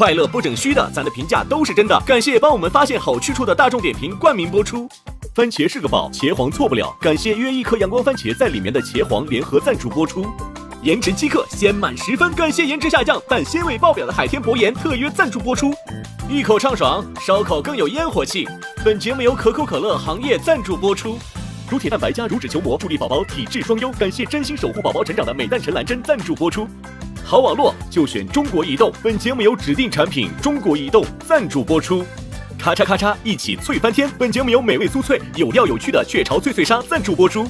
快乐不整虚的，咱的评价都是真的。感谢帮我们发现好去处的大众点评冠名播出。番茄是个宝，茄皇错不了。感谢约一颗阳光番茄在里面的茄皇联合赞助播出。颜值饥客鲜满10分，感谢颜值下降但鲜味爆表的海天博颜特约赞助播出。一口畅爽，烧烤更有烟火气。本节目由可口可乐行业赞助播出。乳铁蛋白加乳脂球膜，助力宝宝体质双优。感谢真心守护宝宝成长的美蛋陈兰珍赞助播出。好网络就选中国移动，本节目由指定产品中国移动赞助播出。咔嚓咔嚓，一起脆翻天！本节目由美味酥脆、有料有趣的雀巢脆脆鲨赞助播出。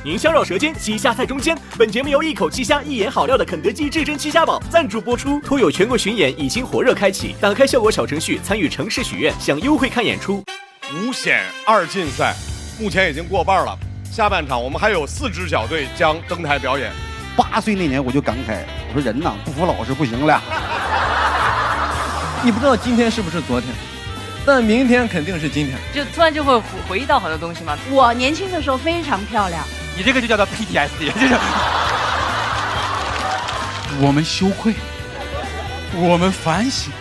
您香绕舌尖，鸡虾在中间。本节目由一口鸡虾一眼好料的肯德基至臻鸡虾堡赞助播出。托友全国巡演已经火热开启，打开效果小程序参与城市许愿，享优惠看演出。5险2竞赛目前已经过半了，下半场我们还有4支小队将登台表演。8岁那年我就感慨，我说人呐，不服老是不行了。你不知道今天是不是昨天，但明天肯定是今天。就突然就会回忆到好多东西嘛。我年轻的时候非常漂亮。你这个就叫做 PTSD， 就是我们羞愧，我们反省，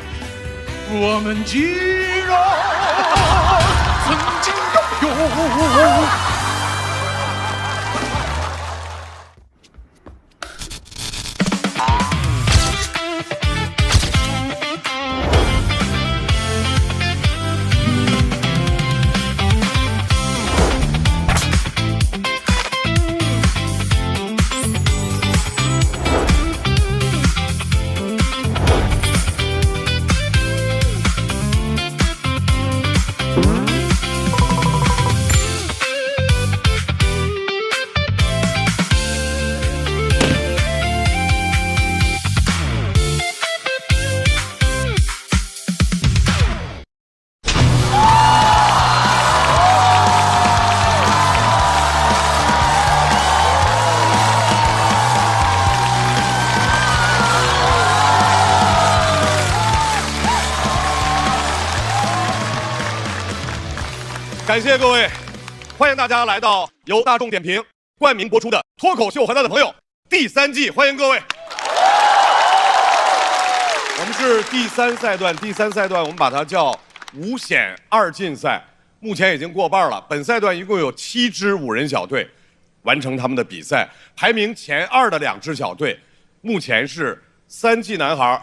我们既然曾经拥有。感谢各位，欢迎大家来到由大众点评冠名播出的《脱口秀和他的朋友》第3季，欢迎各位。我们是第3赛段，我们把它叫5险2竞赛，目前已经过半了。本赛段一共有7支5人小队完成他们的比赛，排名前2的2支小队，目前是3季男孩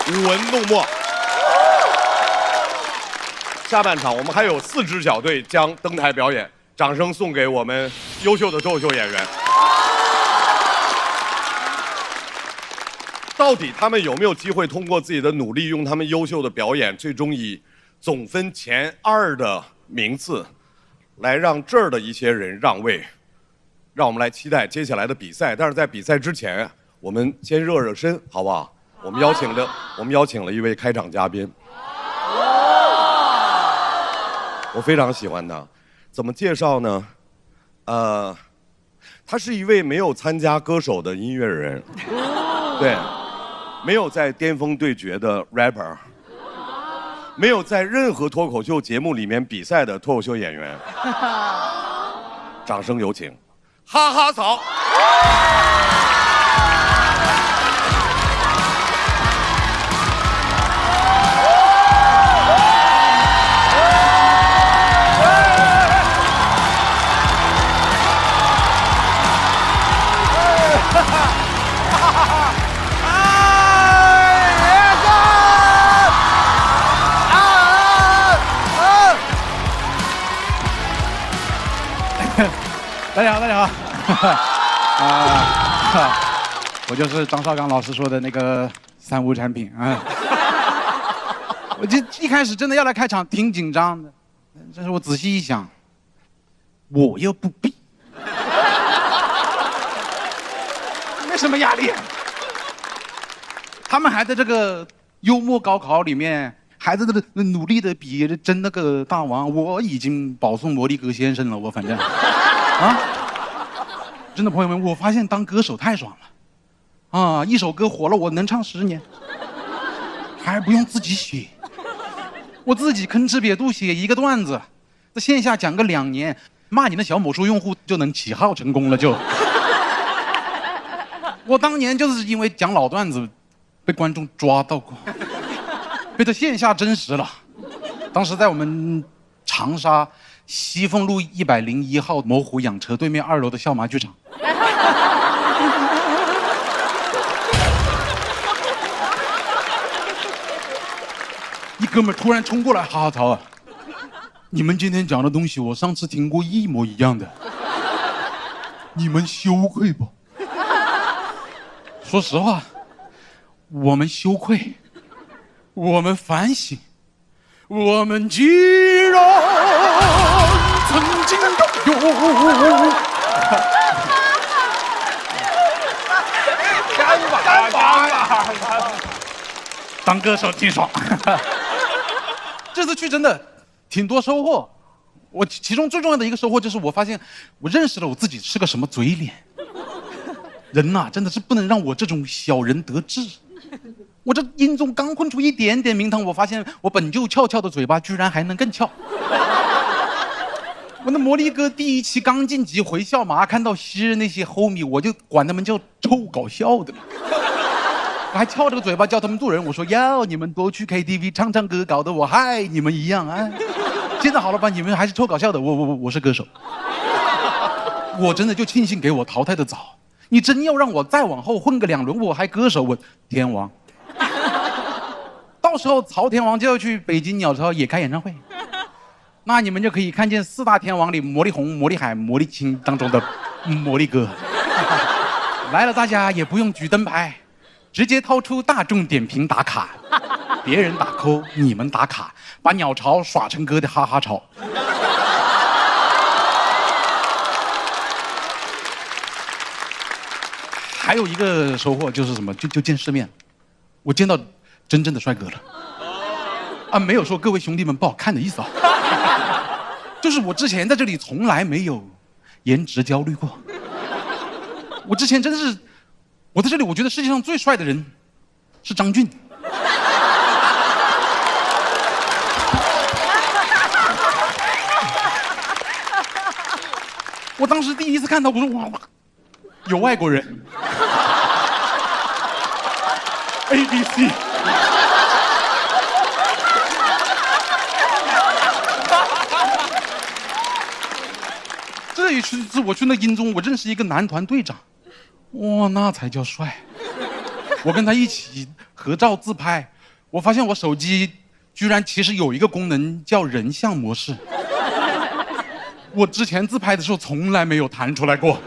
舞文弄墨。下半场我们还有4支小队将登台表演，掌声送给我们优秀的脱口秀演员。到底他们有没有机会通过自己的努力，用他们优秀的表演，最终以总分前2的名次，来让这儿的一些人让位？让我们来期待接下来的比赛。但是在比赛之前，我们先热热身，好不好？我们邀请了一位开场嘉宾。我非常喜欢他，怎么介绍呢？他是一位没有参加歌手的音乐人，对，没有在巅峰对决的 rapper， 没有在任何脱口秀节目里面比赛的脱口秀演员。掌声有请，哈哈草。大家好，大家好，我就是张绍刚老师说的那个3无产品啊。我这一开始真的要来开场挺紧张的，但是我仔细一想，我又不必，没什么压力。他们还在这个幽默高考里面，还在这努力的比争那个大王，我已经保送摩利哥先生了，我反正。真的朋友们，我发现当歌手太爽了，一首歌火了，我能唱10年，还不用自己写，我自己吭哧瘪肚写一个段子，在线下讲个2年，骂你的小某书用户就能起号成功了就。我当年就是因为讲老段子，被观众抓到过，被他线下真实了。当时在我们长沙西凤路101号某虎养车对面2楼的笑麻剧场。一哥们突然冲过来，哈哈曹啊，你们今天讲的东西我上次听过一模一样的，你们羞愧不？说实话，我们羞愧，我们反省，我们既然曾经拥有。干吧！当歌手挺爽。这次去真的挺多收获，我其中最重要的一个收获就是我发现我认识了我自己是个什么嘴脸。人呐，真的是不能让我这种小人得志。我这音中刚混出一点点名堂，我发现我本就翘翘的嘴巴居然还能更翘。我那魔力哥第1期刚晋级回校麻，看到昔日那些 homie， 我就管他们叫臭搞笑的。我还翘着个嘴巴叫他们做人，我说要你们多去 KTV 唱唱歌，搞得我害你们一样啊！现在好了吧，你们还是臭搞笑的，我是歌手。我真的就庆幸给我淘汰的早。你真要让我再往后混个2轮，我还歌手，我天王。到时候曹天王就要去北京鸟巢也开演唱会，那你们就可以看见4大天王里魔力红、魔力海、魔力青当中的魔力哥。来了，大家也不用举灯牌，直接掏出大众点评打卡，别人打扣，你们打卡，把鸟巢耍成哥的哈哈巢。还有一个收获就是什么？就见世面，我见到真正的帅哥了。啊，没有说各位兄弟们不好看的意思啊，就是我之前在这里从来没有颜值焦虑过。我之前真的是，我在这里我觉得世界上最帅的人是张俊。我当时第一次看到，我说哇，有外国人。ABC。这一次我去那音中，我认识一个男团队长，哇，那才叫帅！我跟他一起合照自拍，我发现我手机居然其实有一个功能叫人像模式，我之前自拍的时候从来没有弹出来过。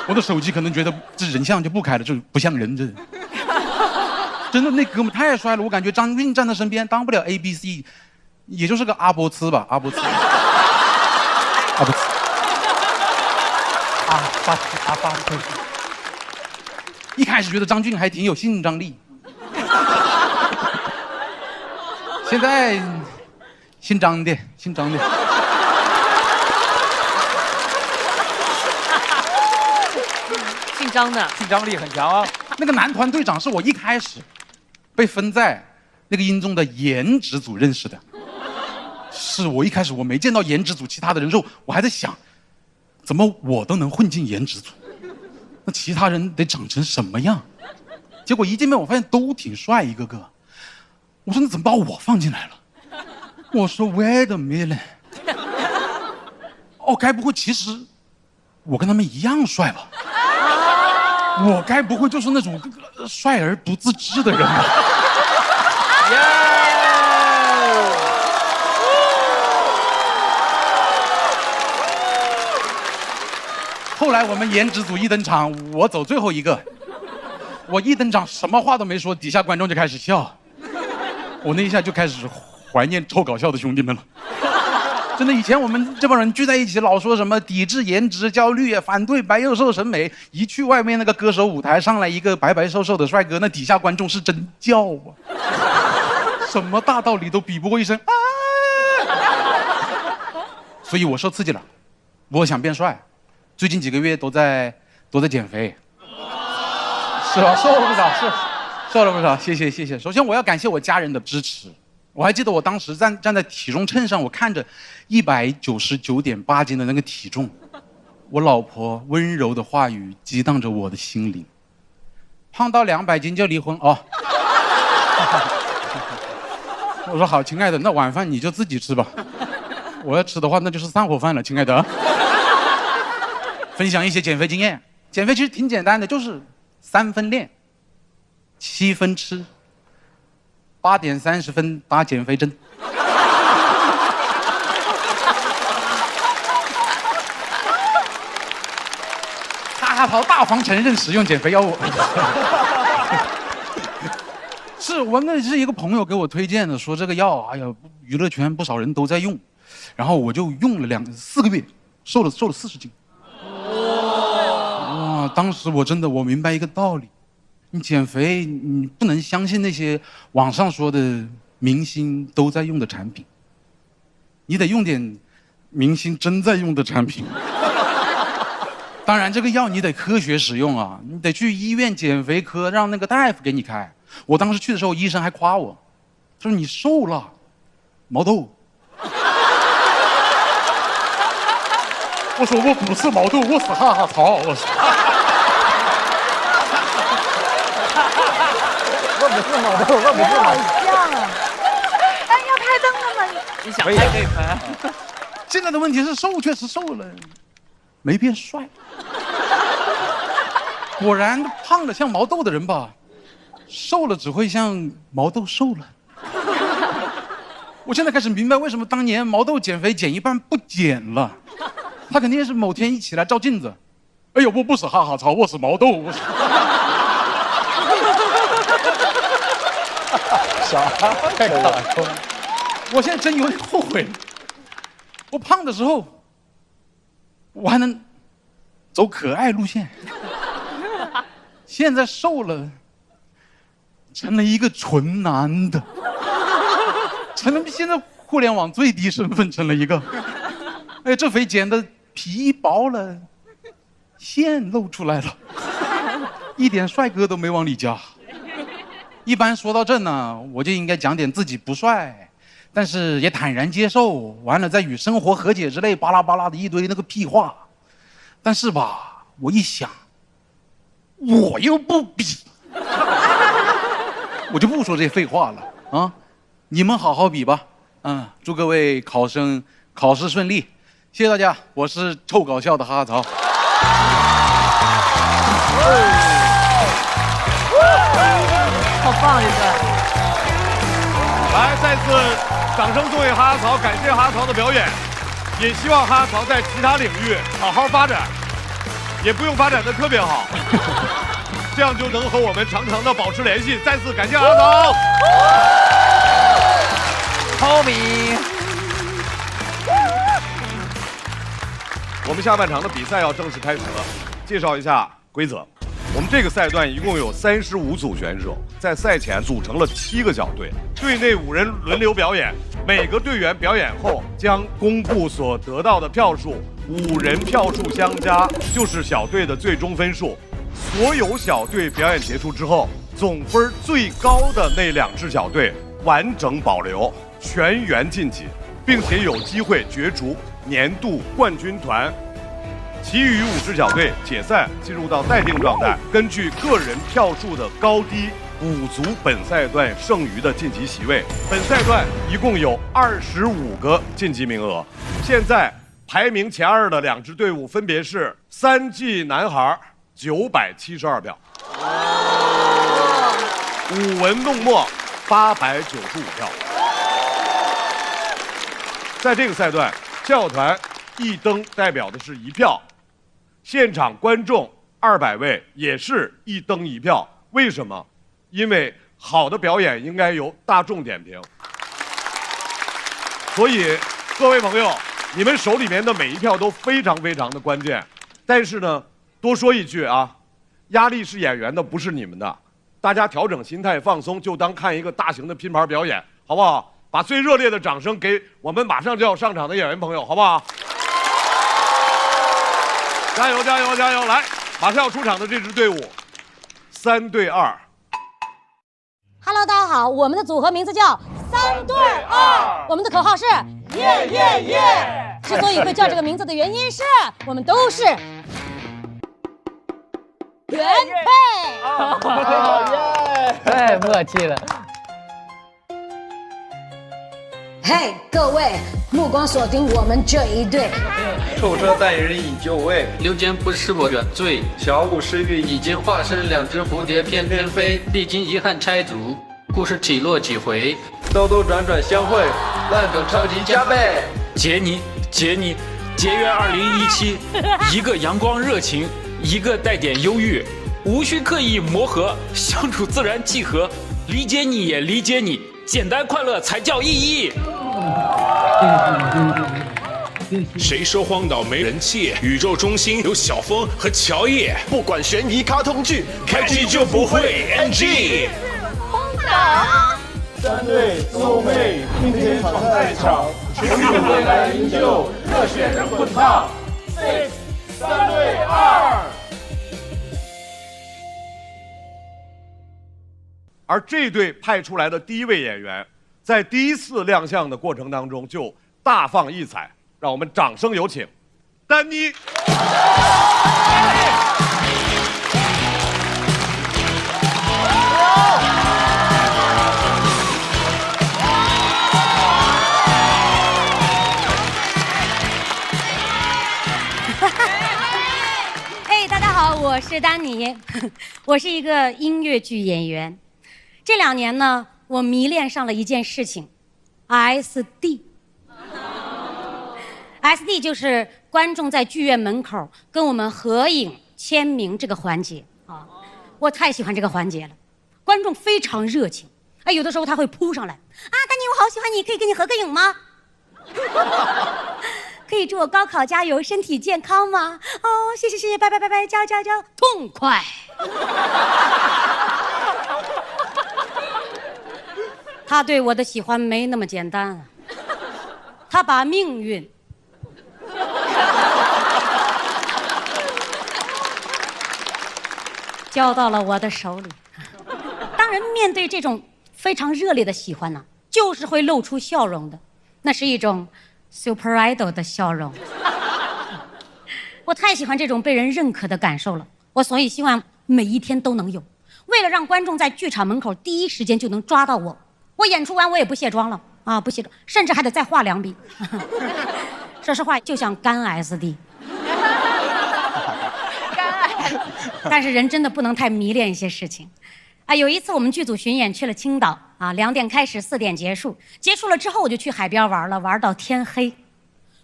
我的手机可能觉得这人像就不开了，就不像人这。真的那哥们太帅了，我感觉张俊站在身边当不了 ABC， 也就是个阿波茨吧，阿波茨。阿波茨。阿巴特。一开始觉得张俊还挺有性张力，现在姓张的，姓张的。姓张的，竞争力很强啊。那个男团队长是我一开始被分在那个音中的颜值组认识的。是我一开始我没见到颜值组其他的人之后，我还在想，怎么我都能混进颜值组，那其他人得长成什么样？结果一见面我发现都挺帅，一个个。我说那怎么把我放进来了？我说 wait a minute， 哦，该不会其实我跟他们一样帅吧？我该不会就是那种帅而不自知的人吧？后来我们颜值组一登场，我走最后一个。我一登场什么话都没说，底下观众就开始笑。我那一下就开始怀念臭搞笑的兄弟们了。真的，以前我们这帮人聚在一起，老说什么抵制颜值焦虑，反对白幼瘦审美。一去外面那个歌手舞台上来一个白白瘦瘦的帅哥，那底下观众是真叫啊！什么大道理都比不过一声啊！所以我受刺激了，我想变帅，最近几个月都在减肥。是吧？瘦了不少，瘦了不少，谢谢。首先我要感谢我家人的支持。我还记得我当时站在体重秤上，我看着199.8斤的那个体重，我老婆温柔的话语激荡着我的心灵。胖到200斤就离婚哦。我说好，亲爱的，那晚饭你就自己吃吧。我要吃的话，那就是散伙饭了，亲爱的。分享一些减肥经验，减肥其实挺简单的，就是3分练，7分吃，8点30分打减肥针。哈曹大方承认使用减肥药物。是我那是一个朋友给我推荐的，说这个药，哎呀，娱乐圈不少人都在用，然后我就用了4个月，瘦了40斤。哇！当时我明白一个道理，你减肥你不能相信那些网上说的明星都在用的产品，你得用点明星真在用的产品。当然，这个药你得科学使用啊，你得去医院减肥科让那个大夫给你开。我当时去的时候，医生还夸我，他说你瘦了，毛豆。我说我不是毛豆，我是哈哈曹。我说我不是毛豆，我不是毛豆。好像啊！哎，要开灯了吗？你想拍可以拍。现在的问题是瘦确实瘦了，没变帅。果然胖的像毛豆的人吧，瘦了只会像毛豆瘦了。我现在开始明白为什么当年毛豆减肥减一半不减了，他肯定是某天一起来照镜子，哎呦，我不是哈哈曹，我是毛豆。啥？太卡通。我现在真有点后悔，我胖的时候，我还能走可爱路线，现在瘦了，成了一个纯男的，成了现在互联网最低身份，成了一个。哎，这肥减的皮薄了，线露出来了，一点帅哥都没往里加。一般说到这呢，我就应该讲点自己不帅，但是也坦然接受，完了再与生活和解之类巴拉巴拉的一堆那个屁话。但是吧，我一想，我又不比，我就不说这废话了啊！你们好好比吧，祝各位考生考试顺利，谢谢大家，我是臭搞笑的哈哈曹。好棒一个！来，再次掌声送给哈哈曹，感谢哈哈曹的表演，也希望哈哈曹在其他领域好好发展，也不用发展的特别好，这样就能和我们常常的保持联系。再次感谢哈哈曹，聪明。我们下半场的比赛要正式开始了，介绍一下规则。我们这个赛段一共有35组选手，在赛前组成了7个小队，队内5人轮流表演。每个队员表演后将公布所得到的票数，5人票数相加就是小队的最终分数。所有小队表演结束之后，总分最高的那2支小队完整保留，全员晋级，并且有机会角逐年度冠军团。其余5支小队解散，进入到待定状态，根据个人票数的高低补足本赛段剩余的晋级席位。本赛段一共有25个晋级名额。现在排名前2的2支队伍分别是3G 男孩972票，舞文弄墨895票。在这个赛段，笑团一灯代表的是1票。现场观众200位也是一灯一票，为什么？因为好的表演应该由大众点评。所以各位朋友，你们手里面的每一票都非常非常的关键。但是呢，多说一句啊，压力是演员的，不是你们的。大家调整心态，放松，就当看一个大型的拼盘表演，好不好？把最热烈的掌声给我们马上就要上场的演员朋友，好不好？加油加油加油！来，马上要出场的这支队伍，3对2。Hello， 大家好，我们的组合名字叫3对2，我们的口号是耶耶耶。之所以会叫这个名字的原因是我们都是原配。太默契了。嘿，各位，目光锁定我们这一队。臭车带人饮酒味，刘坚不是我原罪，小武诗韵已经化身2只蝴蝶翩翩飞，历经遗憾拆组，故事起落几回，兜兜转转相会，烂梗超级加倍。杰尼，结缘2017，一个阳光热情，一个带点忧郁，无需刻意磨合，相处自然契合，理解你也理解你，简单快乐才叫意义。谁说荒岛没人气？宇宙中心有小峰和乔叶。不管悬疑卡通剧，开机就不会 NG。荒岛。3队邹妹，今天场在场，全体未来营救，热血人滚烫。6、3队2。而这队派出来的第一位演员，在第一次亮相的过程当中就大放异彩，让我们掌声有请丹妮。大家好，我是丹妮，我是一个音乐剧演员。这2年呢，我迷恋上了一件事情 ，SD。SD 就是观众在剧院门口跟我们合影签名这个环节啊，我太喜欢这个环节了。观众非常热情，有的时候他会扑上来，丹妮，我好喜欢你，可以跟你合个影吗？可以祝我高考加油，身体健康吗？哦，谢谢，拜，加油，痛快。他对我的喜欢没那么简单啊，他把命运交到了我的手里。当然，面对这种非常热烈的喜欢呢，就是会露出笑容的，那是一种 Super Idol 的笑容。我太喜欢这种被人认可的感受了，我所以希望每一天都能有。为了让观众在剧场门口第一时间就能抓到我，我演出完我也不卸妆了啊，不卸妆，甚至还得再画2笔。说实话，就像干 SD。但是人真的不能太迷恋一些事情。有一次我们剧组巡演去了青岛2点开始，4点结束。结束了之后我就去海边玩了，玩到天黑。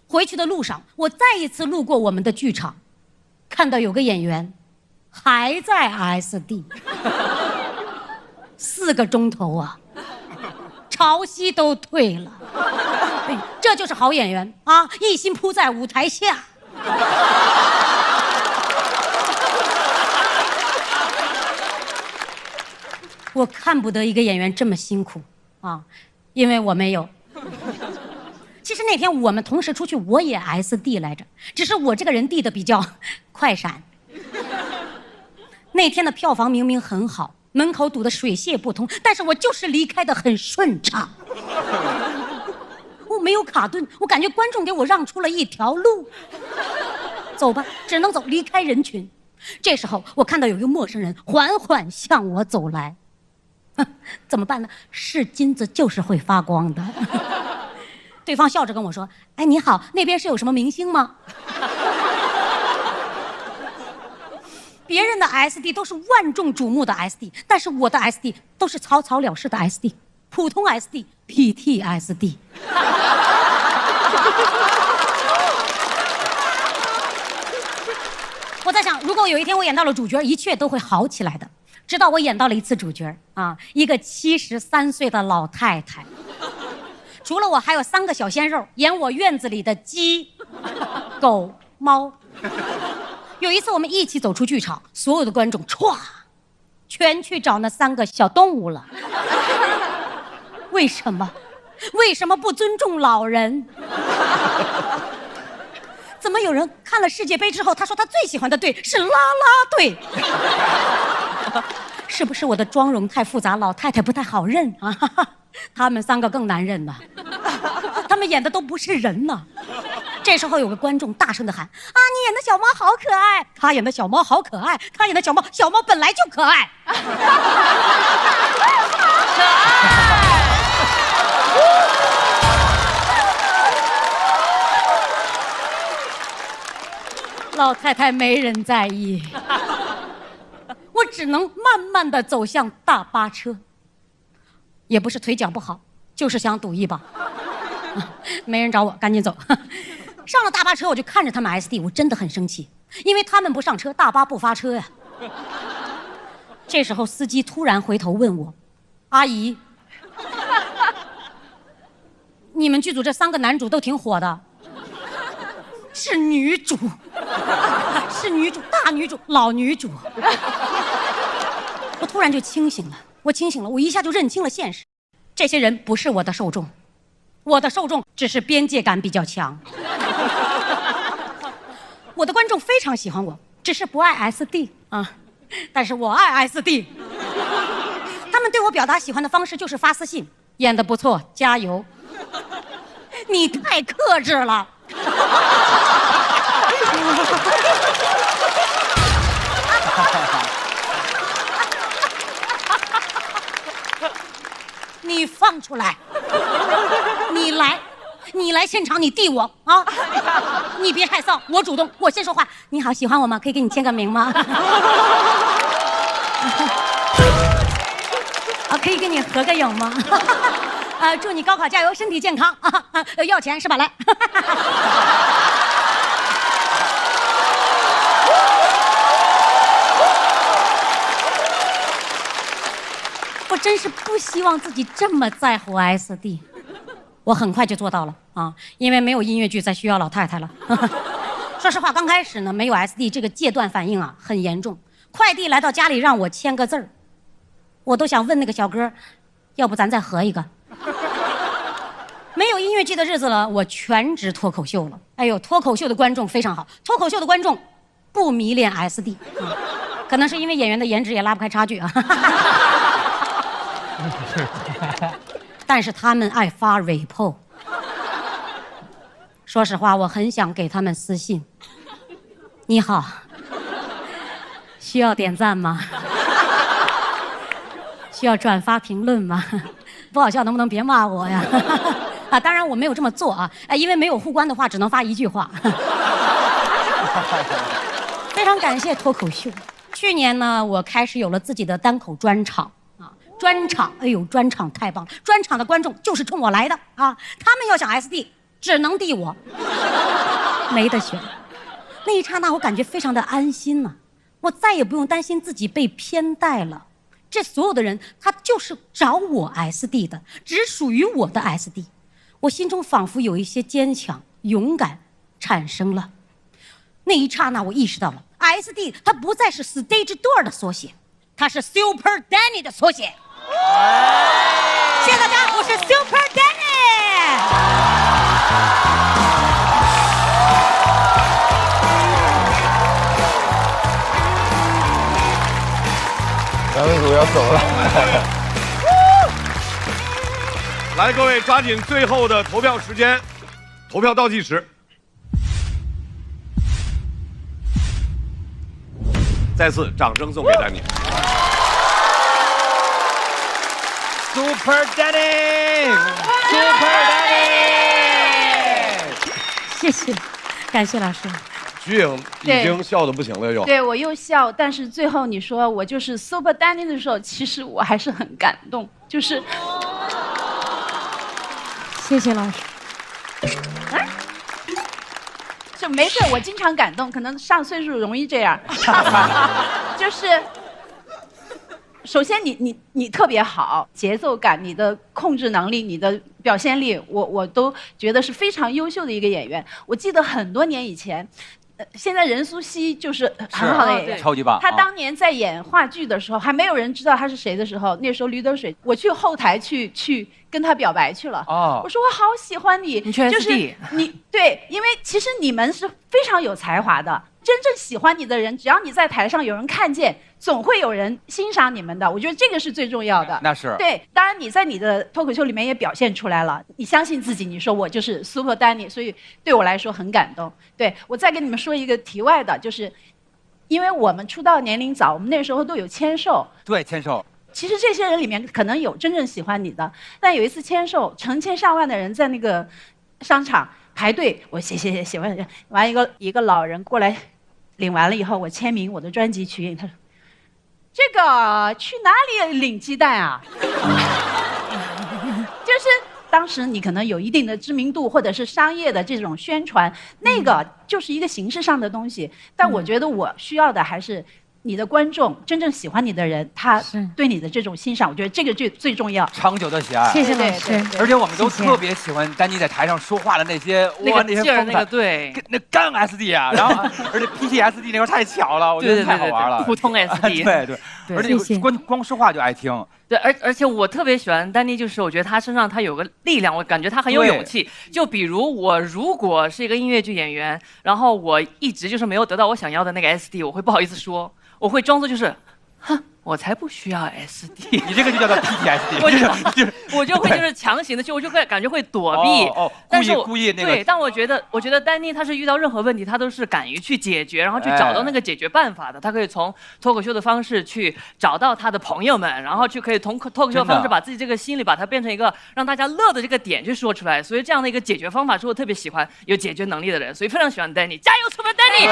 回去的路上，我再一次路过我们的剧场，看到有个演员还在 SD， 4个钟头啊，潮汐都退了。这就是好演员啊，一心扑在舞台下。我看不得一个演员这么辛苦啊，因为我没有。其实那天我们同时出去，我也 SD 来着，只是我这个人递的比较快闪。那天的票房明明很好，门口堵得水泄不通，但是我就是离开的很顺畅。我没有卡顿，我感觉观众给我让出了一条路。走吧，只能走，离开人群。这时候我看到有一个陌生人缓缓向我走来。怎么办呢？是金子就是会发光的。对方笑着跟我说：“哎，你好，那边是有什么明星吗？”别人的 SD 都是万众瞩目的 SD， 但是我的 SD 都是草草了事的 SD， 普通 SD、PTSD。我在想，如果有一天我演到了主角，一切都会好起来的。直到我演到了一次主角一个73岁的老太太。除了我，还有3个小鲜肉演我院子里的鸡、狗、猫。有一次我们一起走出剧场，所有的观众歘，全去找那3个小动物了。为什么？为什么不尊重老人？怎么有人看了世界杯之后，他说他最喜欢的队是啦啦队？是不是我的妆容太复杂，老太太不太好认啊？他们3个更难认呢，他们演的都不是人呢。这时候有个观众大声的喊：“你演的小猫好可爱！”他演的小猫好可爱，他演的小猫本来就可爱。可爱。老太太没人在意，我只能慢慢的走向大巴车。也不是腿脚不好，就是想赌一把。没人找我，赶紧走。上了大巴车，我就看着他们 SD， 我真的很生气，因为他们不上车，大巴不发车呀。这时候司机突然回头问我：“阿姨，你们剧组这3个男主都挺火的，是女主，是女主，大女主，老女主。”我突然就清醒了，我一下就认清了现实，这些人不是我的受众，我的受众只是边界感比较强。我的观众非常喜欢我，只是不爱 SD 啊，但是我爱 SD。他们对我表达喜欢的方式就是发私信，演得不错，加油。你太克制了。你放出来，你来现场，你递我啊！你别害臊，我主动，我先说话。你好，喜欢我吗？可以给你签个名吗？啊，可以跟你合个影吗？祝你高考加油，身体健康啊！要钱是吧？来。我真是不希望自己这么在乎 SD， 我很快就做到了啊！因为没有音乐剧再需要老太太了。说实话，刚开始呢，没有 SD 这个戒断反应啊，很严重。快递来到家里让我签个字儿，我都想问那个小哥，要不咱再合一个？没有音乐剧的日子了，我全职脱口秀了。哎呦，脱口秀的观众非常好，脱口秀的观众不迷恋 SD，可能是因为演员的颜值也拉不开差距啊。但是他们爱发 report。说实话，我很想给他们私信：你好，需要点赞吗？需要转发评论吗？不好笑能不能别骂我呀？啊，当然我没有这么做啊，因为没有互关的话，只能发一句话。非常感谢脱口秀。去年呢，我开始有了自己的单口专场。专场，哎呦，专场太棒了！专场的观众就是冲我来的啊！他们要想 SD， 只能递我，没得选。那一刹那，我感觉非常的安心呐，我再也不用担心自己被偏待了。这所有的人，他就是找我 SD 的，只属于我的 SD。我心中仿佛有一些坚强、勇敢产生了。那一刹那，我意识到了 SD 它不再是 Stage Door 的缩写，它是 Super Danny 的缩写。谢谢大家，我是 Super Danny。咱们组要走了。来，各位抓紧最后的投票时间，投票倒计时。再次掌声送给丹尼。Super Danny，Super Danny，谢谢，感谢老师。徐颖已经笑得不行了，又。对，我又笑，但是最后你说我就是 Super Danny 的时候，其实我还是很感动，就是。谢谢老师。就没事，我经常感动，可能上岁数容易这样。就是。首先你特别好，节奏感、你的控制能力、你的表现力，我都觉得是非常优秀的一个演员。我记得很多年以前，现在任素汐就是很好的演员，超级棒。她当年在演话剧的时候，还没有人知道她是谁的时候，那时候驴得水，我去后台去跟她表白去了。我说我好喜欢你，你去 SD， 就是你对，因为其实你们是非常有才华的。真正喜欢你的人，只要你在台上有人看见，总会有人欣赏你们的。我觉得这个是最重要的。那是对，当然你在你的脱口秀里面也表现出来了，你相信自己，你说我就是 Super Danny， 所以对我来说很感动。对，我再跟你们说一个题外的，就是因为我们出道年龄早，我们那时候都有签售。对，签售。其实这些人里面可能有真正喜欢你的，但有一次签售，成千上万的人在那个商场排队，我写完，完一个老人过来领完了以后，我签名，我的专辑曲印，他说：“这个去哪里领鸡蛋啊？”就是当时你可能有一定的知名度，或者是商业的这种宣传，那个就是一个形式上的东西。但我觉得我需要的还是你的观众，真正喜欢你的人，他对你的这种欣赏，我觉得这个最重要。长久的喜爱。谢谢老师。而且我们都特别喜欢丹妮在台上说话的那些哇那些风采，对，那干 SD 啊，然后而且 PTSD 那块太巧了，我觉得太好玩了。普通 SD。对，而且光说话就爱听。对，而且我特别喜欢丹妮，就是我觉得她身上她有个力量，我感觉她很有勇气。就比如我如果是一个音乐剧演员，然后我一直就是没有得到我想要的那个 SD， 我会不好意思说，我会装作就是，哼，我才不需要 SD。你这个就叫做 PTSD。我就会就是强行的我就会感觉会躲避。但是故意那个。对，但我觉得丹妮她是遇到任何问题，她都是敢于去解决，然后去找到那个解决办法的。她可以从脱口秀的方式去找到她的朋友们，然后去可以从脱口秀的方式把自己这个心里把它变成一个让大家乐的这个点去说出来。所以这样的一个解决方法是我特别喜欢有解决能力的人，所以非常喜欢丹妮，加油，Super Danny！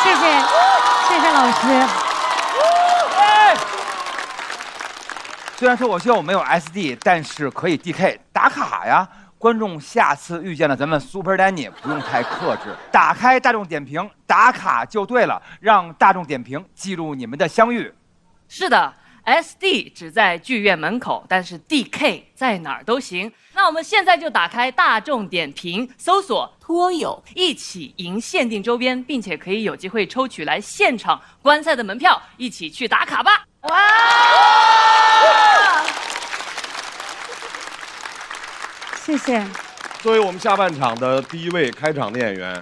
谢谢老师。虽然说我秀没有 SD， 但是可以 DK 打卡呀。观众下次遇见了咱们 Super Danny， 不用太克制，打开大众点评打卡就对了，让大众点评记录你们的相遇。是的。SD 只在剧院门口，但是 DK 在哪儿都行。那我们现在就打开大众点评，搜索脱友，一起赢限定周边，并且可以有机会抽取来现场观赛的门票，一起去打卡吧！哇！谢谢。作为我们下半场的第一位开场的演员，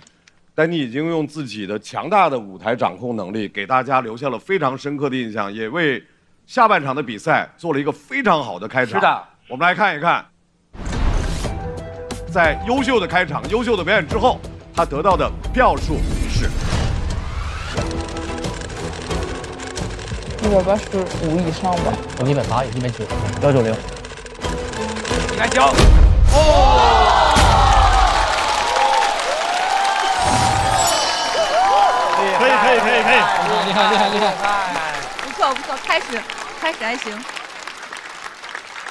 丹妮已经用自己的强大的舞台掌控能力，给大家留下了非常深刻的印象，也为下半场的比赛做了一个非常好的开场。是的，我们来看一看，在优秀的开场、优秀的表演之后，他得到的票数是185以上吧。有180，有190，190。190。可以，厉害。不错，开始还行。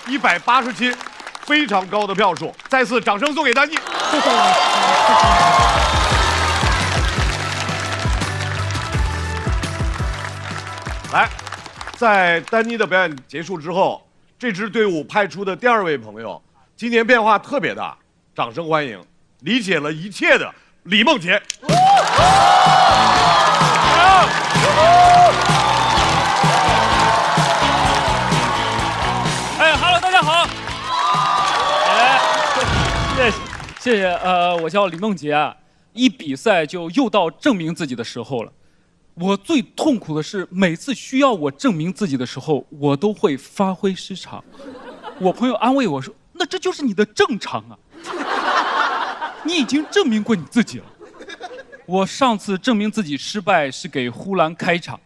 187，非常高的票数，再次掌声送给丹妮。谢谢老师。来，在丹妮的表演结束之后，这支队伍派出的第二位朋友，今年变化特别大，掌声欢迎理解了一切的李梦洁。Hello， 大家好。谢谢。我叫李梦洁啊。一比赛就又到证明自己的时候了。我最痛苦的是，每次需要我证明自己的时候，我都会发挥失常。我朋友安慰我说：“那这就是你的正常啊，你已经证明过你自己了。”我上次证明自己失败是给呼兰开场。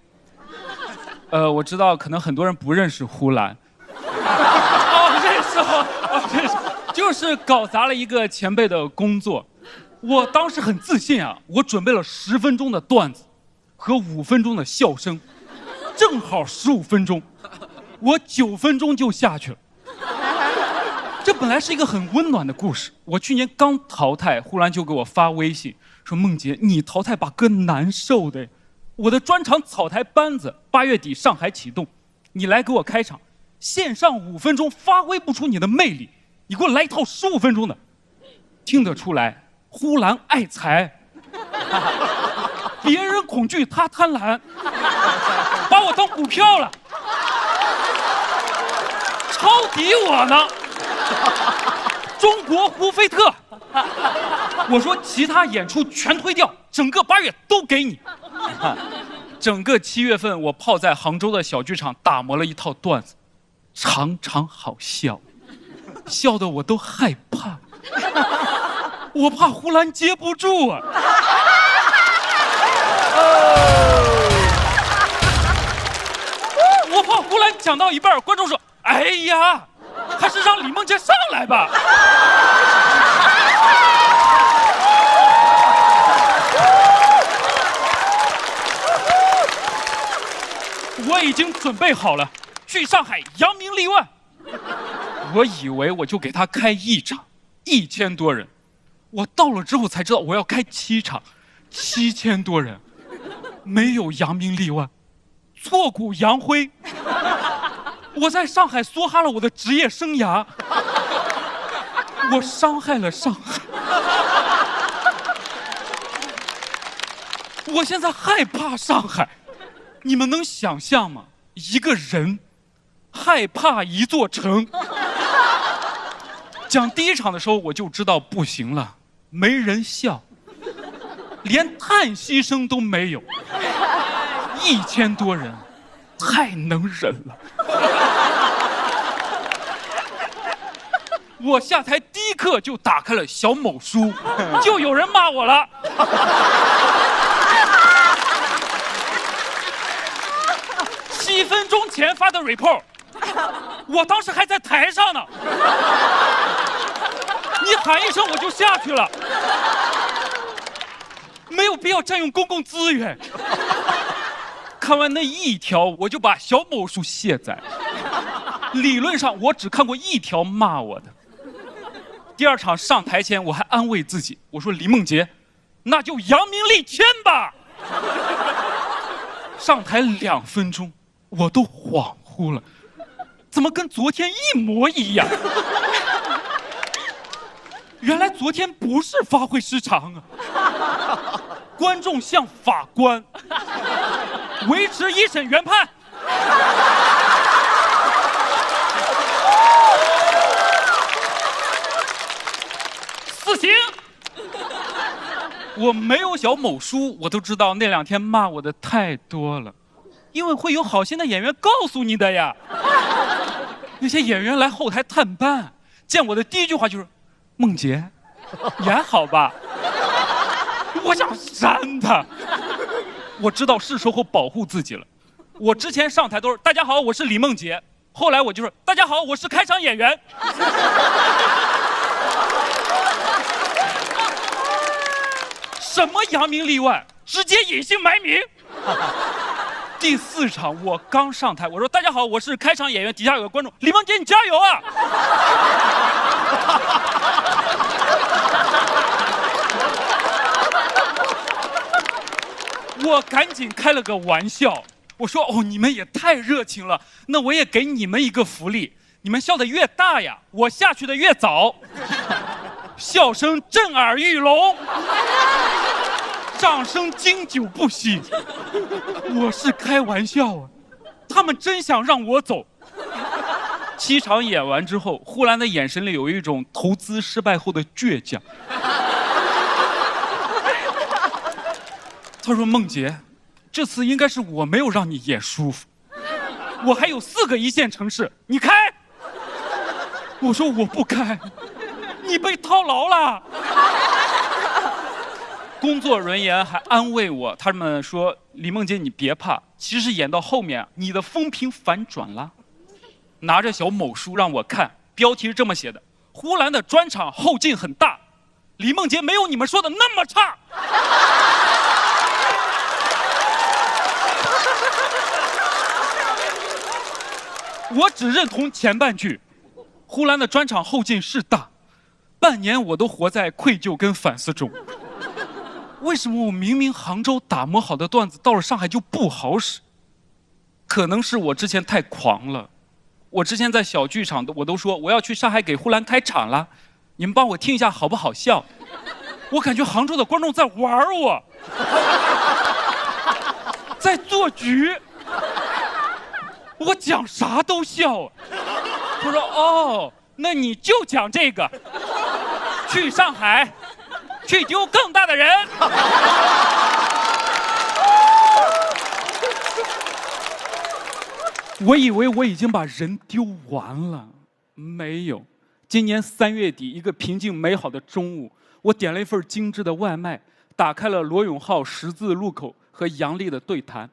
我知道可能很多人不认识呼兰。认识，就是搞砸了一个前辈的工作。我当时很自信啊，我准备了10分钟的段子和5分钟的笑声，正好15分钟，我9分钟就下去了。这本来是一个很温暖的故事。我去年刚淘汰，呼兰就给我发微信说：“梦洁，你淘汰把哥难受的。我的专场草台班子8月底上海启动，你来给我开场，线上5分钟发挥不出你的魅力，你给我来一套15分钟的。”听得出来，呼兰爱财，别人恐惧他贪婪，把我当股票了，抄底我呢。中国胡菲特，我说其他演出全推掉，整个8月都给你。整个7月份，我泡在杭州的小剧场打磨了一套段子，场场好笑，笑得我都害怕，我怕呼兰接不住啊。我怕呼兰讲到一半，观众说：“哎呀，还是让李梦洁上来吧。”我已经准备好了，去上海扬名立万。我以为我就给他开1场，1000多人。我到了之后才知道我要开7场，7000多人，没有扬名立万，挫骨扬灰。我在上海梭哈了我的职业生涯，我伤害了上海。我现在害怕上海，你们能想象吗？一个人害怕一座城。讲第1场的时候我就知道不行了，没人笑，连叹息声都没有。1000多人，太能忍了。我下台第1课就打开了小某书，就有人骂我了。7分钟前发的 report， 我当时还在台上呢。你喊一声我就下去了，没有必要占用公共资源。看完那1条，我就把小某书卸载。理论上我只看过1条骂我的。第2场上台前，我还安慰自己，我说李梦洁，那就扬名立千吧。上台2分钟，我都恍惚了，怎么跟昨天一模一样？原来昨天不是发挥失常啊！观众像法官，维持1审原判。死刑！我没有小某书，我都知道那2天骂我的太多了，因为会有好心的演员告诉你的呀。那些演员来后台探班，见我的第1句话就是：“梦洁，演好吧。”我想扇他。我知道是时候保护自己了。我之前上台都是“大家好，我是李梦洁”，后来我就是“大家好，我是开场演员”。什么扬名立万，直接隐姓埋名。第4场我刚上台，我说大家好，我是开场演员，底下有个观众，李梦洁你加油啊！我赶紧开了个玩笑，我说哦，你们也太热情了，那我也给你们一个福利，你们笑得越大呀，我下去的越早。笑声震耳欲聋，掌声经久不息。我是开玩笑啊，他们真想让我走。7场演完之后，呼兰的眼神里有一种投资失败后的倔强。他说：“梦洁，这次应该是我没有让你演舒服，我还有4个1线城市，你开。”我说：“我不开。”你被套牢了。工作人员还安慰我，他们说：“李梦洁，你别怕，其实演到后面，你的风评反转了。”拿着小某书让我看，标题是这么写的：“呼兰的专场后劲很大，李梦洁没有你们说的那么差。”我只认同前半句，呼兰的专场后劲是大。半年我都活在愧疚跟反思中。为什么我明明杭州打磨好的段子到了上海就不好使？可能是我之前太狂了。我之前在小剧场我都说我要去上海给呼兰开场了，你们帮我听一下好不好笑？我感觉杭州的观众在玩我，在做局。我讲啥都笑。他说：“哦，那你就讲这个。去上海，去丢更大的人。”我以为我已经把人丢完了，没有。今年3月底，一个平静美好的中午，我点了一份精致的外卖，打开了罗永浩十字路口和杨笠的对谈，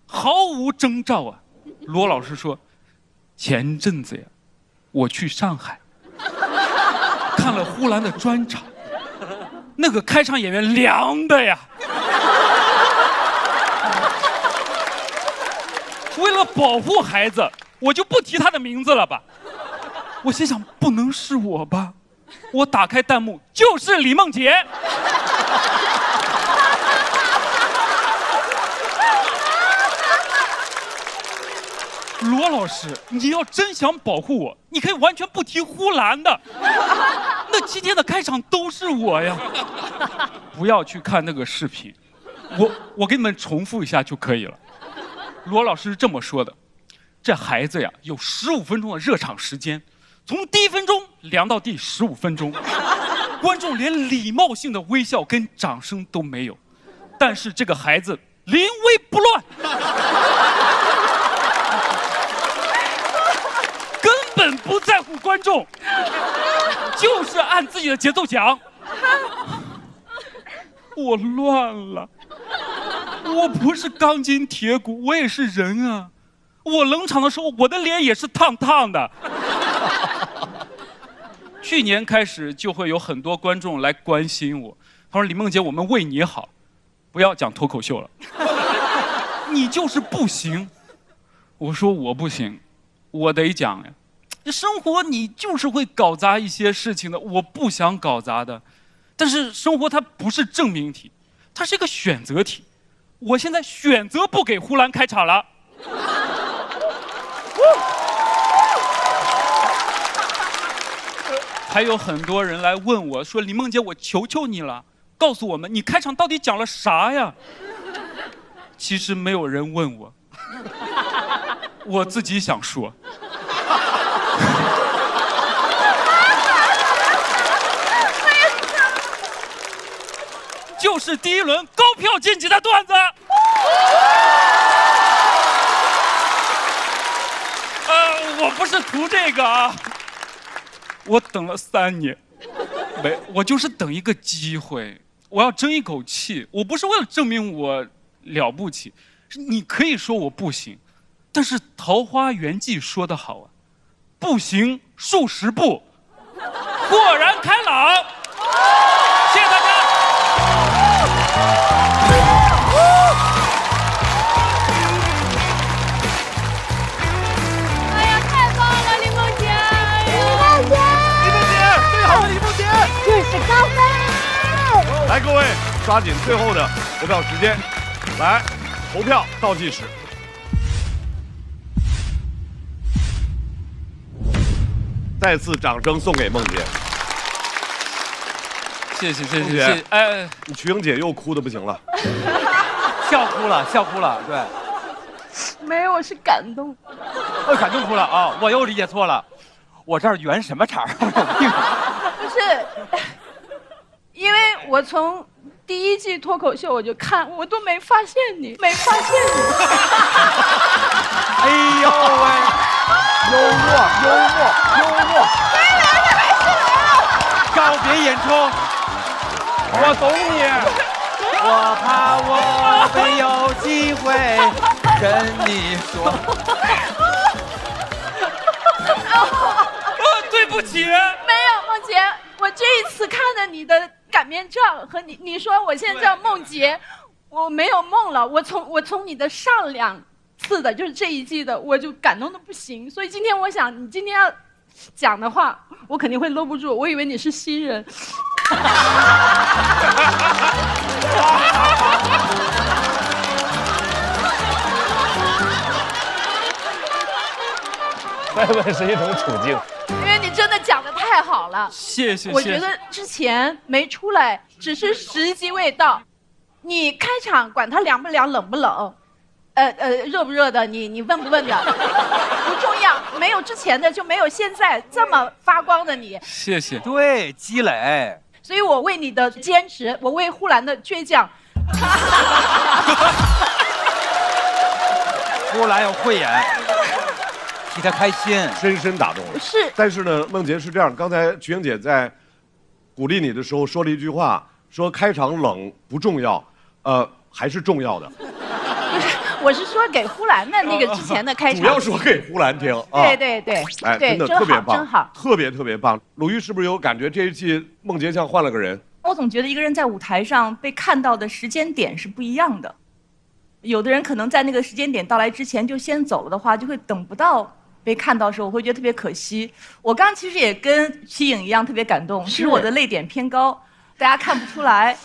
毫无征兆啊。罗老师说：“前阵子呀，我去上海。”看了呼兰的专场，那个开场演员凉的呀！为了保护孩子，我就不提他的名字了吧。我心想，不能是我吧？我打开弹幕，就是李梦洁。罗老师，你要真想保护我，你可以完全不提呼兰的。那今天的开场都是我呀。不要去看那个视频，我给你们重复一下就可以了。罗老师是这么说的：这孩子呀，有15分钟的热场时间，从第1分钟量到第15分钟，观众连礼貌性的微笑跟掌声都没有，但是这个孩子临危不乱。根本不在乎观众，就是按自己的节奏讲。我乱了，我不是钢筋铁骨，我也是人啊。我冷场的时候，我的脸也是烫烫的。去年开始就会有很多观众来关心我，他说：“李梦洁，我们为你好，不要讲脱口秀了，你就是不行。”我说：“我不行。”我得讲呀，这生活你就是会搞砸一些事情的，我不想搞砸的。但是生活它不是证明题，它是一个选择题。我现在选择不给呼兰开场了。还有很多人来问我说：“李梦洁，我求求你了，告诉我们你开场到底讲了啥呀？”其实没有人问我。我自己想说，就是第1轮高票晋级的段子。我不是图这个啊，我等了3年，我就是等一个机会，我要争一口气。我不是为了证明我了不起，你可以说我不行。但是《桃花源记》说得好啊，不行数10步，豁然开朗。谢谢大家。哎呀，太棒了，李梦洁！李梦洁，最好的李梦洁，就是高分。来，各位抓紧最后的投票时间，来投票倒计时。再次掌声送给梦洁。谢谢谢谢谢谢。哎，你瞿颖姐又哭的不行了，笑哭了，笑哭了，对。没有，我是感动。感动哭了啊！我又理解错了，我这儿圆什么场？不是，因为我从第1季脱口秀我就看，我都没发现你，没发现你。哎呦喂！幽默！告别演出，我懂你。我怕我没有机会跟你说。对不起。没有，梦洁，我这一次看了你的擀面杖和你说我现在叫梦洁，我没有梦了。我从你的上2次的，就是这1季的，我就感动的不行。所以今天我想，你今天要讲的话，我肯定会搂不住。我以为你是新人。再问是一种处境。因为你真的讲的太好了，谢谢。我觉得之前没出来，只是时机未到。你开场管它凉不凉、冷不冷。热不热的，你问不问的不重要，没有之前的就没有现在这么发光的你。谢谢。对，积累。所以我为你的坚持，我为呼兰的倔强。呼兰有慧眼，替他开心，深深打动了。是。但是呢，梦洁是这样，刚才瞿颖姐在鼓励你的时候说了一句话，说开场冷不重要，还是重要的。我是说给呼兰的那个之前的开场，主要说给呼兰听。对对对，哎，真的特别棒，真好，特别棒。鲁豫是不是有感觉这一季梦洁像换了个人？我总觉得一个人在舞台上被看到的时间点是不一样的。有的人可能在那个时间点到来之前就先走了的话，就会等不到被看到的时候，我会觉得特别可惜。我刚其实也跟瞿颖一样特别感动，其实我的泪点偏高，大家看不出来。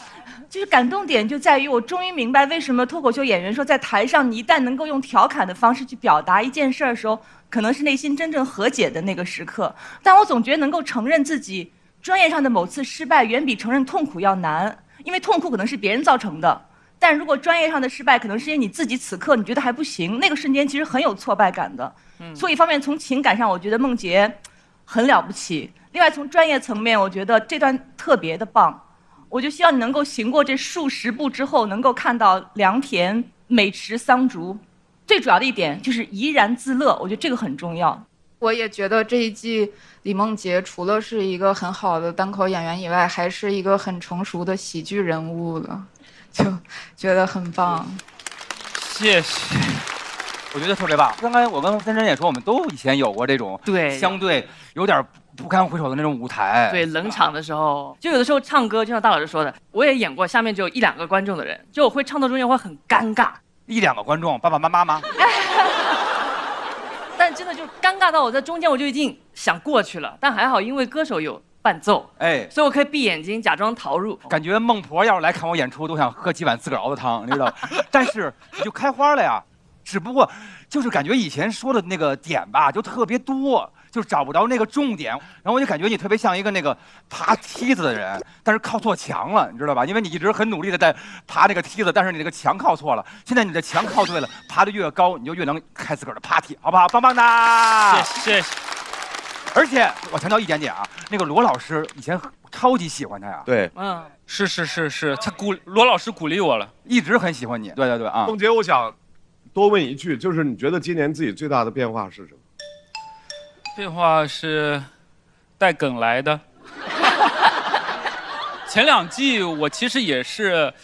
就是感动点就在于我终于明白为什么脱口秀演员说在台上你一旦能够用调侃的方式去表达一件事的时候，可能是内心真正和解的那个时刻。但我总觉得能够承认自己专业上的某次失败远比承认痛苦要难，因为痛苦可能是别人造成的。但如果专业上的失败可能是因为你自己此刻你觉得还不行，那个瞬间其实很有挫败感的。所以一方面从情感上我觉得梦洁很了不起，另外从专业层面我觉得这段特别的棒。我就希望你能够行过这数十步之后，能够看到良田美池桑竹。最主要的一点就是怡然自乐，我觉得这个很重要。我也觉得这一季李梦洁除了是一个很好的单口演员以外，还是一个很成熟的喜剧人物了，就觉得很棒。谢谢。我觉得特别棒。刚才我跟森真也说，我们都以前有过这种相对有点不堪回首的那种舞台。对，冷场的时候，就有的时候唱歌，就像大老师说的，我也演过，下面只有1、2个观众的人，就我会唱到中间会很尴尬。1、2个观众，爸爸妈妈吗？但真的就尴尬到我在中间我就已经想过去了，但还好因为歌手有伴奏，所以我可以闭眼睛假装逃入。感觉孟婆要是来看我演出，都想喝几碗自个儿熬的汤，你知道？但是你就开花了呀。只不过就是感觉以前说的那个点吧，就特别多，就是找不着那个重点。然后我就感觉你特别像一个那个爬梯子的人，但是靠错墙了，你知道吧？因为你一直很努力的在爬那个梯子，但是你这个墙靠错了。现在你的墙靠对了，爬得越高，你就越能开自个儿的爬梯，好不好？棒棒的！谢谢。而且我强调一点点啊，那个罗老师以前超级喜欢他呀。对，是，罗老师鼓励我了，一直很喜欢你。对啊。梦洁，我想多问一句，就是你觉得今年自己最大的变化是什么？变化是带梗来的。前2季我其实也是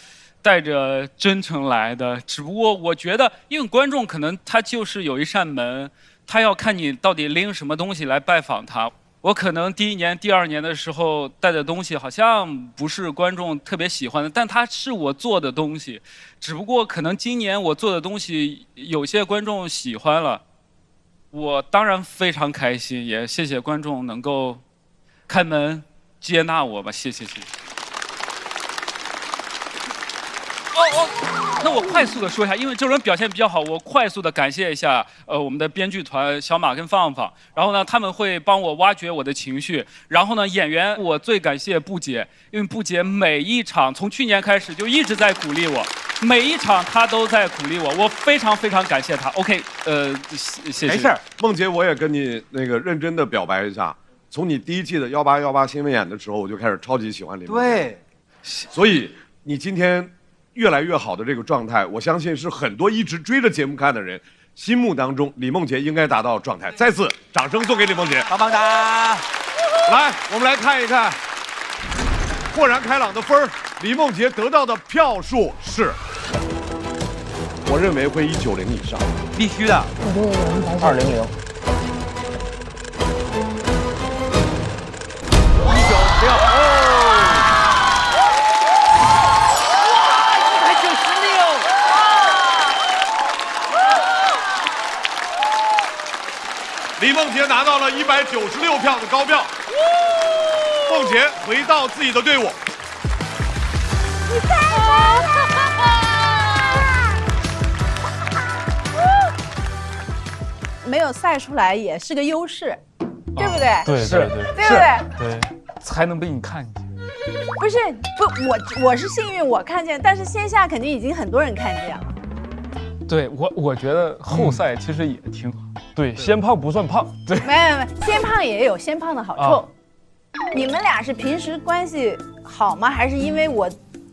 带着真诚来的，只不过我觉得，因为观众可能他就是有一扇门，他要看你到底拎什么东西来拜访他。我可能第1年、第2年的时候带的东西好像不是观众特别喜欢的，但它是我做的东西，只不过可能今年我做的东西有些观众喜欢了，我当然非常开心，也谢谢观众能够开门接纳我吧，谢谢。那我快速的说一下，因为这种人表现比较好，我快速的感谢一下我们的编剧团小马跟放放，然后呢他们会帮我挖掘我的情绪，然后呢演员我最感谢布姐，因为布姐每一场从去年开始就一直在鼓励我，每一场她都在鼓励我，我非常感谢她。OK， 谢谢。没事，梦洁，我也跟你那个认真的表白一下，从你第1季的1818新闻眼的时候，我就开始超级喜欢李梦洁。对，所以你今天越来越好的这个状态，我相信是很多一直追着节目看的人心目当中李梦洁应该达到的状态。再次掌声送给李梦洁，棒棒的！来，我们来看一看豁然开朗的分儿，李梦洁得到的票数是，我认为会190以上，必须的。200。200。李梦洁拿到了196票的高票，梦洁回到自己的队伍。你太棒了！没有赛出来也是个优势，对不对？对，对不对？对，才能被你看见。不，我是幸运我看见，但是线下肯定已经很多人看见了。对我觉得后赛其实也挺好。对，先胖不算胖。对，没，先胖也有先胖的好处。你们俩是平时关系好吗？还是因为我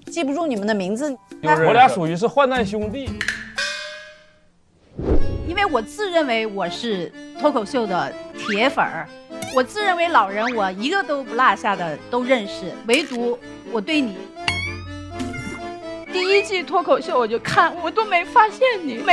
记不住你们的名字？我俩属于是患难兄弟。因为我自认为我是脱口秀的铁粉儿，我自认为老人我一个都不落下的都认识，唯独我对你。第1季脱口秀我就看，我都没发现你。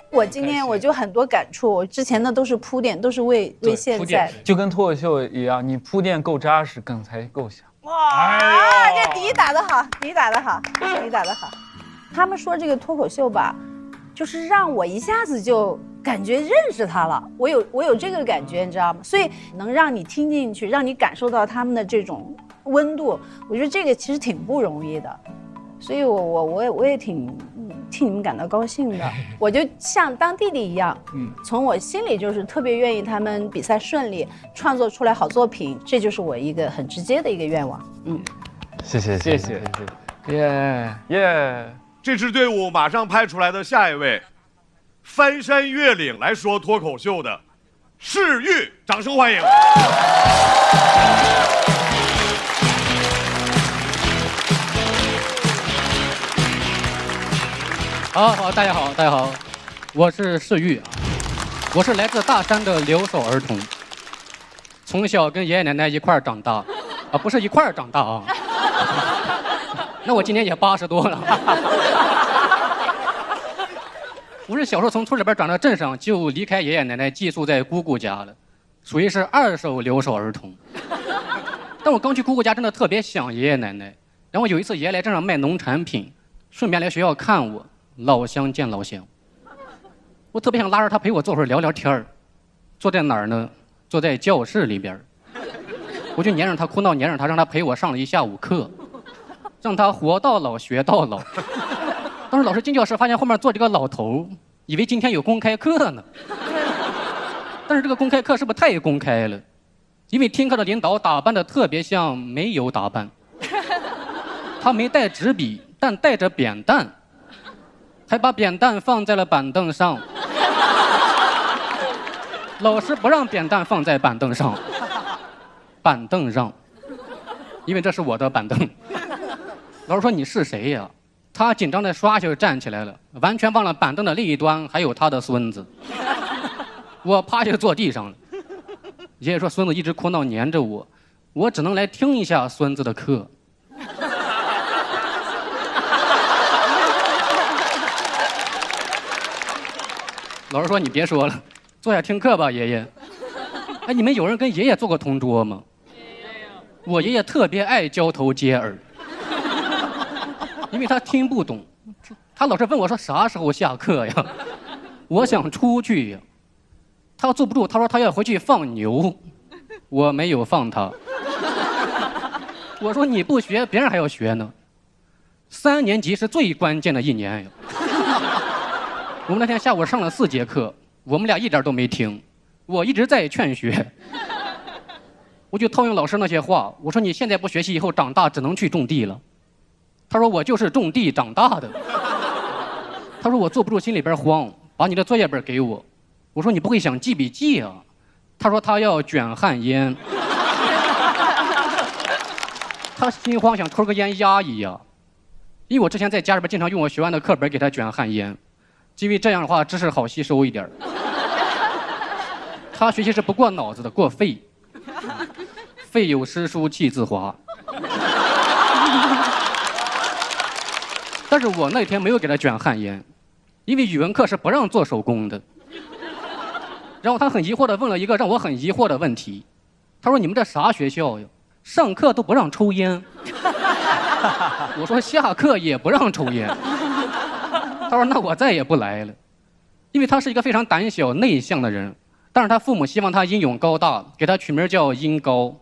我今天我就很多感触，我之前的都是铺垫，都是为现在。就跟脱口秀一样，你铺垫够扎实，梗才够响。哇，这底打得好，底打得好，底打得好。他们说这个脱口秀吧，就是让我一下子就感觉认识他了。我有这个感觉，你知道吗？所以能让你听进去，让你感受到他们的这种温度，我觉得这个其实挺不容易的。所以我也挺替你们感到高兴的。我就像当弟弟一样，从我心里就是特别愿意他们比赛顺利，创作出来好作品，这就是我一个很直接的一个愿望。谢谢，耶耶！这支队伍马上派出来的下一位，翻山越岭来说脱口秀的世玉，掌声欢迎。好，大家好，我是世玉啊，我是来自大山的留守儿童，从小跟爷爷奶奶一块儿长大，不是一块儿长大啊，那我今年也80多了。我是小时候从村里边长到镇上，就离开爷爷奶奶，寄宿在姑姑家了，属于是2手留守儿童。但我刚去姑姑家，真的特别想爷爷奶奶。然后有一次爷爷来镇上卖农产品，顺便来学校看我。老乡见老乡，我特别想拉着他陪我坐会儿聊聊天儿。坐在哪儿呢？坐在教室里边。我就黏着他，哭闹黏着他，让他陪我上了一下午课，让他活到老学到老。当时老师进教室，发现后面坐着个老头，以为今天有公开课呢。但是这个公开课是不是太公开了？因为听课的领导打扮的特别像煤油打扮，他没带纸笔，但带着扁担。还把扁担放在了板凳上，老师不让扁担放在板凳上，板凳上，因为这是我的板凳。老师说你是谁呀？他紧张的唰就站起来了，完全忘了板凳的另一端还有他的孙子。我啪就坐地上了。爷爷说孙子一直哭闹黏着我，我只能来听一下孙子的课。老师说你别说了，坐下听课吧，爷爷。哎，你们有人跟爷爷做过同桌吗？我爷爷特别爱交头接耳，因为他听不懂，他老是问我说啥时候下课呀？我想出去呀。他坐不住，他说他要回去放牛，我没有放他。我说你不学，别人还要学呢。3年级是最关键的1年呀。我们那天下午上了4节课，我们俩一点都没听，我一直在劝学。我就套用老师那些话，我说你现在不学习，以后长大只能去种地了。他说我就是种地长大的。他说我坐不住，心里边慌，把你的作业本给我。我说你不会想记笔记啊？他说他要卷旱烟。他心慌，想抽个烟压一压。因为我之前在家里边经常用我学完的课本给他卷旱烟。因为这样的话知识好吸收一点。他学习是不过脑子的，过肺。肺有诗书气自华。但是我那天没有给他卷旱烟，因为语文课是不让做手工的。然后他很疑惑地问了一个让我很疑惑的问题，他说你们这啥学校呀？上课都不让抽烟。我说下课也不让抽烟。他说那我再也不来了。因为他是一个非常胆小内向的人，但是他父母希望他英勇高大，给他取名叫英高。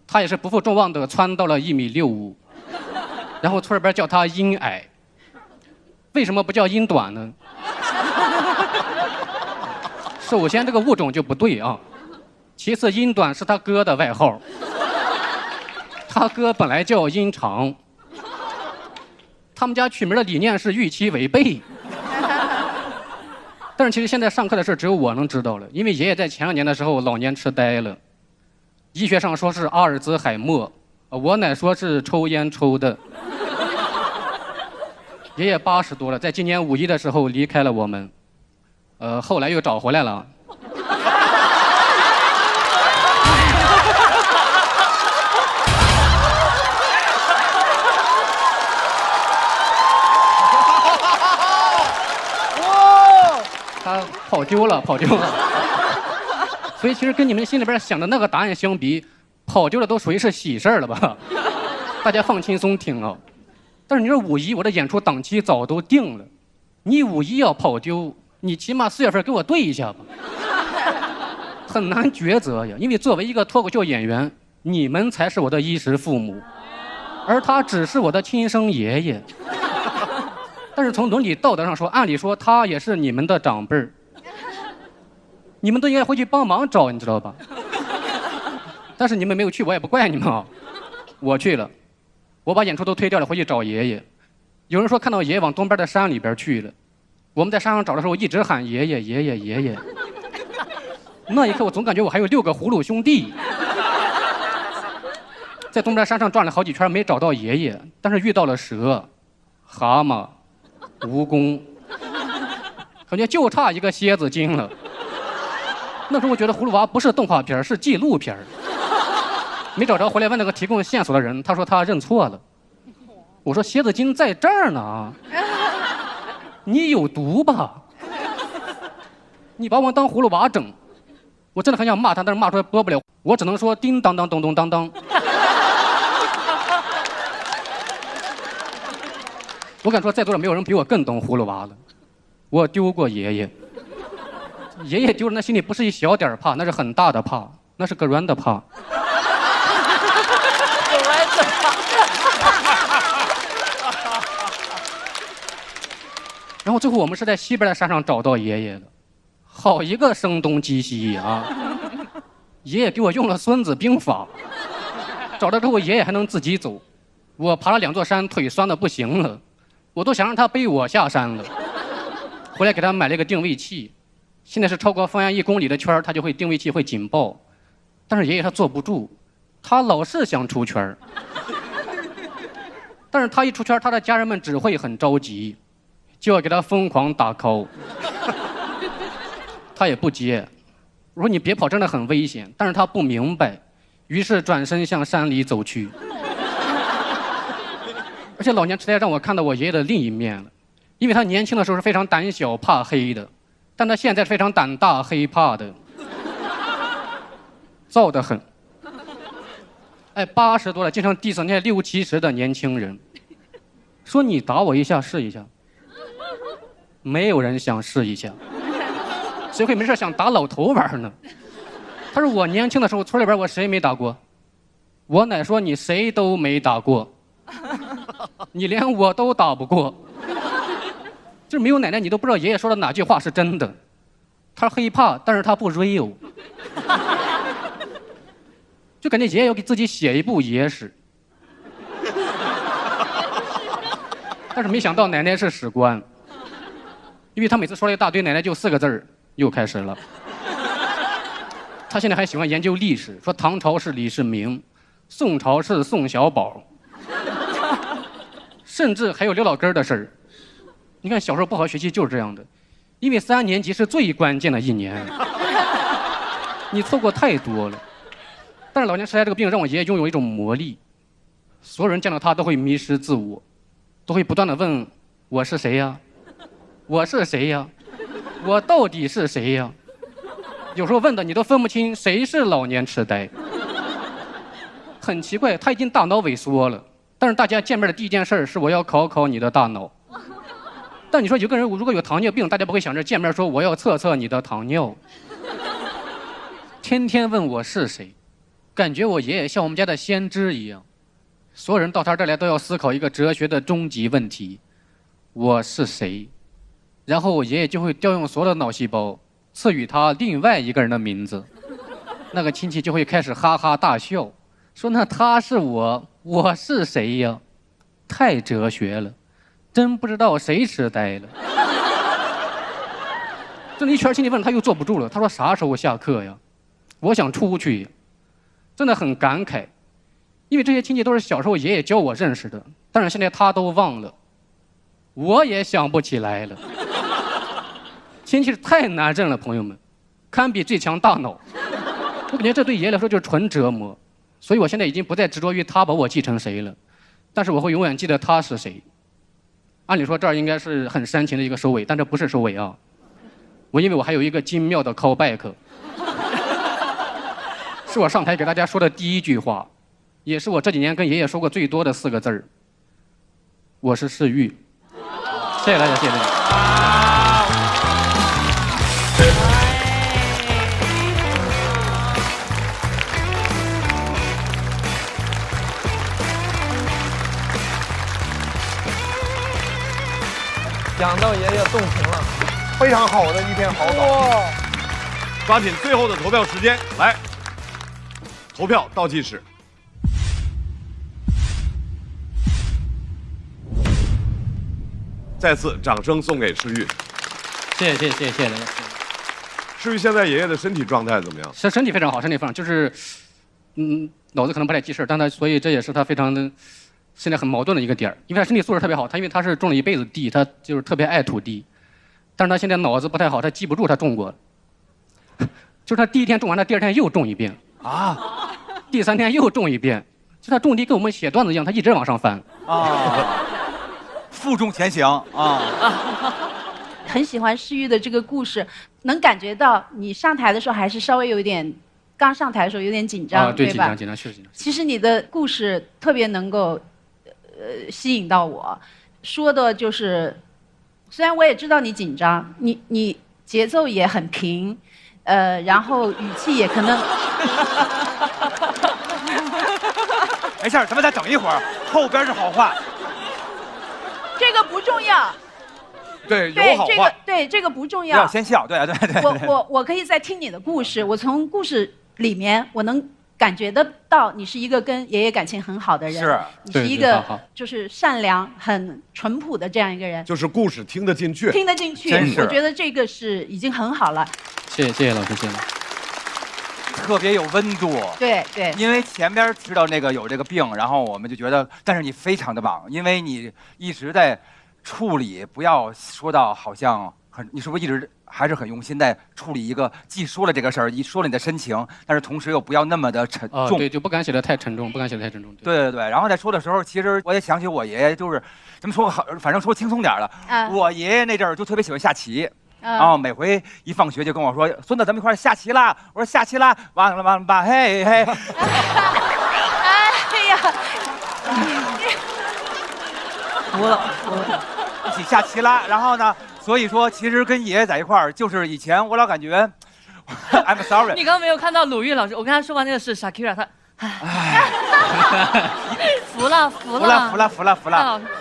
他也是不负众望的蹿到了1.65米，然后村里边叫他英矮。为什么不叫英短呢？首先这个物种就不对啊，其次英短是他哥的外号，他哥本来叫英长。他们家取名的理念是预期违背。但是其实现在上课的事只有我能知道了，因为爷爷在前2年的时候老年痴呆了，医学上说是阿尔兹海默，我奶说是抽烟抽的。爷爷80多了，在今年5一的时候离开了我们，后来又找回来了。他跑丢了。所以其实跟你们心里边想的那个答案相比，跑丢了都属于是喜事儿了吧？大家放轻松听啊。但是你说5·1我的演出档期早都定了，你5·1要跑丢，你起码4月份给我对一下吧。很难抉择呀，因为作为一个脱口秀演员，你们才是我的衣食父母，而他只是我的亲生爷爷。但是从伦理道德上说，按理说他也是你们的长辈儿，你们都应该回去帮忙找，你知道吧？但是你们没有去，我也不怪你们啊。我去了，我把演出都推掉了，回去找爷爷。有人说看到爷爷往东边的山里边去了，我们在山上找的时候一直喊爷爷爷爷爷爷。那一刻我总感觉我还有6个葫芦兄弟。在东边山上转了好几圈没找到爷爷，但是遇到了蛇、蛤蟆、蜈蚣，感觉就差一个蝎子精了。那时候我觉得葫芦娃不是动画片，是纪录片。没找着，回来问那个提供线索的人，他说他认错了。我说蝎子精在这儿呢，你有毒吧？你把我当葫芦娃整，我真的很想骂他，但是骂出来播不了，我只能说叮当当咚咚当当。我敢说在座的没有人比我更懂葫芦娃了。我丢过爷爷，爷爷丢了，那心里不是一小点怕，那是很大的怕，那是个软的怕。然后最后我们是在西边的山上找到爷爷的，好一个声东击西啊！爷爷给我用了《孙子兵法》，找到之后爷爷还能自己走，我爬了2座山，腿酸的不行了，我都想让他背我下山了。回来给他买了一个定位器，现在是超过方圆1公里的圈，他就会定位器会警报，但是爷爷他坐不住，他老是想出圈，但是他一出圈，他的家人们只会很着急。就要给他疯狂打 call， 他也不接。我说你别跑，真的很危险。但是他不明白，于是转身向山里走去。而且老年痴呆让我看到我爷爷的另一面了，因为他年轻的时候是非常胆小怕黑的，但他现在是非常胆大黑怕的，燥得很。哎，80多了，经常 diss 那些60、70的年轻人，说你打我一下试一下。没有人想试一下，谁会没事想打老头玩呢？他说我年轻的时候村里边我谁没打过，我奶说你谁都没打过，你连我都打不过，就是没有奶奶你都不知道爷爷说的哪句话是真的。他黑怕，但是他不 real， 就感觉爷爷要给自己写一部野史，但是没想到奶奶是史官。因为他每次说了一大堆，奶奶就4个字儿，又开始了。他现在还喜欢研究历史，说唐朝是李世民，宋朝是宋小宝，甚至还有刘老根的事儿。你看小时候不好学习就是这样的，因为3年级是最关键的1年，你错过太多了。但是老年痴呆这个病让我爷爷拥有一种魔力，所有人见到他都会迷失自我，都会不断的问我是谁呀？我是谁呀？我到底是谁呀？有时候问的你都分不清谁是老年痴呆。很奇怪，他已经大脑萎缩了，但是大家见面的第一件事是我要考考你的大脑。但你说有个人如果有糖尿病，大家不会想着见面说我要测测你的糖尿。天天问我是谁，感觉我爷爷像我们家的先知一样。所有人到他这儿来都要思考一个哲学的终极问题：我是谁？然后我爷爷就会调用所有的脑细胞，赐予他另外一个人的名字。那个亲戚就会开始哈哈大笑，说那他是我，我是谁呀？太哲学了，真不知道谁痴呆了。这一圈亲戚问他又坐不住了，他说啥时候下课呀？我想出去。真的很感慨，因为这些亲戚都是小时候爷爷教我认识的，但是现在他都忘了，我也想不起来了。亲戚太难认了，朋友们，堪比最强大脑。我感觉这对爷爷来说就是纯折磨，所以我现在已经不再执着于他把我继承谁了，但是我会永远记得他是谁。按理说这儿应该是很煽情的一个收尾，但这不是收尾啊。因为我还有一个精妙的 callback。是我上台给大家说的第一句话，也是我这几年跟爷爷说过最多的4个字儿。我是世玉，谢谢大家，谢谢大家。讲到爷爷动情了，非常好的一篇好稿。抓紧最后的投票时间，来，投票倒计时。再次掌声送给诗玉。谢谢。诗玉现在爷爷的身体状态怎么样？身体非常好，身体非常就是，脑子可能不太记事，但所以这也是他非常的现在很矛盾的一个点儿，因为他身体素质特别好，因为他是种了一辈子地，他就是特别爱土地，但是他现在脑子不太好，他记不住他种过，就是他第一天种完，他第2天又种一遍啊，第3天又种一遍，就他种地跟我们写段子一样，他一直往上翻啊，负重前行啊。很喜欢诗玉的这个故事，能感觉到你上台的时候还是稍微有一点，刚上台的时候有点紧张，对吧？紧张，确实紧张。其实你的故事特别能够，吸引到我，说的就是，虽然我也知道你紧张，你节奏也很平，然后语气也可能。没事，咱们再等一会儿，后边是好话。这个不重要。对，有好话。这个不重要。不要先笑，对。我可以在听你的故事，我从故事里面我能感觉得到你是一个跟爷爷感情很好的人，是，你是一个就是善良、很淳朴的这样一个人。就是故事听得进去，我觉得这个是已经很好了。谢谢老师，谢谢。特别有温度。对。因为前边知道那个有这个病，然后我们就觉得，但是你非常的棒，因为你一直在处理，不要说到好像你是不是一直还是很用心在处理一个既说了这个事儿，一说了你的深情，但是同时又不要那么的沉重。对，就不敢写得太沉重，对。然后在说的时候，其实我也想起我爷爷，就是咱们说好，反正说轻松点了。我爷爷那阵儿就特别喜欢下棋。然后每回一放学就跟我说：“孙子，咱们一块儿下棋啦！”我说：“下棋啦，完了吧，嘿。”哎呀，服了，一起下棋啦。然后呢，所以说其实跟爷爷在一块儿，就是以前我老感觉 ，I'm sorry。你刚刚没有看到鲁豫老师，我跟他说完那个是 Shakira， 他，服了。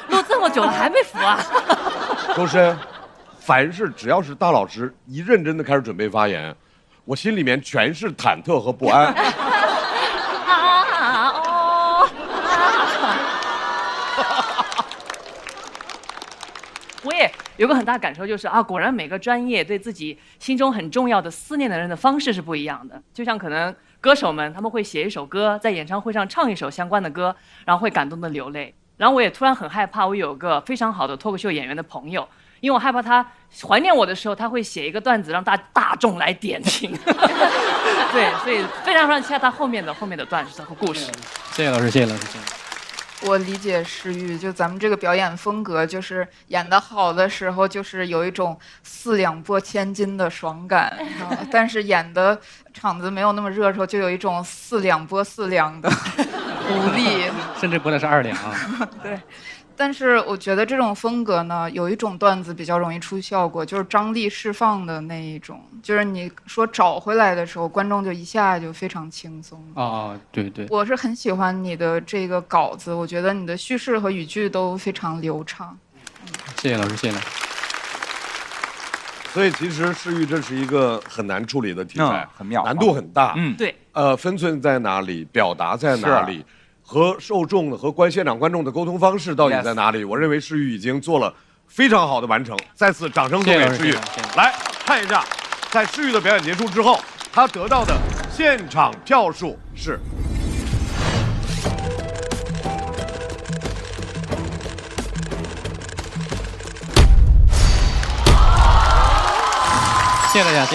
录这么久了还没服啊？周深。凡是只要是大老师一认真的开始准备发言，我心里面全是忐忑和不安。我也有个很大感受，就是果然每个专业对自己心中很重要的思念的人的方式是不一样的。就像可能歌手们他们会写一首歌，在演唱会上唱一首相关的歌，然后会感动的流泪。然后我也突然很害怕，我有个非常好的脱口秀演员的朋友。因为我害怕他怀念我的时候，他会写一个段子让大众来点评。对，所以非常期待他后面的段子和故事。谢谢老师。我理解诗玉，就咱们这个表演风格，就是演得好的时候，就是有一种4两拨千斤的爽感，但是演的场子没有那么热的时候，就有一种4两拨4两的无力，甚至拨的是2两啊。对。但是我觉得这种风格呢，有一种段子比较容易出效果，就是张力释放的那一种，就是你说找回来的时候，观众就一下就非常轻松。对。我是很喜欢你的这个稿子，我觉得你的叙事和语句都非常流畅。谢谢老师，谢谢。所以其实诗玉这是一个很难处理的题材，很妙，难度很大。对。分寸在哪里？表达在哪里？和受众的和现场观众的沟通方式到底在哪里？我认为诗玉已经做了非常好的完成，再次掌声送给诗玉。来看一下，在诗玉的表演结束之后，他得到的现场票数是。谢谢大家。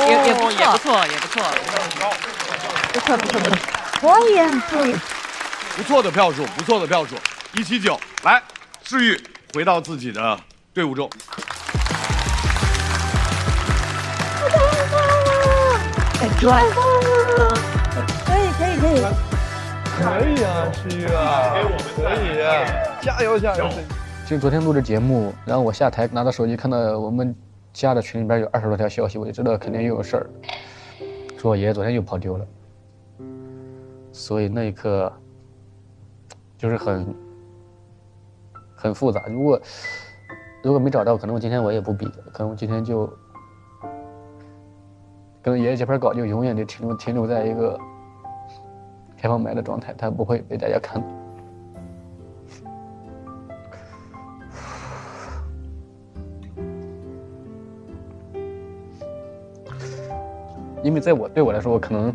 也不错。我也很注意。不错的票数，179。来，诗玉回到自己的队伍中。转。可以啊，诗玉啊，可以啊，加油加油！其实昨天录制节目，然后我下台拿到手机，看到我们家的群里边有20多条消息，我就知道肯定又有事儿，说我爷爷昨天又跑丢了。所以那一刻就是很复杂。如果没找到，可能我今天我也不比，可能我今天就跟爷爷这篇稿就永远就停留在一个开放麦的状态，它不会被大家看到。因为对我来说，我可能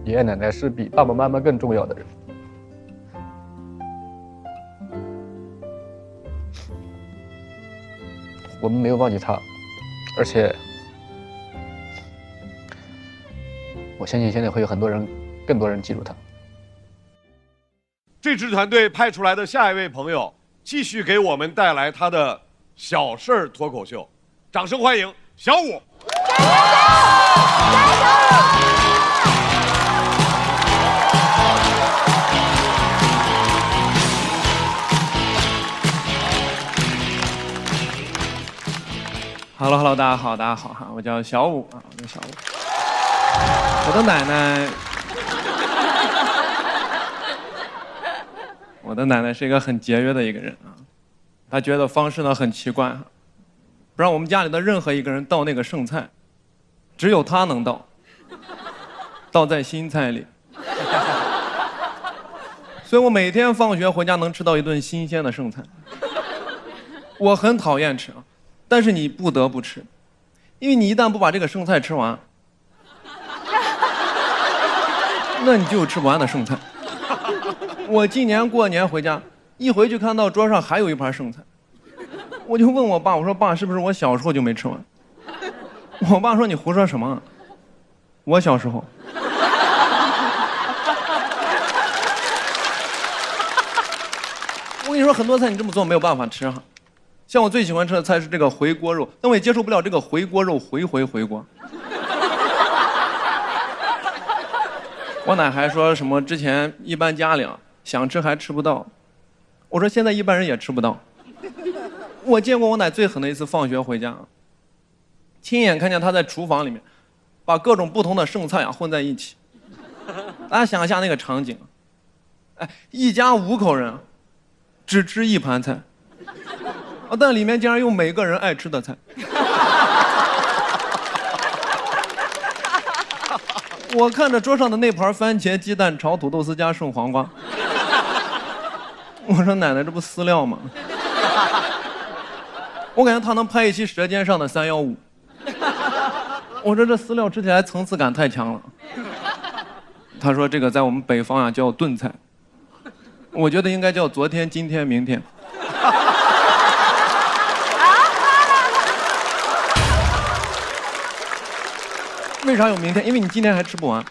爷爷奶奶是比爸爸妈妈更重要的人。我们没有忘记他，而且我相信现在会有更多人记住他。这支团队派出来的下一位朋友，继续给我们带来他的小事儿脱口秀，掌声欢迎小武。Hello， 大家好哈，我叫小武啊，我叫小武。我的奶奶是一个很节约的一个人啊，她觉得方式呢很奇怪，不让我们家里的任何一个人倒那个剩菜，只有她能倒在新菜里。所以我每天放学回家能吃到一顿新鲜的剩菜。我很讨厌吃啊。但是你不得不吃，因为你一旦不把这个剩菜吃完，那你就有吃不完的剩菜。我今年过年回家，一回去看到桌上还有一盘剩菜，我就问我爸，我说爸，是不是我小时候就没吃完？我爸说你胡说什么？我小时候。我跟你说，很多菜你这么做没有办法吃哈。像我最喜欢吃的菜是这个回锅肉，但我也接受不了这个回锅肉回锅。我奶还说什么之前一般家里想吃还吃不到，我说现在一般人也吃不到。我见过我奶最狠的一次，放学回家，亲眼看见她在厨房里面把各种不同的剩菜混在一起。大家想一下那个场景，一家5口人只吃1盘菜。但里面竟然有每个人爱吃的菜。我看着桌上的那盘番茄鸡蛋炒土豆丝加剩黄瓜，我说奶奶这不饲料吗？我感觉他能拍一期《舌尖上的315》。我说这饲料吃起来层次感太强了。他说这个在我们北方叫炖菜，我觉得应该叫昨天、今天、明天。为啥有明天？因为你今天还吃不完。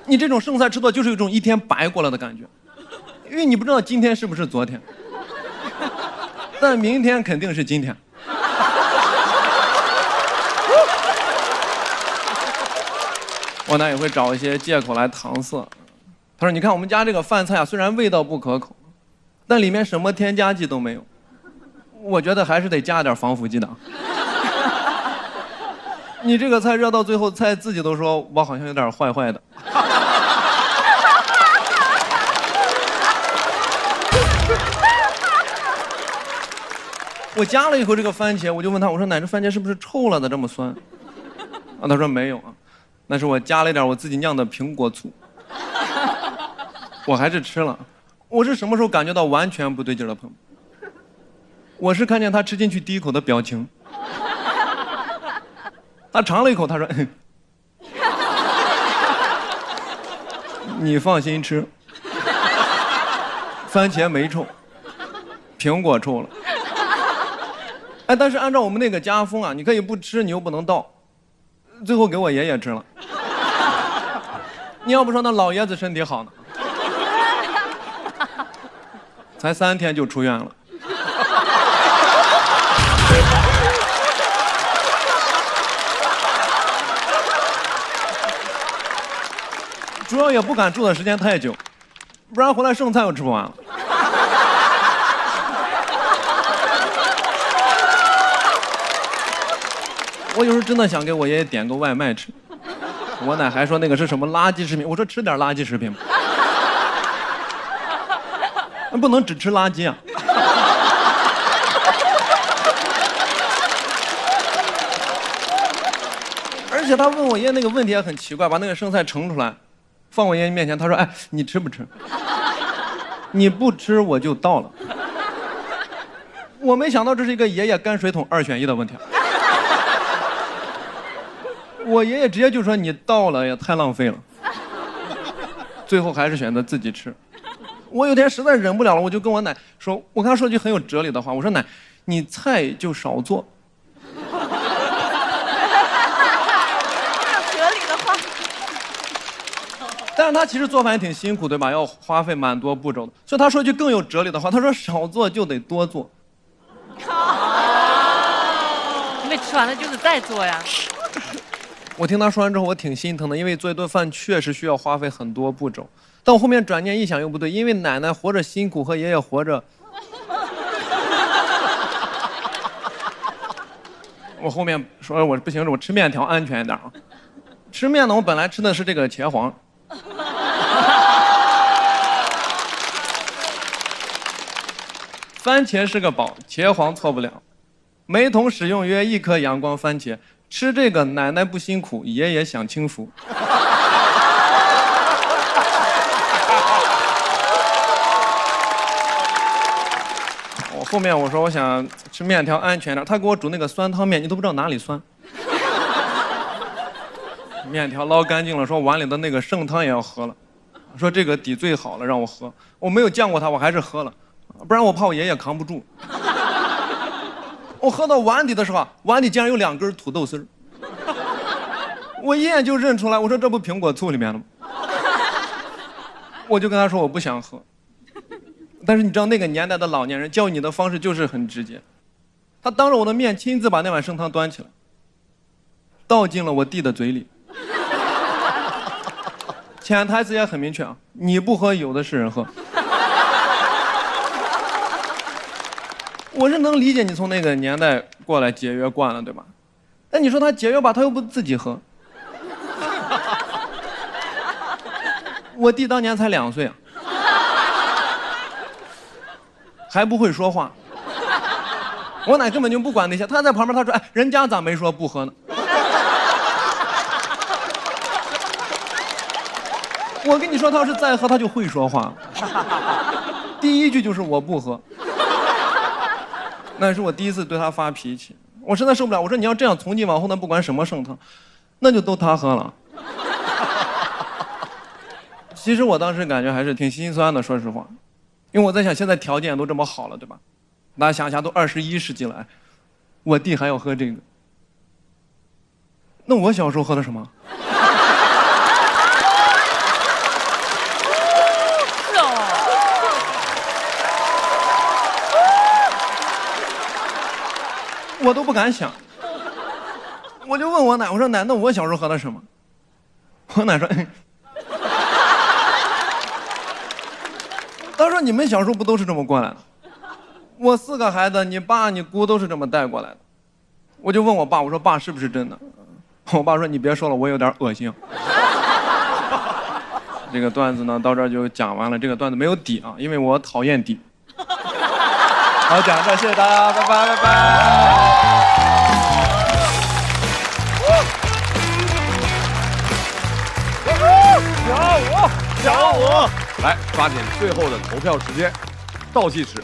你这种剩菜吃多就是有一种一天白过了的感觉，因为你不知道今天是不是昨天，但明天肯定是今天。我奶也会找一些借口来搪塞。他说：“你看我们家这个饭菜虽然味道不可口，但里面什么添加剂都没有。我觉得还是得加点防腐剂的。”你这个菜热到最后，菜自己都说我好像有点坏坏的。我夹了一口这个番茄，我就问他，我说奶，这番茄是不是臭了的这么酸？啊，他说没有啊，那是我加了一点我自己酿的苹果醋。我还是吃了。我是什么时候感觉到完全不对劲的朋友？我是看见他吃进去第一口的表情。他尝了一口，他说：“你放心吃，番茄没臭，苹果臭了。”但是按照我们那个家风你可以不吃，你又不能倒，最后给我爷爷吃了。你要不说那老爷子身体好呢，才3天就出院了。少也不敢住的时间太久，不然回来剩菜又吃不完了。我有时候真的想给我爷爷点个外卖吃，我奶还说那个是什么垃圾食品，我说吃点垃圾食品吧，那不能只吃垃圾啊。而且他问我爷爷那个问题也很奇怪，把那个剩菜盛出来，放我爷爷面前，他说：“哎，你吃不吃？你不吃我就倒了。”我没想到这是一个爷爷泔水桶2选1的问题。我爷爷直接就说：“你倒了也太浪费了。”最后还是选择自己吃。我有天实在忍不了了，我就跟我奶说，我跟她说句很有哲理的话，我说：“奶，你菜就少做。”哲理的话。但是他其实做饭也挺辛苦，对吧？要花费蛮多步骤的。所以他说句更有哲理的话，他说：“少做就得多做。”因为吃完了就是再做呀。我听他说完之后，我挺心疼的，因为做一顿饭确实需要花费很多步骤。但我后面转念一想又不对，因为奶奶活着辛苦和爷爷活着，我后面说我不行，我吃面条安全一点啊。吃面呢，我本来吃的是这个茄皇。番茄是个宝，茄皇错不了。美统使用约1颗阳光番茄，吃这个奶奶不辛苦，爷爷享清福。我后面我说我想吃面条安全点，他给我煮那个酸汤面，你都不知道哪里酸。面条捞干净了，说碗里的那个剩汤也要喝了，说这个底最好了，让我喝。我没有见过他，我还是喝了，不然我怕我爷爷扛不住。我喝到碗底的时候，碗底竟然有2根土豆丝儿，我一眼就认出来，我说这不苹果醋里面的吗？我就跟他说我不想喝。但是你知道那个年代的老年人教育你的方式就是很直接，他当着我的面亲自把那碗剩汤端起来，倒进了我弟的嘴里。潜台词也很明确啊，你不喝有的是人喝。我是能理解你从那个年代过来节约惯了，对吧？但你说他节约吧，他又不自己喝。我弟当年才2岁啊，还不会说话。我奶根本就不管那些，他在旁边他说：“哎，人家咋没说不喝呢？”我跟你说，他要是再喝，他就会说话。第一句就是我不喝。那是我第一次对他发脾气，我实在受不了。我说你要这样，从今往后呢，不管什么剩汤，那就都他喝了。其实我当时感觉还是挺心酸的，说实话，因为我在想，现在条件都这么好了，对吧？大家想想，都21世纪了，我弟还要喝这个，那我小时候喝的什么？我都不敢想，我就问我奶，我说奶，那我小时候喝的什么？我奶说，她说你们小时候不都是这么过来的？我4个孩子，你爸你姑都是这么带过来的。我就问我爸，我说爸是不是真的？我爸说你别说了，我有点恶心。这个段子呢到这儿就讲完了，这个段子没有底啊，因为我讨厌底。好，讲到这，谢谢大家，拜拜拜拜。小五，来抓紧最后的投票时间，倒计时。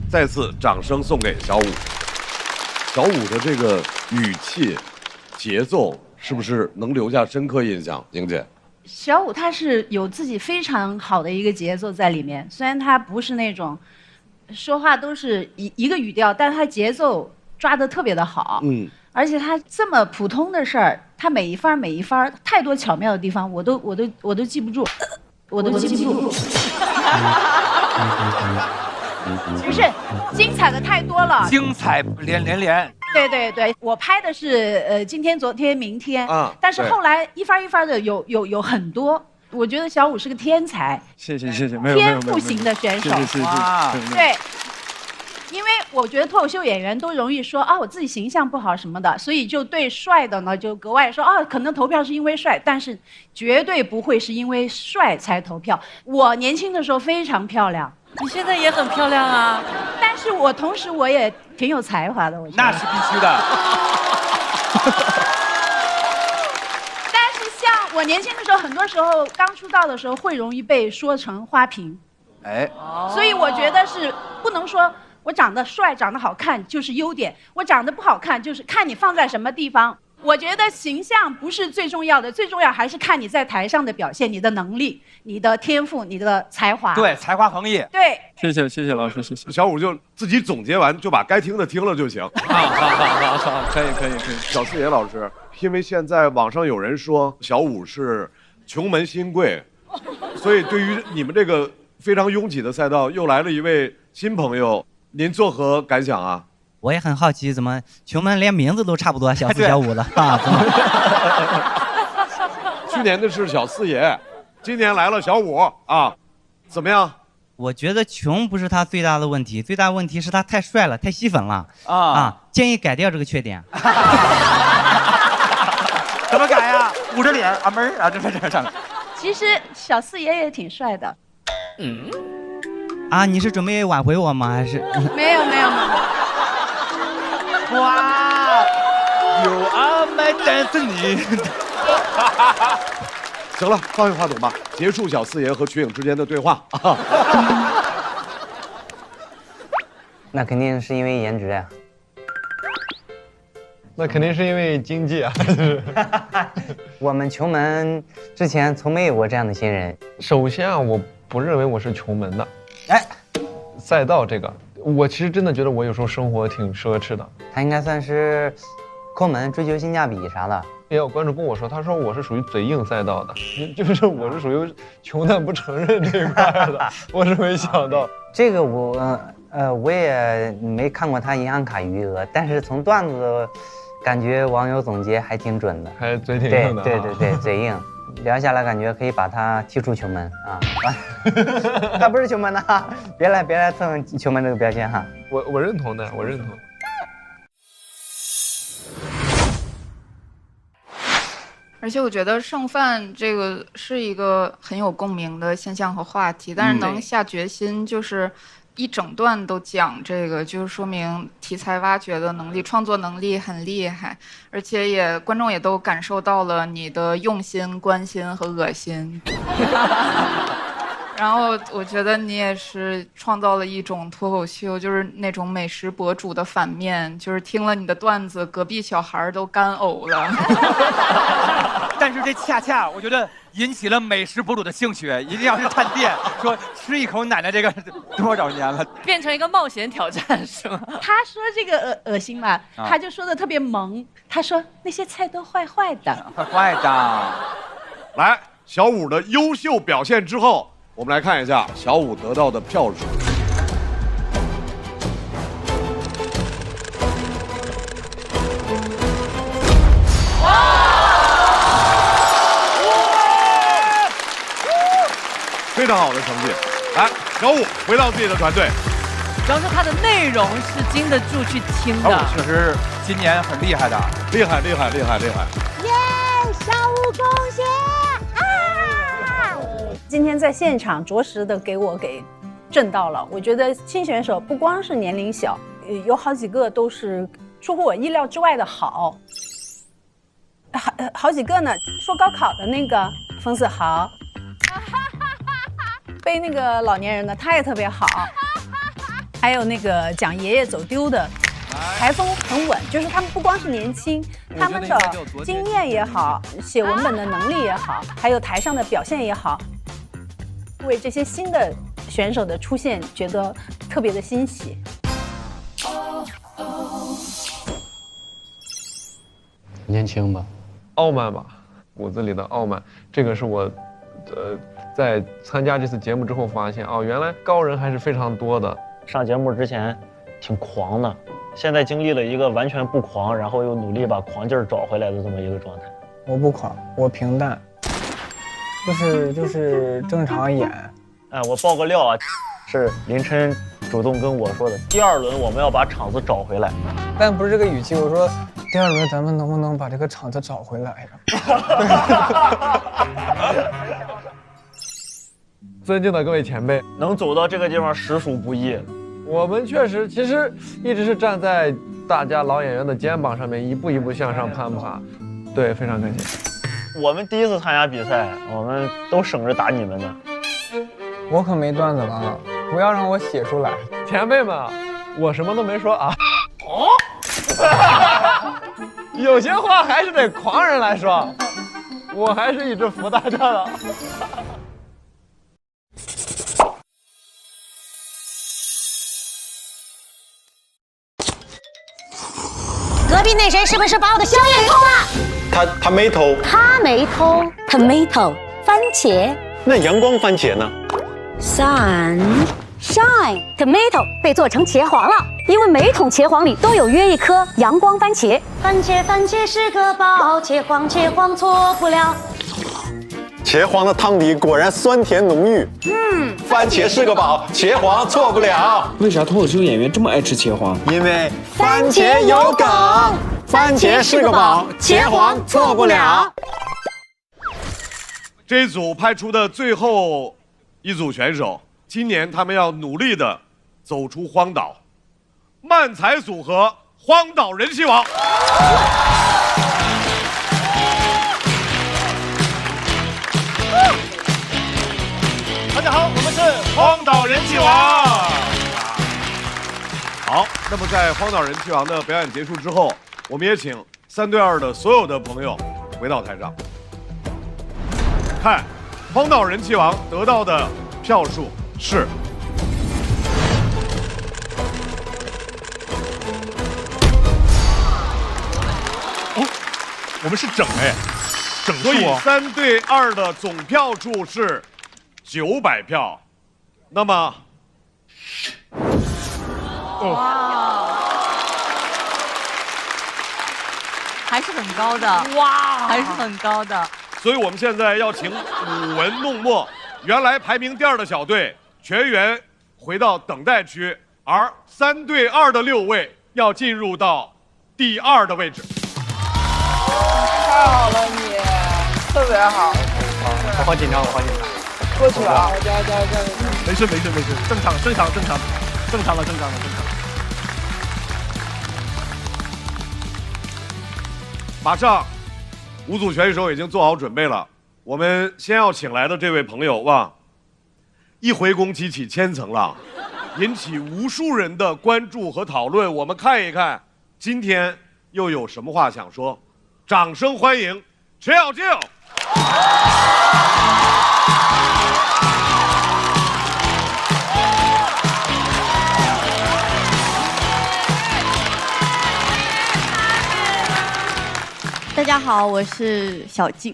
再次掌声送给小五。小五的这个语气、节奏，是不是能留下深刻印象？莹姐。小五他是有自己非常好的一个节奏在里面，虽然他不是那种说话都是一个语调，但是他节奏抓得特别的好。而且他这么普通的事儿，他每一番太多巧妙的地方，我都记不住，我都记不住。不是，精彩的太多了，精彩连连。对对对，我拍的是今天、昨天、明天啊，但是后来一番一番的有很多，我觉得小武是个天才，谢谢，没有天赋型的选手，谢谢。对。因为我觉得脱口秀演员都容易说啊，我自己形象不好什么的，所以就对帅的呢就格外说啊，可能投票是因为帅，但是绝对不会是因为帅才投票。我年轻的时候非常漂亮，你现在也很漂亮啊，但是我同时我也挺有才华的，我觉得那是必须的。但是像我年轻的时候，很多时候刚出道的时候会容易被说成花瓶，哎，所以我觉得是不能说。我长得帅、长得好看就是优点，我长得不好看就是看你放在什么地方。我觉得形象不是最重要的，最重要还是看你在台上的表现，你的能力、你的天赋、你的才华。对，才华横溢。对，谢谢老师，谢谢。小武就自己总结完，就把该听的听了就行。好，可以。小四爷老师，因为现在网上有人说小武是穷门新贵，所以对于你们这个非常拥挤的赛道，又来了一位新朋友。您作何感想啊？我也很好奇，怎么穷门连名字都差不多，小四小五的啊？去年的是小四爷，今年来了小五啊，怎么样？我觉得穷不是他最大的问题，最大问题是他太帅了，太吸粉了啊！建议改掉这个缺点。怎么改呀？捂着脸啊门啊，这上。其实小四爷也挺帅的。啊，你是准备挽回我吗？还是？没有。哇，有阿麦单着你。行了，放下话筒吧，结束小四爷和瞿颖之间的对话啊。那肯定是因为颜值呀。那肯定是因为经济啊。我们穷门之前从没有过这样的新人。首先啊，我不认为我是穷门的。哎，赛道这个，我其实真的觉得我有时候生活挺奢侈的。他应该算是抠门，追求性价比啥的。也有观众跟我说，他说我是属于嘴硬赛道的，就是我是属于穷但不承认这一块的。我是没想到这个我也没看过他银行卡余额，但是从段子的感觉，网友总结还挺准的，还嘴挺硬的。对，嘴硬。聊下来感觉可以把他踢出穷门啊！他不是穷门的，别来蹭穷门这个标签哈。我认同的，我认同。而且我觉得剩饭这个是一个很有共鸣的现象和话题，但是能下决心就是一整段都讲这个，就是说明题材挖掘的能力、创作能力很厉害，而且观众也都感受到了你的用心、关心和恶心。然后我觉得你也是创造了一种脱口秀，就是那种美食博主的反面，就是听了你的段子，隔壁小孩都干呕了。但是这恰恰我觉得引起了美食博主的兴趣，一定要去探店，说吃一口奶奶这个多少年了，变成一个冒险挑战是吗？他说这个恶心嘛，他就说的特别萌，他说那些菜都坏坏的，坏的。来，小五的优秀表现之后，我们来看一下小五得到的票数。非常好的成绩，来，小五回到自己的团队。主要是他的内容是经得住去听的。确实今年很厉害的，厉害！耶，小五恭喜啊！今天在现场着实的给震到了。我觉得新选手不光是年龄小，有好几个都是出乎我意料之外的好。好几个呢，说高考的那个冯子豪。背那个老年人的他也特别好，还有那个讲爷爷走丢的，台风很稳，就是他们不光是年轻，他们的经验也好，写文本的能力也好，还有台上的表现也好，为这些新的选手的出现觉得特别的欣喜。年轻吧，傲慢吧，骨子里的傲慢，这个是我，在参加这次节目之后发现，哦，原来高人还是非常多的。上节目之前挺狂的，现在经历了一个完全不狂，然后又努力把狂劲儿找回来的这么一个状态。我不狂，我平淡，就是正常演。哎，我爆个料啊，是林琛主动跟我说的，第2轮我们要把场子找回来。但不是这个语气，我说第2轮咱们能不能把这个场子找回来呀？尊敬的各位前辈，能走到这个地方实属不易。我们确实其实一直是站在大家老演员的肩膀上面，一步一步向上攀爬。对，非常感谢。我们第1次参加比赛，我们都省着打你们呢。我可没段子了啊！不要让我写出来。前辈们，我什么都没说啊。哦，有些话还是得狂人来说，我还是一直服大家的。隔壁那谁是不是把我的宵夜偷了？他没偷，他没偷 ，tomato 番茄。那阳光番茄呢 ？Sun shine tomato 被做成茄皇了，因为每桶茄皇里都有约1颗阳光番茄。番茄是个宝，茄皇错不了。茄皇的汤底果然酸甜浓郁。番茄是个宝，茄皇错不了。为啥脱口秀演员这么爱吃茄皇？因为番茄有梗，番茄是个宝，茄皇错不了。这一组派出的最后一组选手，今年他们要努力的走出荒岛。漫才组合荒岛人气王。大家好，我们是荒岛人气王。好，那么在荒岛人气王的表演结束之后，我们也请3对2的所有的朋友回到台上，看荒岛人气王得到的票数是。哦，我们是整哎，整数哦。所以3对2的总票数是900票，那么，哇，还是很高的哇，还是很高的。所以我们现在要请舞文弄墨，原来排名第2的小队全员回到等待区，而3对2的6位要进入到第2的位置。太好了你，特别好。我好紧张，我好紧张。过去了啊！加油！没事，正常了。马上，5组选手已经做好准备了。我们先要请来的这位朋友哇，一回宫激起千层浪，引起无数人的关注和讨论。我们看一看，今天又有什么话想说？掌声欢迎陈小静。大家好，我是小静。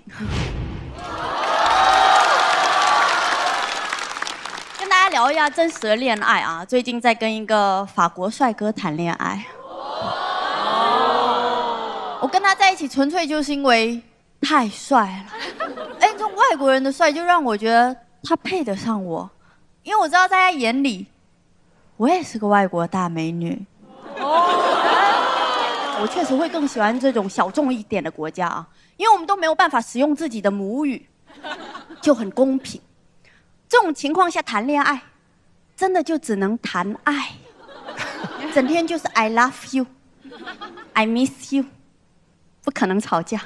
跟大家聊一下真实的恋爱啊，最近在跟一个法国帅哥谈恋爱。我跟他在一起纯粹就是因为太帅了。哎，这种外国人的帅就让我觉得他配得上我，因为我知道在他眼里，我也是个外国大美女。我确实会更喜欢这种小众一点的国家啊，因为我们都没有办法使用自己的母语，就很公平。这种情况下谈恋爱，真的就只能谈爱，整天就是 I love you, I miss you， 不可能吵架，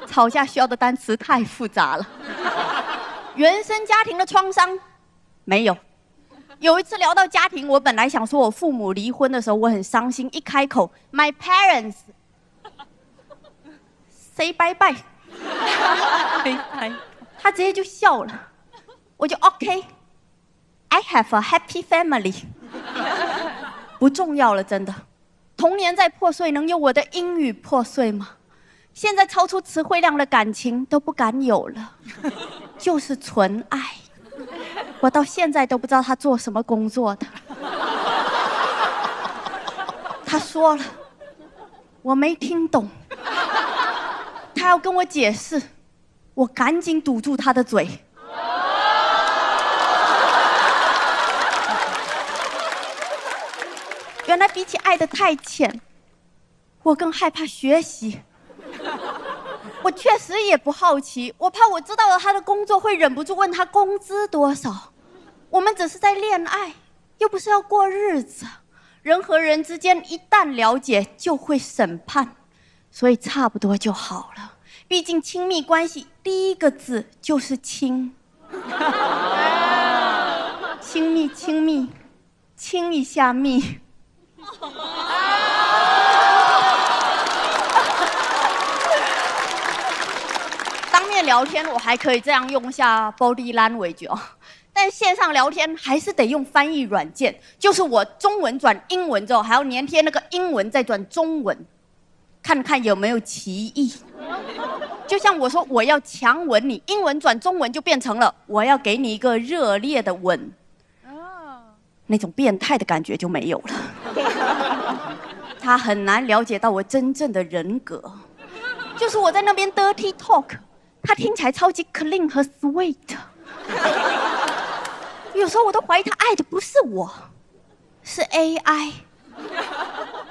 吵架需要的单词太复杂了。原生家庭的创伤没有。有一次聊到家庭，我本来想说我父母离婚的时候我很伤心，一开口 My parents say bye bye， 他直接就笑了，我就 OK，I have a happy family， 不重要了，真的。童年在破碎，能有我的英语破碎吗？现在超出词汇量的感情都不敢有了，就是纯爱。我到现在都不知道他做什么工作的。他说了，我没听懂，他要跟我解释，我赶紧堵住他的嘴。原来比起爱得太浅，我更害怕学习。我确实也不好奇，我怕我知道了他的工作会忍不住问他工资多少。我们只是在恋爱，又不是要过日子。人和人之间一旦了解就会审判，所以差不多就好了。毕竟亲密关系第一个字就是亲。亲密亲密，亲一下密。当面聊天我还可以这样用下 body language 哦，但线上聊天还是得用翻译软件，就是我中文转英文之后，还要粘贴那个英文再转中文，看看有没有歧义。就像我说我要强吻你，英文转中文就变成了我要给你一个热烈的吻，那种变态的感觉就没有了。他很难了解到我真正的人格，就是我在那边 dirty talk， 他听起来超级 clean 和 sweet。有时候我都怀疑他爱的不是我，是 AI。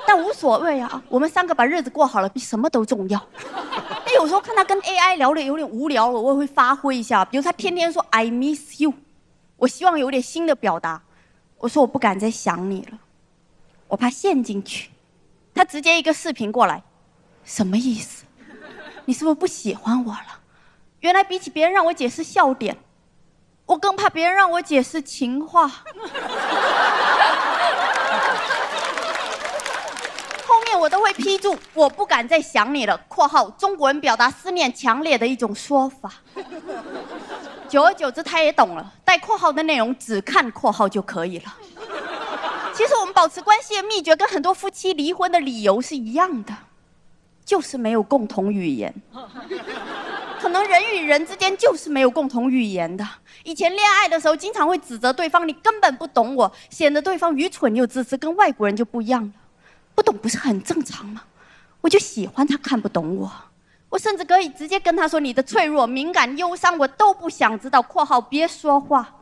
但无所谓啊，我们三个把日子过好了，比什么都重要。有时候看他跟 AI 聊的有点无聊了，我也会发挥一下。比如他天天说 I miss you， 我希望有点新的表达。我说我不敢再想你了，我怕陷进去。他直接一个视频过来，什么意思？你是不是不喜欢我了？原来比起别人让我解释笑点，我更怕别人让我解释情话。后面我都会批注我不敢再想你了（括号中国人表达思念强烈的一种说法）。久而久之他也懂了，带括号的内容只看括号就可以了。其实我们保持关系的秘诀跟很多夫妻离婚的理由是一样的，就是没有共同语言。可能人与人之间就是没有共同语言的。以前恋爱的时候经常会指责对方你根本不懂我，显得对方愚蠢又自私，跟外国人就不一样了。不懂不是很正常吗？我就喜欢他看不懂我，我甚至可以直接跟他说你的脆弱、敏感、忧伤我都不想知道（括号别说话，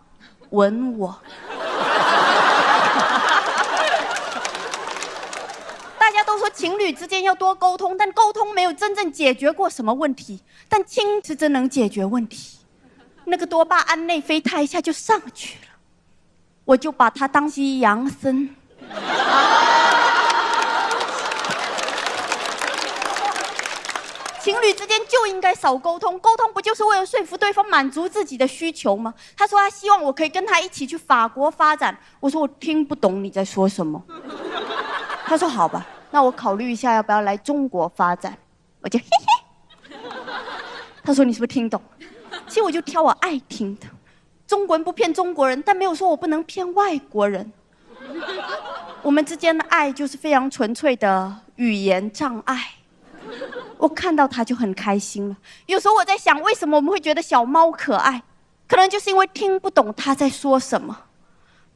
吻我）。大家都说情侣之间要多沟通，但沟通没有真正解决过什么问题。但亲是真能解决问题，那个多巴胺内啡肽一下就上去了，我就把它当西洋参。情侣之间就应该少沟通，沟通不就是为了说服对方满足自己的需求吗？他说他希望我可以跟他一起去法国发展，我说我听不懂你在说什么。他说好吧，那我考虑一下要不要来中国发展，我就嘿嘿。他说你是不是听懂？其实我就挑我爱听的，中国人不骗中国人，但没有说我不能骗外国人。我们之间的爱就是非常纯粹的语言障碍。我看到他就很开心了。有时候我在想，为什么我们会觉得小猫可爱？可能就是因为听不懂他在说什么。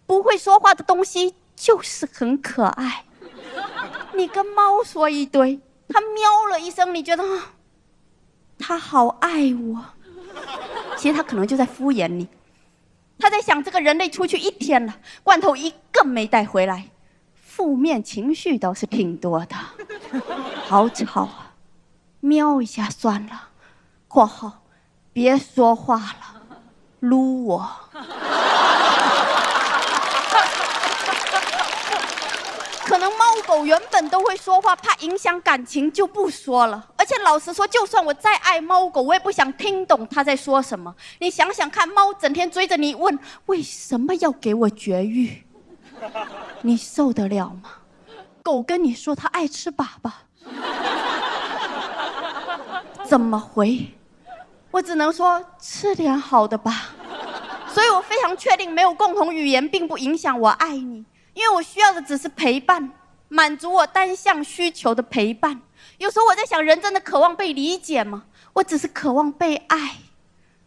不会说话的东西就是很可爱。你跟猫说一堆，它喵了一声，你觉得它好爱我，其实它可能就在敷衍你。他在想这个人类出去1天了，罐头一个没带回来，负面情绪倒是挺多的。好吵啊，喵一下算了（括号别说话了，撸我）。可能猫狗原本都会说话，怕影响感情就不说了。而且老实说，就算我再爱猫狗，我也不想听懂它在说什么。你想想看，猫整天追着你问为什么要给我绝育，你受得了吗？狗跟你说它爱吃粑粑，怎么回？我只能说吃点好的吧。所以我非常确定，没有共同语言并不影响我爱你。因为我需要的只是陪伴，满足我单向需求的陪伴。有时候我在想，人真的渴望被理解吗？我只是渴望被爱。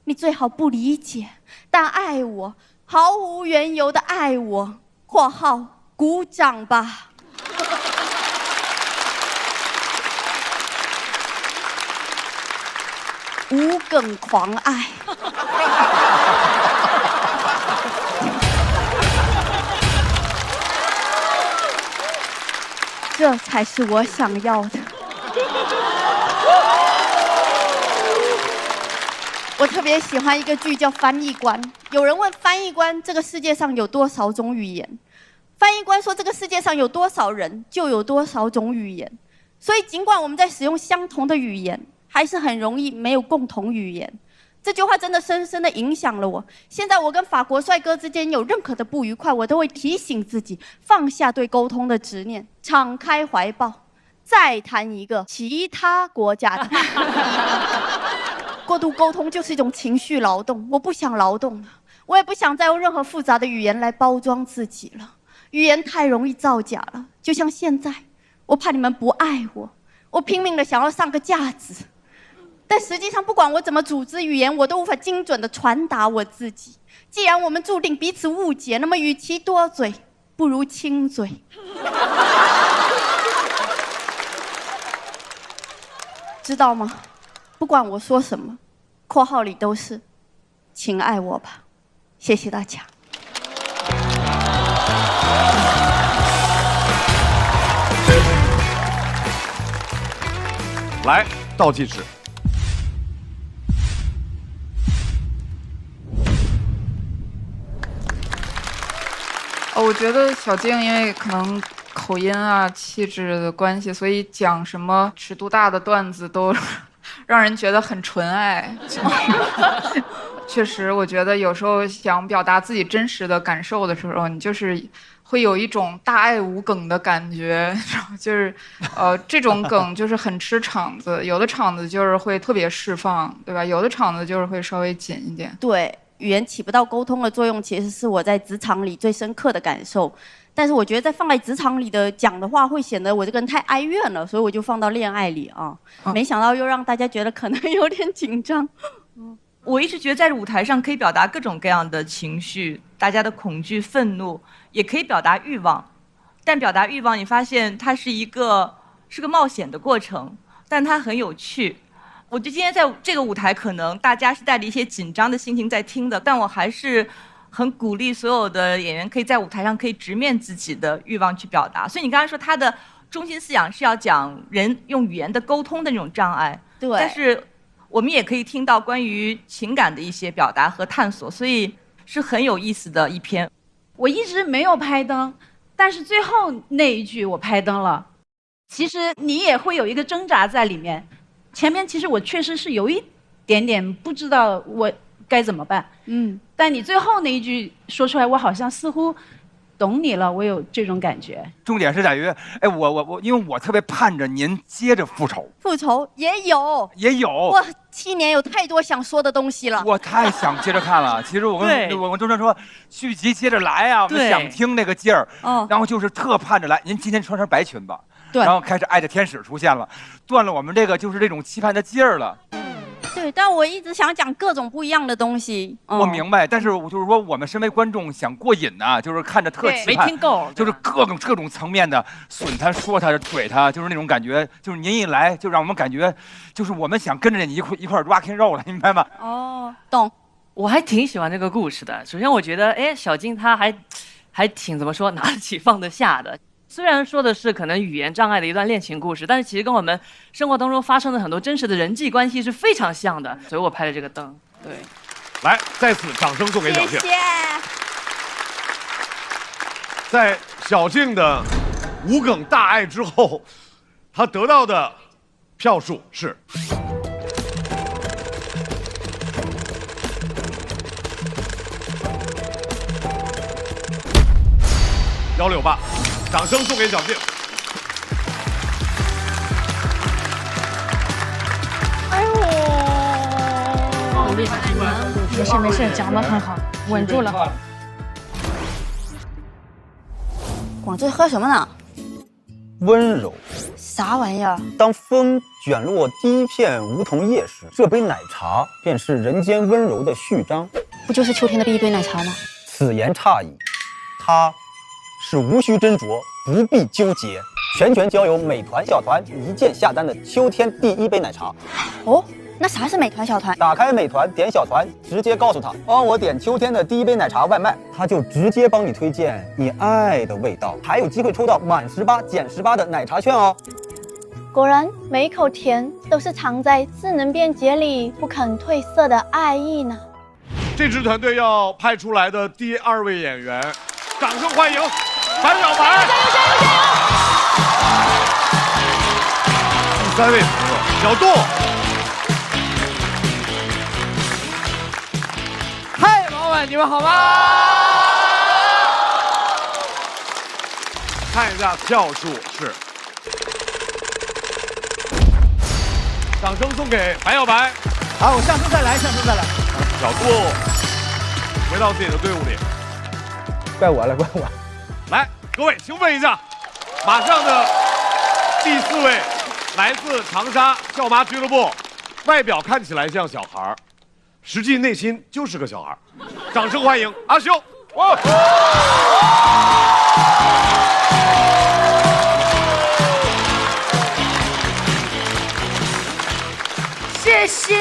你最好不理解，但爱我，毫无缘由的爱我（括号鼓掌吧）。无梗狂爱。这才是我想要的。我特别喜欢一个剧叫《翻译官》。有人问翻译官，这个世界上有多少种语言？翻译官说，这个世界上有多少人，就有多少种语言。所以，尽管我们在使用相同的语言，还是很容易没有共同语言。这句话真的深深的影响了我。现在我跟法国帅哥之间有任何的不愉快，我都会提醒自己放下对沟通的执念，敞开怀抱，再谈一个其他国家的。过度沟通就是一种情绪劳动，我不想劳动了，我也不想再用任何复杂的语言来包装自己了。语言太容易造假了，就像现在，我怕你们不爱我，我拼命的想要上个价值。但实际上，不管我怎么组织语言，我都无法精准地传达我自己。既然我们注定彼此误解，那么与其多嘴，不如亲嘴。知道吗？不管我说什么，括号里都是，请爱我吧。谢谢大家。来，倒计时。我觉得小静因为可能口音啊、气质的关系，所以讲什么尺度大的段子都让人觉得很纯爱。确实，我觉得有时候想表达自己真实的感受的时候，你就是会有一种大爱无梗的感觉，就是这种梗就是很吃场子，有的场子就是会特别释放，对吧？有的场子就是会稍微紧一点。对。语言起不到沟通的作用，其实是我在职场里最深刻的感受。但是我觉得在放在职场里的讲的话，会显得我这个人太哀怨了，所以我就放到恋爱里啊。没想到又让大家觉得可能有点紧张。我一直觉得在舞台上可以表达各种各样的情绪，大家的恐惧、愤怒，也可以表达欲望。但表达欲望，你发现它是个冒险的过程，但它很有趣。我觉得今天在这个舞台，可能大家是带着一些紧张的心情在听的，但我还是很鼓励所有的演员可以在舞台上可以直面自己的欲望去表达。所以你刚才说他的中心思想是要讲人用语言的沟通的那种障碍，对。但是我们也可以听到关于情感的一些表达和探索，所以是很有意思的一篇。我一直没有拍灯，但是最后那一句我拍灯了。其实你也会有一个挣扎在里面。前面其实我确实是有一点点不知道我该怎么办，但你最后那一句说出来，我好像似乎懂你了，我有这种感觉。重点是在于，哎，我，因为我特别盼着您接着复仇。复仇也有。我7年有太多想说的东西了。我太想接着看了。其实我跟周深说，续集接着来啊，我们想听那个劲儿。然后就是特盼着来。您今天穿身白裙子。然后开始爱的天使出现了，断了我们这个就是这种期盼的劲儿了。对，但我一直想讲各种不一样的东西。我明白，但是我就是说，我们身为观众想过瘾呐，就是看着特期盼，没听够，就是各种层面的损他、说他、怼他，就是那种感觉，就是您一来就让我们感觉，就是我们想跟着你一块 rock and roll 了，明白吗？哦，懂。我还挺喜欢这个故事的。首先，我觉得，哎，小静她还挺怎么说，拿得起放得下的。虽然说的是可能语言障碍的一段恋情故事，但是其实跟我们生活当中发生的很多真实的人际关系是非常像的，所以我拍了这个灯。对，来，在此掌声送给小静。谢谢。在小静的无梗大爱之后，她得到的票数是168。掌声送给小静。哎呦，没事，讲得很好，稳住了。广志喝什么呢？温柔。啥玩意儿？当风卷落第一片梧桐叶时，这杯奶茶便是人间温柔的序章。不就是秋天的第一杯奶茶吗？此言差矣，它是无需斟酌，不必纠结，全交由美团小团一键下单的秋天第一杯奶茶。哦，那啥是美团小团？打开美团，点小团，直接告诉他帮我点秋天的第一杯奶茶外卖，他就直接帮你推荐你爱的味道，还有机会抽到满18减18的奶茶券哦。果然，每一口甜都是藏在智能便捷里不肯褪色的爱意呢。这支团队要派出来的第2位演员，掌声欢迎樊小白。加油加油加油！第3位朋友小杜。嗨，老板，你们好吗？看一下票数是。掌声送给樊小白。好，我下次再来，下次再来。小杜回到自己的队伍里。怪我了，怪我。来，各位兴奋一下，马上的第4位来自长沙笑妈俱乐部，外表看起来像小孩，实际内心就是个小孩。掌声欢迎阿修。谢谢，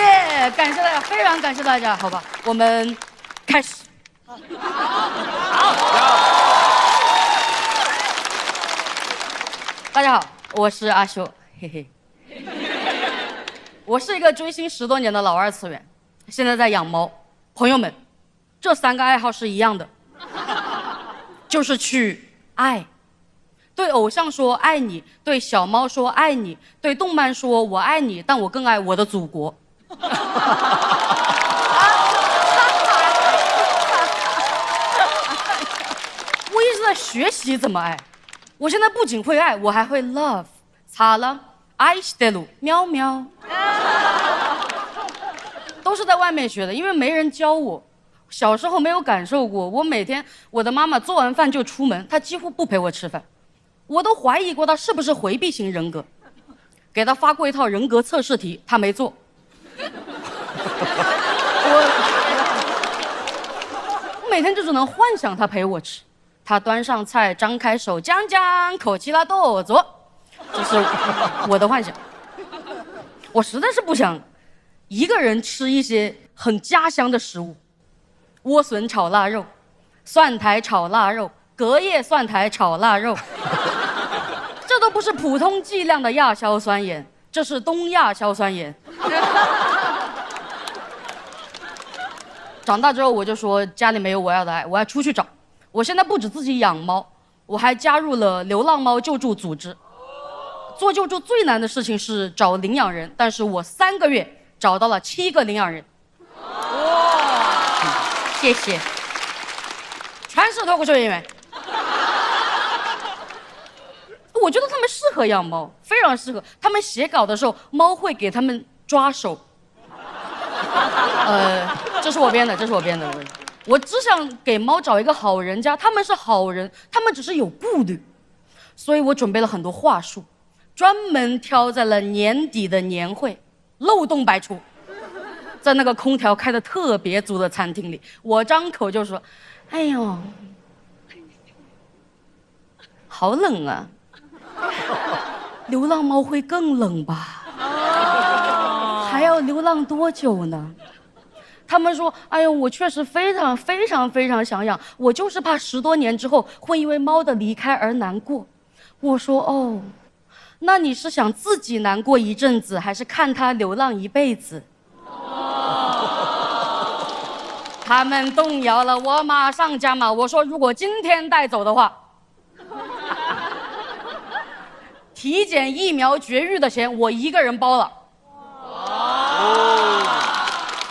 感谢大家，非常感谢大家，好吧，我们开始。大家好，我是阿修，嘿嘿。我是一个追星10多年的老2次元，现在在养猫。朋友们，这3个爱好是一样的，就是去爱。对偶像说爱你，对小猫说爱你，对动漫说我爱你，但我更爱我的祖国。我一直在学习怎么爱，我现在不仅会爱，我还会 love， 擦了，爱してる，喵喵，都是在外面学的，因为没人教我。小时候没有感受过，我每天我的妈妈做完饭就出门，她几乎不陪我吃饭。我都怀疑过他是不是回避型人格，给他发过一套人格测试题，他没做。我每天就只能幻想他陪我吃，他端上菜，张开手，将将口气拉豆做，这是我的幻想。我实在是不想一个人吃一些很家乡的食物，莴笋炒腊肉，蒜苔炒腊肉，隔夜蒜苔炒腊肉。这都不是普通剂量的亚硝酸盐，这是东亚硝酸盐。长大之后我就说家里没有我要的爱，我要出去找。我现在不止自己养猫，我还加入了流浪猫救助组织。做救助最难的事情是找领养人，但是我3个月找到了7个领养人。哇，谢谢。全是脱口秀演员。我觉得他们适合养猫，非常适合。他们写稿的时候，猫会给他们抓手。这是我编的，这是我编的。我只想给猫找一个好人家，他们是好人，他们只是有顾虑，所以我准备了很多话术，专门挑在了年底的年会，漏洞百出。在那个空调开得特别足的餐厅里，我张口就说：“哎呦，好冷啊！流浪猫会更冷吧？还要流浪多久呢？”他们说：“哎呦，我确实非常非常非常想养，我就是怕10多年之后会因为猫的离开而难过。”我说：“哦，那你是想自己难过一阵子，还是看它流浪一辈子？”他们动摇了，我马上加码，我说：“如果今天带走的话，体检疫苗绝育的钱我一个人包了。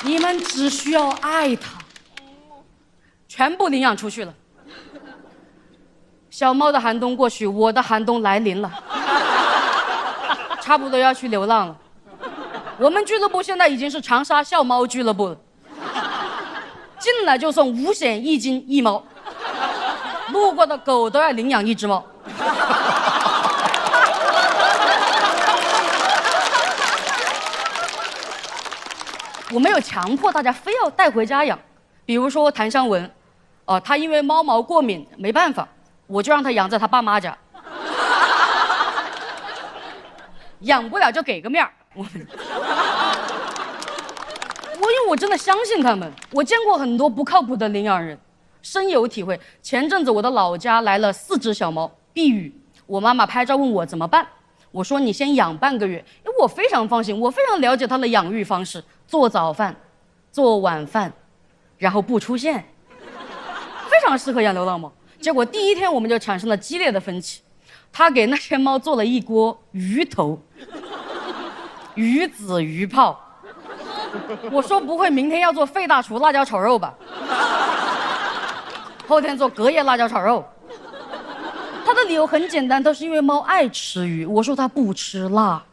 你们只需要爱它。”全部领养出去了。小猫的寒冬过去，我的寒冬来临了，差不多要去流浪了。我们俱乐部现在已经是长沙笑猫俱乐部了，进来就送5险1金1猫，路过的狗都要领养1只猫。我没有强迫大家非要带回家养，比如说谭湘文，他因为猫毛过敏没办法，我就让他养在他爸妈家，养不了就给个面儿。我真的相信他们。我见过很多不靠谱的领养人，深有体会。前阵子我的老家来了4只小猫，避雨，我妈妈拍照问我怎么办，我说你先养半个月，因为我非常放心，我非常了解它的养育方式，做早饭，做晚饭，然后不出现，非常适合养流浪猫。结果第1天我们就产生了激烈的分歧，他给那些猫做了一锅鱼头、鱼子、鱼泡。我说不会明天要做费大厨辣椒炒肉吧？后天做隔夜辣椒炒肉。他的理由很简单，都是因为猫爱吃鱼。我说它不吃辣，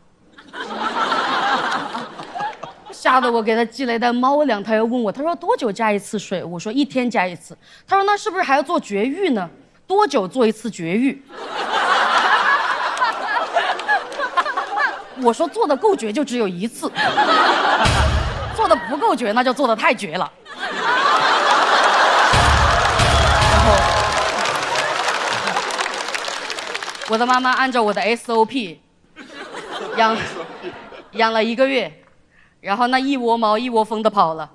吓得我给他寄了一袋猫粮。他又问我，他说多久加一次水？我说1天加一次。他说那是不是还要做绝育呢？多久做一次绝育？我说做的够绝就只有1次，做的不够绝那就做的太绝了。然后我的妈妈按照我的 SOP 养了1个月，然后那一窝猫一窝蜂的跑了。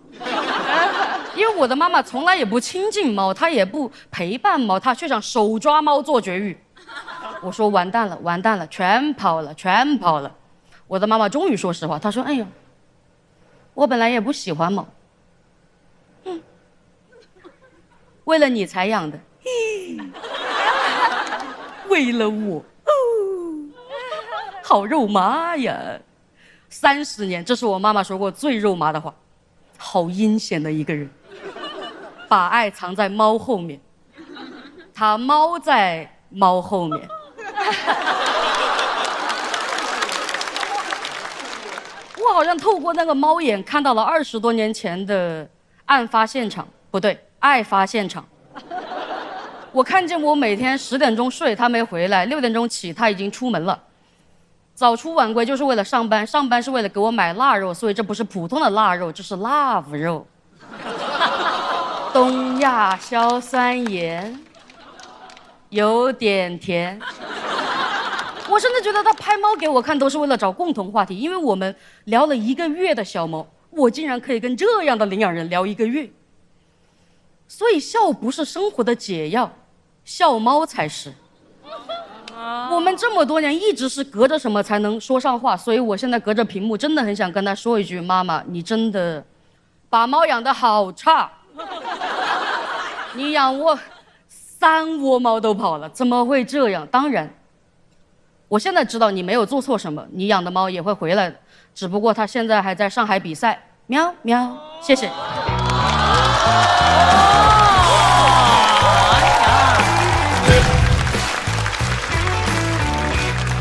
因为我的妈妈从来也不亲近猫，她也不陪伴猫，她却想手抓猫做绝育。我说完蛋了，完蛋了，全跑了，全跑了。我的妈妈终于说实话，她说：“哎呀，我本来也不喜欢猫，为了你才养的，为了我，好肉麻呀！30年，这是我妈妈说过最肉麻的话。好阴险的一个人，把爱藏在猫后面，他猫在猫后面。”我好像透过那个猫眼看到了20多年前的案发现场，不对，爱发现场。我看见我每天10点钟睡，他没回来；6点钟起，他已经出门了。早出晚归就是为了上班，上班是为了给我买腊肉，所以这不是普通的腊肉，这是 love 肉。东亚硝酸盐，有点甜。我甚至觉得他拍猫给我看都是为了找共同话题，因为我们聊了1个月的小猫，我竟然可以跟这样的领养人聊1个月。所以笑不是生活的解药，笑猫才是。我们这么多年一直是隔着什么才能说上话，所以我现在隔着屏幕真的很想跟他说一句：妈妈，你真的把猫养得好差，你养我3窝猫都跑了，怎么会这样？当然我现在知道你没有做错什么，你养的猫也会回来的，只不过它现在还在上海比赛。喵喵，谢谢。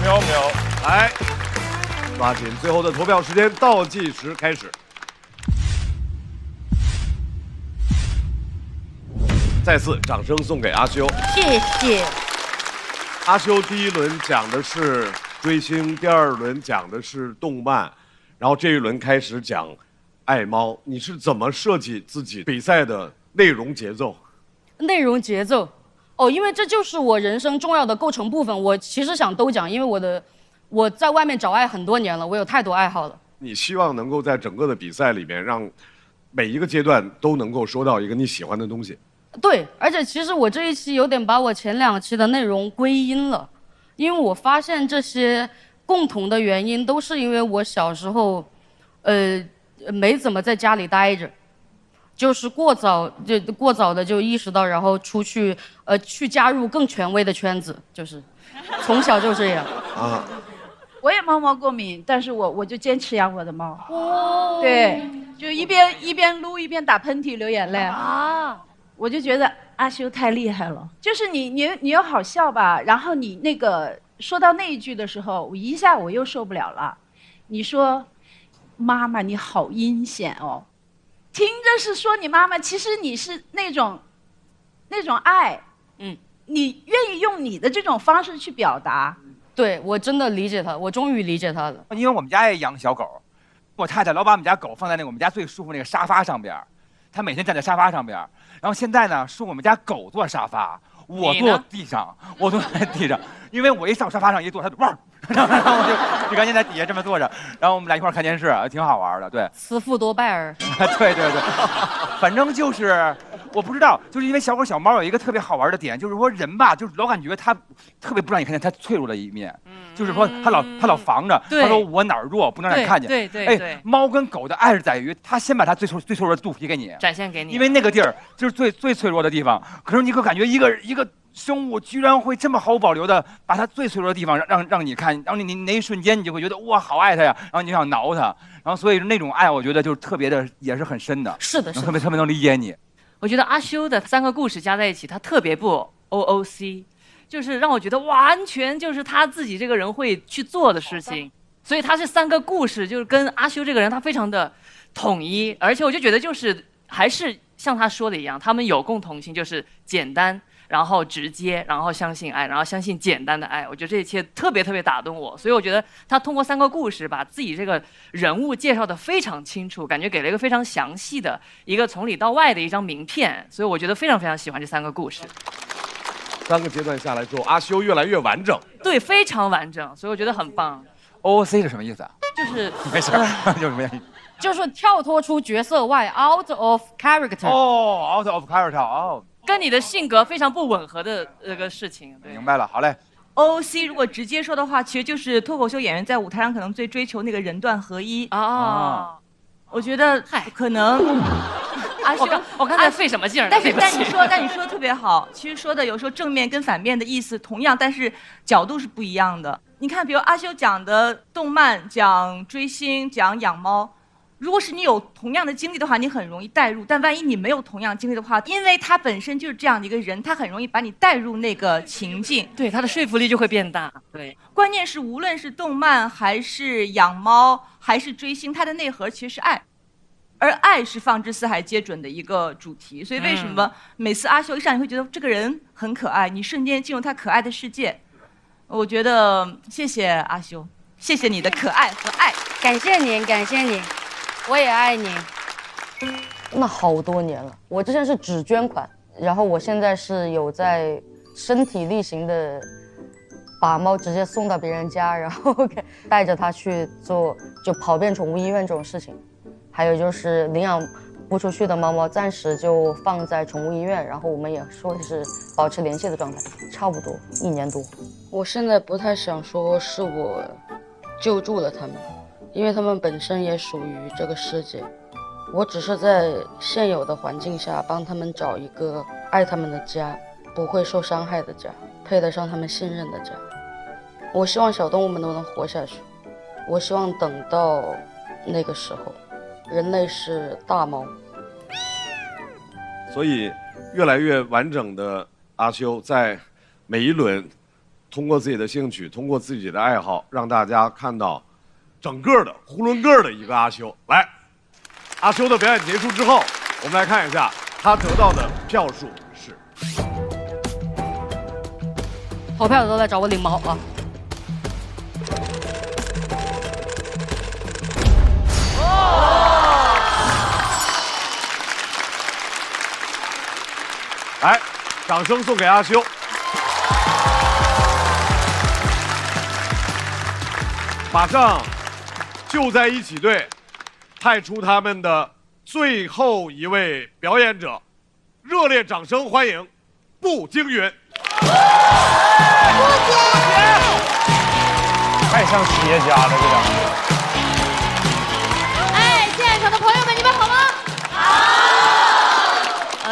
喵喵，来，抓紧最后的投票时间，倒计时开始。再次掌声送给阿修，谢谢。阿修第1轮讲的是追星，第2轮讲的是动漫，然后这一轮开始讲爱猫。你是怎么设计自己比赛的内容节奏？内容节奏，因为这就是我人生重要的构成部分。我其实想都讲，因为我在外面找爱很多年了，我有太多爱好了。你希望能够在整个的比赛里面，让每一个阶段都能够说到一个你喜欢的东西。对，而且其实我这一期有点把我前2期的内容归因了，因为我发现这些共同的原因都是因为我小时候，没怎么在家里待着，就是过早的就意识到，然后出去去加入更权威的圈子，就是从小就这样啊。我也猫毛过敏，但是我就坚持养我的猫。对，就一边撸一边打喷嚏流眼泪啊。我就觉得阿修太厉害了，就是你又好笑吧，然后你那个说到那一句的时候，我一下我又受不了了。你说妈妈你好阴险哦，听着是说你妈妈，其实你是那种爱，你愿意用你的这种方式去表达。对，我真的理解他，我终于理解他了。因为我们家也养小狗，我太太老把我们家狗放在我们家最舒服那个沙发上边，她每天站在沙发上边。然后现在呢，是我们家狗坐沙发，我坐地上，我坐在地上，因为我一上沙发上一坐，他就汪，然后我就赶紧在底下这么坐着，然后我们俩一块看电视，挺好玩的。对，慈父多败儿。对，反正就是我不知道，就是因为小狗小猫有一个特别好玩的点，就是说人吧，就是老感觉他特别不让你看见他脆弱的一面，就是说他老防着，他说我哪儿弱不能让你看见。对，猫跟狗的爱是在于他先把他最脆弱的肚皮给你展现给你，因为那个地儿就是最脆弱的地方。可是你可感觉一个生物居然会这么毫无保留的把它最脆弱的地方让你看，然后你那一瞬间你就会觉得哇好爱它呀，然后你就想挠它，然后所以那种爱我觉得就是特别的也是很深的。是的，特别能理解你。我觉得阿修的3个故事加在一起，他特别不 OOC， 就是让我觉得完全就是他自己这个人会去做的事情。所以他这3个故事就是跟阿修这个人他非常的统一，而且我就觉得就是还是像他说的一样，他们有共同性，就是简单，然后直接，然后相信爱，然后相信简单的爱。我觉得这一切特别打动我，所以我觉得他通过3个故事把自己这个人物介绍得非常清楚，感觉给了一个非常详细的一个从里到外的一张名片，所以我觉得非常喜欢这3个故事。3个阶段下来之后，阿修越来越完整，对，非常完整，所以我觉得很棒。OOC 是什么意思啊？就是没事，有什么原因？就是跳脱出角色外 ，out of character。哦 ，out of character， 哦，跟你的性格非常不吻合的那个事情。明白了，好嘞。OOC 如果直接说的话，其实就是脱口秀演员在舞台上可能最追求那个人段合一啊。我觉得可能。阿修，我刚才费什么劲儿？但你说的特别好。其实说的有时候正面跟反面的意思同样，但是角度是不一样的。你看，比如阿修讲的动漫、讲追星、讲养猫，如果是你有同样的经历的话，你很容易带入；但万一你没有同样经历的话，因为他本身就是这样的一个人，他很容易把你带入那个情境，对他的说服力就会变大。对，关键是无论是动漫还是养猫还是追星，它的内核其实是爱。而爱是放之四海皆准的一个主题，所以为什么每次阿修一上，你会觉得这个人很可爱，你瞬间进入他可爱的世界？我觉得谢谢阿修，谢谢你的可爱和爱，感谢你，感谢你，我也爱你。那好多年了，我之前是只捐款，然后我现在是有在身体力行的把猫直接送到别人家，然后带着它去做就跑遍宠物医院这种事情。还有就是领养不出去的猫猫，暂时就放在宠物医院，然后我们也说是保持联系的状态，差不多1年多。我现在不太想说是我救助了他们，因为他们本身也属于这个世界，我只是在现有的环境下帮他们找一个爱他们的家，不会受伤害的家，配得上他们信任的家。我希望小动物们都能活下去，我希望等到那个时候。人类是大猫，所以越来越完整的阿修在每一轮通过自己的兴趣，通过自己的爱好，让大家看到整个的囫囵个的一个阿修。来，阿修的表演结束之后，我们来看一下他得到的票数是。投票的都在找我领猫啊！来，掌声送给阿修。马上就在一起队派出他们的最后一位表演者，热烈掌声欢迎步惊云。太像企业家了，这两个。哎，现场的朋友们，你们好吗？好。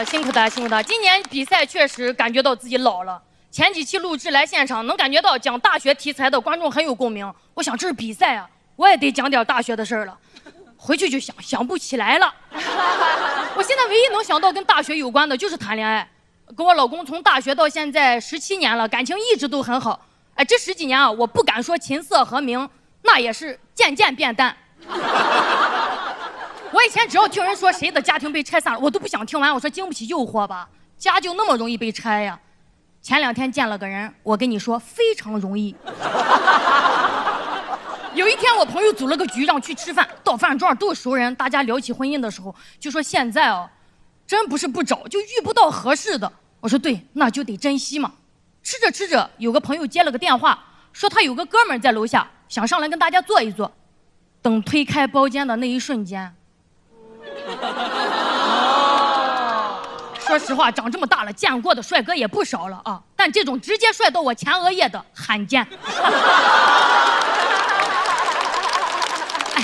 辛苦大家，辛苦大家。今年比赛确实感觉到自己老了。前几期录制来现场，能感觉到讲大学题材的观众很有共鸣。我想这是比赛啊，我也得讲点大学的事儿了。回去就想不起来了。我现在唯一能想到跟大学有关的就是谈恋爱。跟我老公从大学到现在17年了，感情一直都很好。哎，这10几年啊，我不敢说琴瑟和鸣，那也是渐渐变淡。我以前只要听人说谁的家庭被拆散了，我都不想听完。我说经不起诱惑吧，家就那么容易被拆呀？前2天见了个人，我跟你说非常容易。有一天我朋友组了个局让去吃饭，到饭桌上都是熟人，大家聊起婚姻的时候就说现在啊，真不是不找，就遇不到合适的。我说对，那就得珍惜嘛。吃着吃着，有个朋友接了个电话，说他有个哥们儿在楼下，想上来跟大家坐一坐。等推开包间的那一瞬间，说实话，长这么大了，见过的帅哥也不少了啊，但这种直接帅到我前额叶的罕见。哎，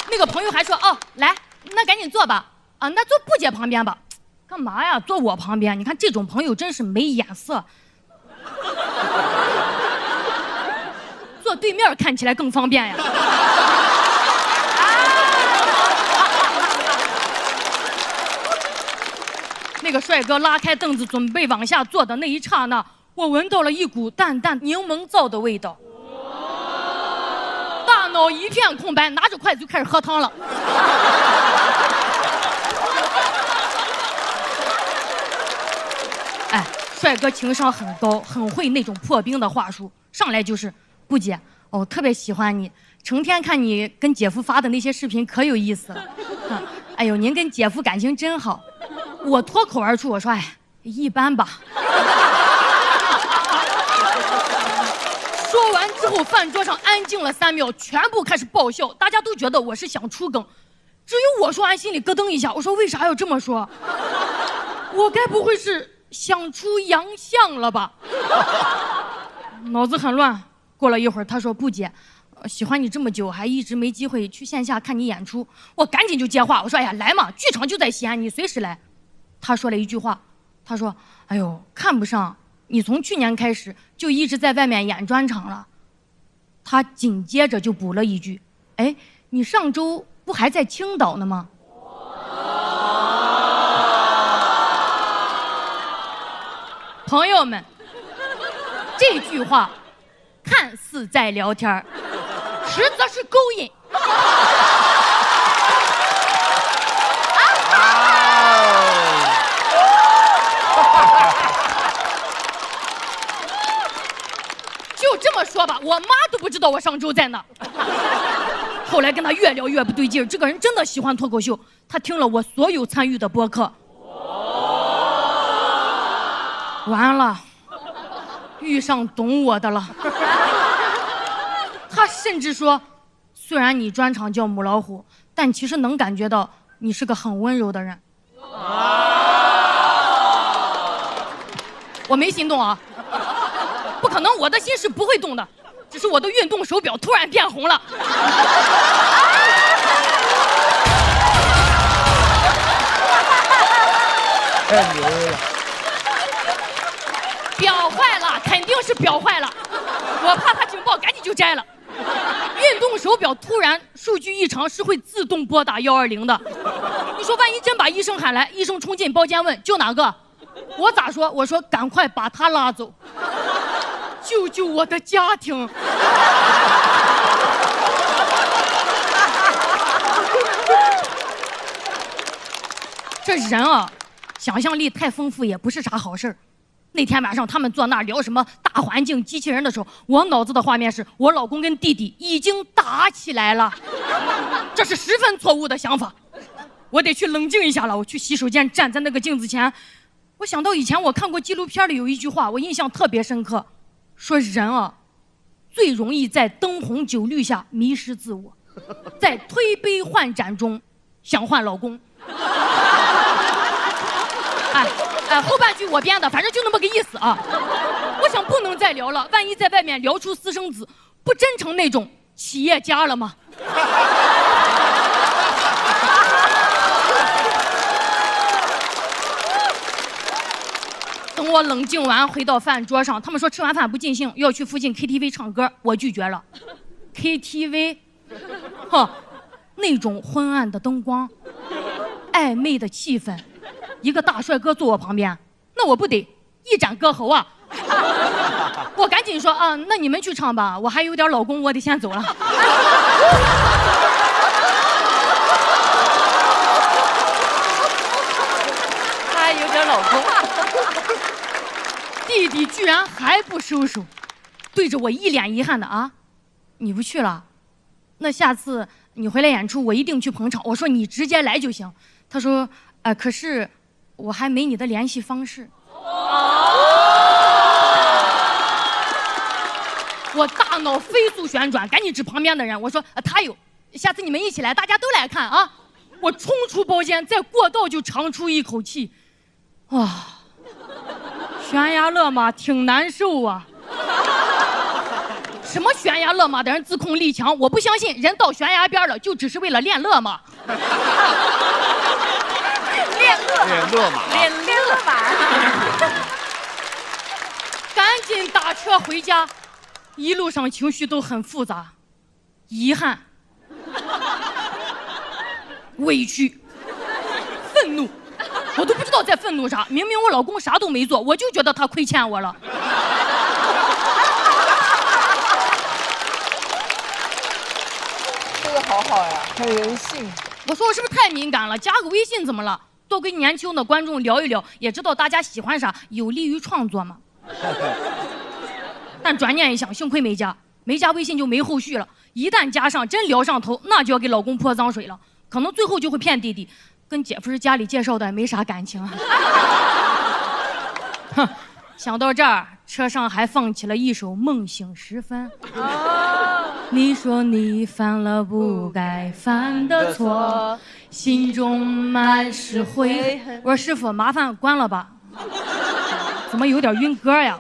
那个朋友还说哦，来，那赶紧坐吧，啊，那坐布姐旁边吧。干嘛呀？坐我旁边？你看这种朋友真是没眼色。坐对面看起来更方便呀。那个帅哥拉开凳子准备往下坐的那一刹那，我闻到了一股淡淡柠檬皂的味道，大脑一片空白，拿着筷子就开始喝汤了。哎，帅哥情商很高，很会那种破冰的话术，上来就是布姐，我特别喜欢你，成天看你跟姐夫发的那些视频可有意思了。哎呦，您跟姐夫感情真好。我脱口而出，我说：“哎，一般吧。”说完之后，饭桌上安静了3秒，全部开始爆笑，大家都觉得我是想出梗，只有我说完心里咯噔一下，我说：“为啥要这么说？我该不会是想出洋相了吧？”脑子很乱。过了一会儿，他说：“布姐，喜欢你这么久，还一直没机会去线下看你演出。”我赶紧就接话，我说：“哎呀，来嘛，剧场就在西安，你随时来。”他说了一句话，他说：“哎呦，看不上你，从去年开始就一直在外面演专场了。”他紧接着就补了一句：“哎，你上周不还在青岛呢吗？”朋友们，这句话看似在聊天，实则是勾引。就这么说吧，我妈都不知道我上周在哪。后来跟他越聊越不对劲，这个人真的喜欢脱口秀，他听了我所有参与的播客。完了，遇上懂我的了。他甚至说，虽然你专场叫母老虎，但其实能感觉到你是个很温柔的人。我没心动啊，不可能，我的心是不会动的，只是我的运动手表突然变红了。太牛了！表坏了，肯定是表坏了，我怕他警报，赶紧就摘了。运动手表突然数据异常是会自动拨打120的，你说万一真把医生喊来，医生冲进包间问救哪个，我咋说？我说赶快把他拉走，救救我的家庭。这人啊，想象力太丰富也不是啥好事儿。那天晚上他们坐那儿聊什么大环境机器人的时候，我脑子的画面是我老公跟弟弟已经打起来了，这是十分错误的想法。我得去冷静一下了。我去洗手间，站在那个镜子前，我想到以前我看过纪录片里有一句话，我印象特别深刻，说人啊，最容易在灯红酒绿下迷失自我，在推杯换盏中想换老公。后半句我编的，反正就那么个意思啊。我想不能再聊了，万一在外面聊出私生子，不真成那种企业家了吗？等我冷静完回到饭桌上，他们说吃完饭不尽兴，要去附近 KTV 唱歌，我拒绝了。KTV， 哼，那种昏暗的灯光，暧昧的气氛，一个大帅哥坐我旁边，那我不得一展歌喉啊！我赶紧说啊，那你们去唱吧，我还有点老公，我得先走了。还有点老公。弟弟居然还不收手，对着我一脸遗憾的啊，你不去了？那下次你回来演出，我一定去捧场。我说你直接来就行。他说可是我还没你的联系方式。我大脑飞速旋转，赶紧指旁边的人，我说他有，下次你们一起来，大家都来看啊！我冲出包间，在过道就长出一口气，哇，悬崖勒马挺难受啊！什么悬崖勒马的人自控力强？我不相信，人到悬崖边了，就只是为了练勒马。练勒马，练勒马。赶紧打车回家，一路上情绪都很复杂，遗憾、委屈、愤怒，我都不知道在愤怒啥。明明我老公啥都没做，我就觉得他亏欠我了。这个好好呀，很人性。我说我是不是太敏感了？加个微信怎么了？多跟年轻的观众聊一聊，也知道大家喜欢啥，有利于创作嘛。但转念一想，幸亏没加微信就没后续了。一旦加上，真聊上头，那就要给老公泼脏水了。可能最后就会骗弟弟，跟姐夫是家里介绍的，没啥感情。哼，想到这儿，车上还放起了一首《梦醒时分》。你说你犯了不该犯的错，心中满是悔恨。我说师傅，麻烦关了吧，怎么有点晕歌呀？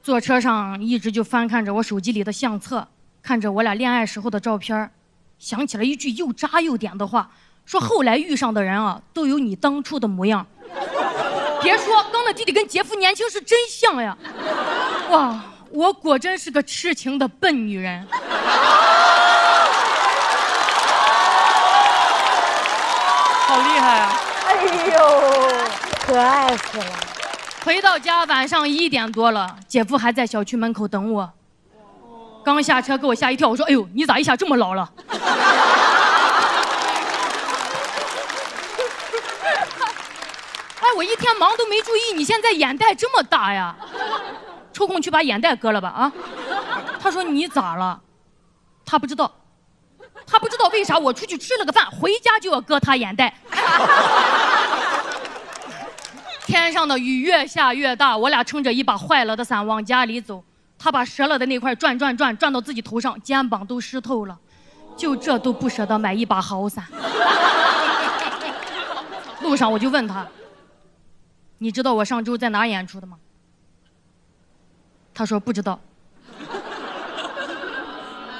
坐车上一直就翻看着我手机里的相册，看着我俩恋爱时候的照片，想起了一句又渣又点的话，说后来遇上的人啊，都有你当初的模样。别说，刚那弟弟跟杰夫年轻是真像呀！哇，我果真是个痴情的笨女人。好厉害啊！哎呦，可爱死了。回到家晚上1点多了，姐夫还在小区门口等我。刚下车给我吓一跳，我说：“哎呦，你咋一下这么老了？”哎，我一天忙都没注意，你现在眼袋这么大呀？抽空去把眼袋割了吧啊！他说你咋了？他不知道为啥我出去吃了个饭，回家就要割他眼袋。天上的雨越下越大，我俩撑着一把坏了的伞往家里走。他把折了的那块转到自己头上，肩膀都湿透了，就这都不舍得买一把好伞。路上我就问他：“你知道我上周在哪演出的吗？”他说不知道。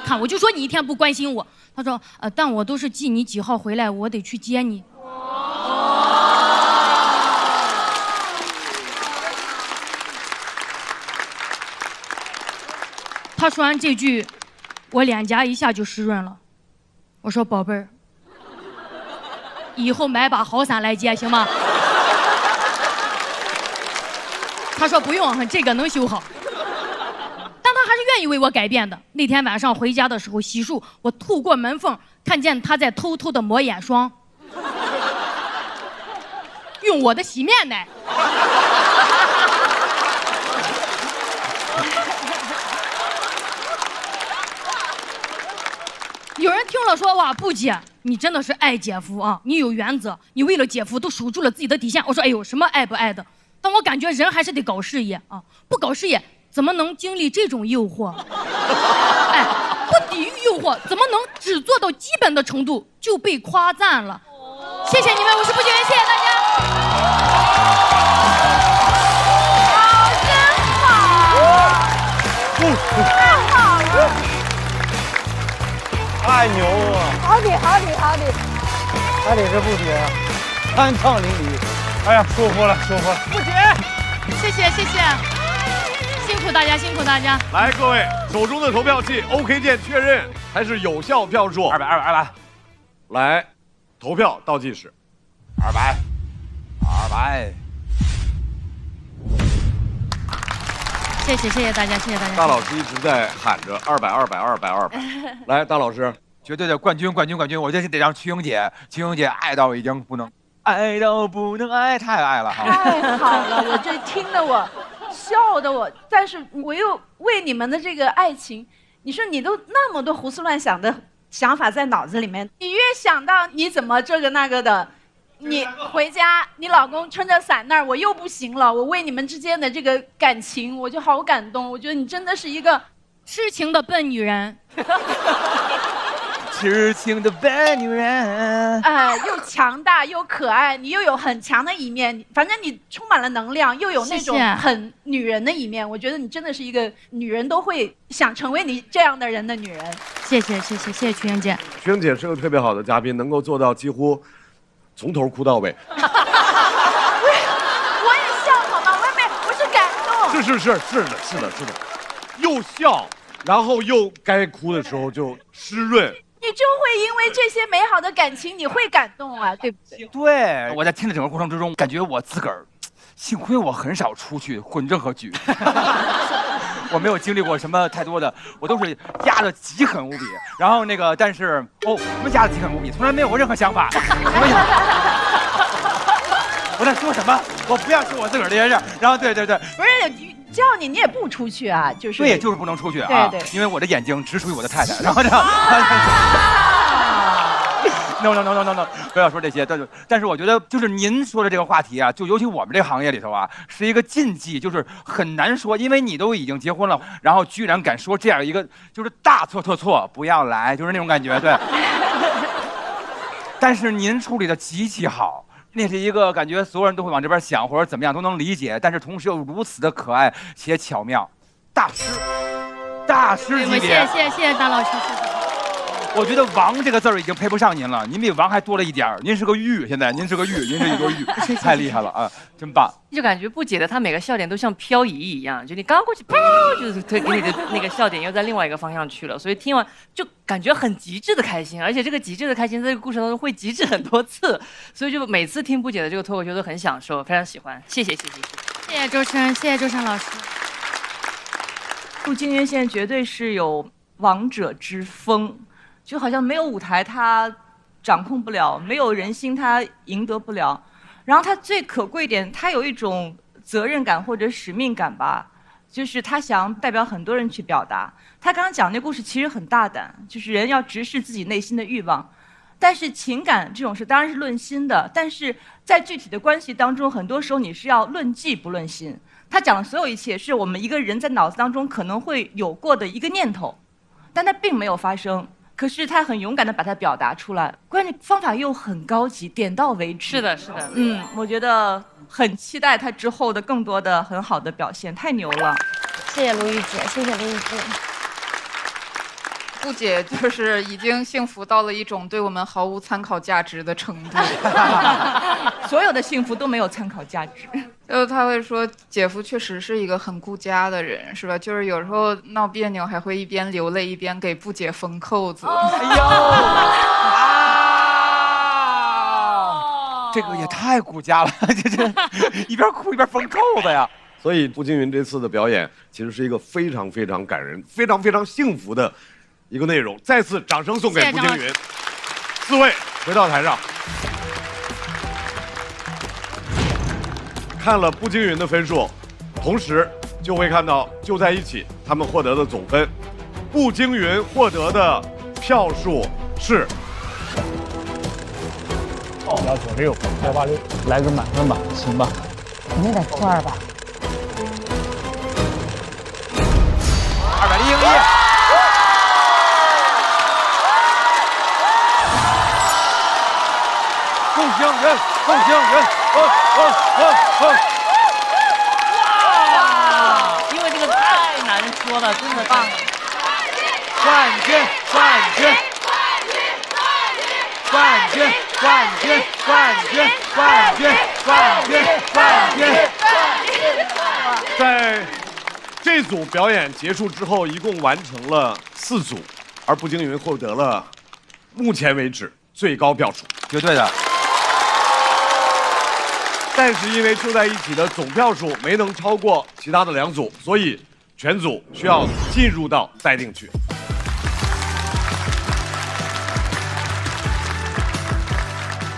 看，我就说你一天不关心我。他说但我都是记你几号回来，我得去接你。他说完这句，我脸颊一下就湿润了。我说宝贝儿，以后买把好伞来接行吗？他说不用，这个能修好。但他还是愿意为我改变的。那天晚上回家的时候洗漱，我透过门缝看见他在偷偷的抹眼霜，用我的洗面奶。有人听了说：“哇，不姐，你真的是爱姐夫啊！你有原则，你为了姐夫都守住了自己的底线。”我说：“哎呦，什么爱不爱的？但我感觉人还是得搞事业啊！不搞事业，怎么能经历这种诱惑？哎，不抵御诱惑，怎么能只做到基本的程度就被夸赞了？”谢谢你们，我是不觉，谢谢大家。好，真好，太好了。太牛了！好的，好的，好的，他得是不觉啊，酣畅淋漓。哎呀，舒服了，舒服了。不觉，谢谢，谢谢，辛苦大家，辛苦大家。来，各位手中的投票器 OK 键确认还是有效票数？200。来，投票倒计时。200。谢谢大家，谢谢大家。大老师一直在喊着200。来，大老师，绝对的冠军！我这得让瞿颖姐爱到已经不能爱，太爱了。太好了，我这听得我笑的我，但是我又为你们的这个爱情，你说你都那么多胡思乱想的想法在脑子里面，你越想到你怎么这个那个的，你回家，你老公撑着伞那儿，我又不行了。我为你们之间的这个感情，我就好感动。我觉得你真的是一个痴情的笨女人。痴情的笨女人，又强大又可爱，你又有很强的一面，反正你充满了能量，又有那种很女人的一面。我觉得你真的是一个女人都会想成为你这样的人的女人。谢谢曲莹姐。曲莹姐是个特别好的嘉宾，能够做到几乎从头哭到尾。我也笑好吗？我是感动。是的，又笑，然后又该哭的时候就湿润。你就会因为这些美好的感情，你会感动啊，对不对？对，我在听的整个过程之中，感觉我自个儿，幸亏我很少出去混任何局，我没有经历过什么太多的，我都是压得极狠无比。然后那个，但是我们压得极狠无比，从来没有过任何想法。我在说什么？我不要说我自个儿这件事。然后对，不是只要你也不出去啊，就是对，就是不能出去啊，对，因为我的眼睛只属于我的太太。然后这样。No， 不要说这些。但是我觉得，就是您说的这个话题啊，就尤其我们这个行业里头啊，是一个禁忌，就是很难说，因为你都已经结婚了，然后居然敢说这样一个就是大错，不要来，就是那种感觉，对。但是您处理的极其好。那是一个感觉所有人都会往这边想，或者怎么样都能理解，但是同时又如此的可爱且巧妙，大师级别。谢谢张老师，谢谢。我觉得“王”这个字儿已经配不上您了，您比王还多了一点儿。您是个玉，现在您是个玉，您是一个玉，太厉害了啊，真棒！就感觉不解的她每个笑点都像漂移一样，就你刚过去，就是给你的那个笑点又在另外一个方向去了，所以听完就感觉很极致的开心，而且这个极致的开心在这个故事当中会极致很多次，所以就每次听不解的这个脱口秀都很享受，非常喜欢。谢谢周深，谢谢周深老师。步惊云现在绝对是有王者之风。就好像没有舞台他掌控不了，没有人心他赢得不了。然后他最可贵一点，他有一种责任感或者使命感吧，就是他想代表很多人去表达。他刚刚讲那故事其实很大胆，就是人要直视自己内心的欲望。但是情感这种事当然是论心的，但是在具体的关系当中，很多时候你是要论迹不论心。他讲的所有一切是我们一个人在脑子当中可能会有过的一个念头，但它并没有发生。可是他很勇敢地把它表达出来，关键方法又很高级，点到为止。是的。我觉得很期待他之后的更多的很好的表现，太牛了。谢谢卢玉姐，谢谢卢玉姐。不姐就是已经幸福到了一种对我们毫无参考价值的程度，所有的幸福都没有参考价值。就是他会说，姐夫确实是一个很顾家的人，是吧？就是有时候闹别扭还会一边流泪一边给不姐缝扣子。哎呦，这个也太顾家了，这一边哭一边缝扣子呀。所以步惊云这次的表演其实是一个非常非常感人、非常非常幸福的一个内容。再次掌声送给步惊云。4位回到台上。看了步惊云的分数，同时就会看到就在一起他们获得的总分。步惊云获得的票数是196，186，来个满分吧，行吧？肯定得破200。201。步惊云，步惊云。哇！因为这个太难说了，真的棒！冠军！在这组表演结束之后，一共完成了4组，而步惊云获得了目前为止最高票数，绝对的。但是因为就在一起的总票数没能超过其他的2组，所以全组需要进入到待定区。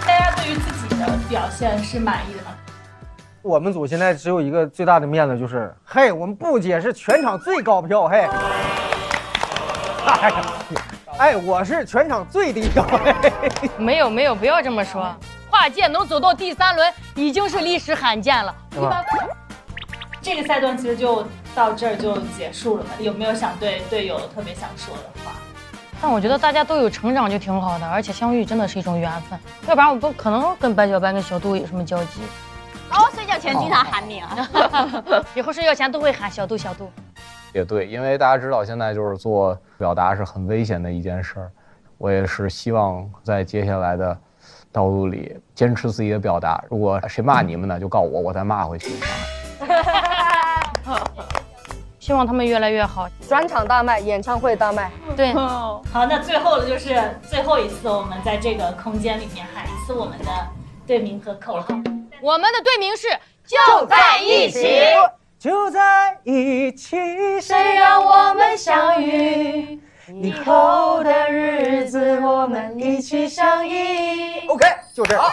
大家对于自己的表现是满意的吗？我们组现在只有一个最大的面子，就是嘿，我们步姐是全场最高票，嘿。哎，我是全场最低票。没有，不要这么说。跨界能走到第3轮，已经是历史罕见了。对吧？这个赛段其实就到这儿就结束了嘛？有没有想对队友特别想说的话？但我觉得大家都有成长就挺好的，而且相遇真的是一种缘分，要不然我不可能跟白小白跟小杜有什么交集。哦，睡觉前经常喊你啊。以后睡觉前都会喊小杜小杜。也对，因为大家知道现在就是做表达是很危险的一件事儿，我也是希望在接下来的道路里坚持自己的表达。如果谁骂你们呢，就告我，我再骂回去。希望他们越来越好，专场大卖，演唱会大卖。对，好，那最后了，就是最后一次，我们在这个空间里面喊一次我们的队名和口号。我们的队名是就在一起，就在一起，谁让我们相遇？以后的日子我们一起相依。 OK， 就这样。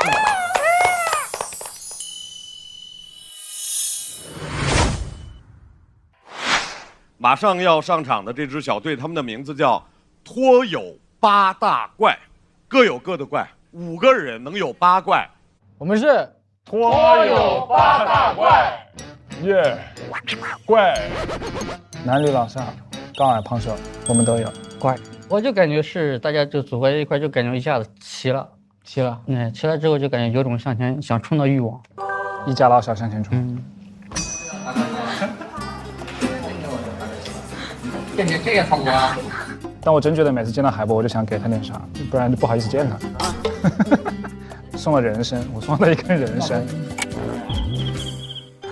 马上要上场的这支小队，他们的名字叫托友8大怪，各有各的怪，5个人能有8怪。我们是托友8大怪，耶，怪，男女老少，高矮胖瘦，我们都有。怪，我就感觉是大家就组合在一块，就感觉一下子齐了，齐了。齐了之后就感觉有种向前想冲的欲望，一家老小向前冲。感觉这个风格。但我真觉得每次见到海波，我就想给他点啥，不然就不好意思见他。送了人参，我送了一根人参。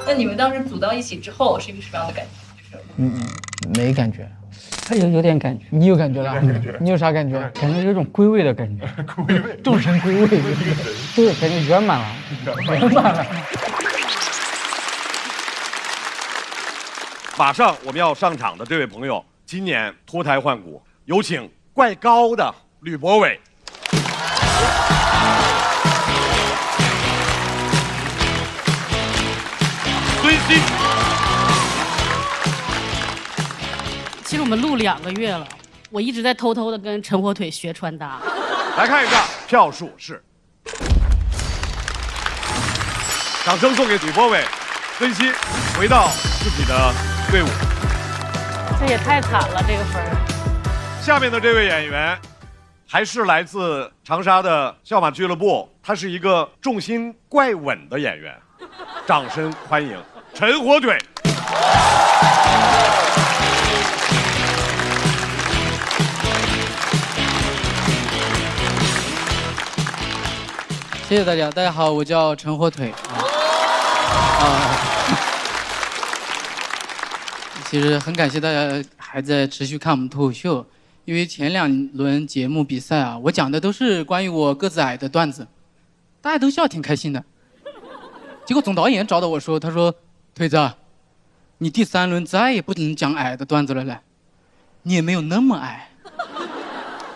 那你们当时组到一起之后是一个什么样的感觉？没感觉，他有点感觉。你有感觉了？你有啥感觉？感觉有种归位的感觉，归位，众神归位，对，感觉圆满了，圆满了。马上我们要上场的这位朋友，今年脱胎换骨，有请怪高的吕博伟。孙熙。其实我们录2个月了，我一直在偷偷的跟陈火腿学穿搭。来看一下票数是，掌声送给吕博伟，孙熙回到自己的队伍。这也太惨了，这个分儿。下面的这位演员，还是来自长沙的笑马俱乐部，他是一个重心怪稳的演员，掌声欢迎陈火腿。谢谢大家，大家好，我叫陈火腿其实很感谢大家还在持续看我们脱口秀，因为前2轮节目比赛啊，我讲的都是关于我个子矮的段子，大家都笑挺开心的。结果总导演找到我说，他说：“腿子，你第3轮再也不能讲矮的段子了嘞，你也没有那么矮。”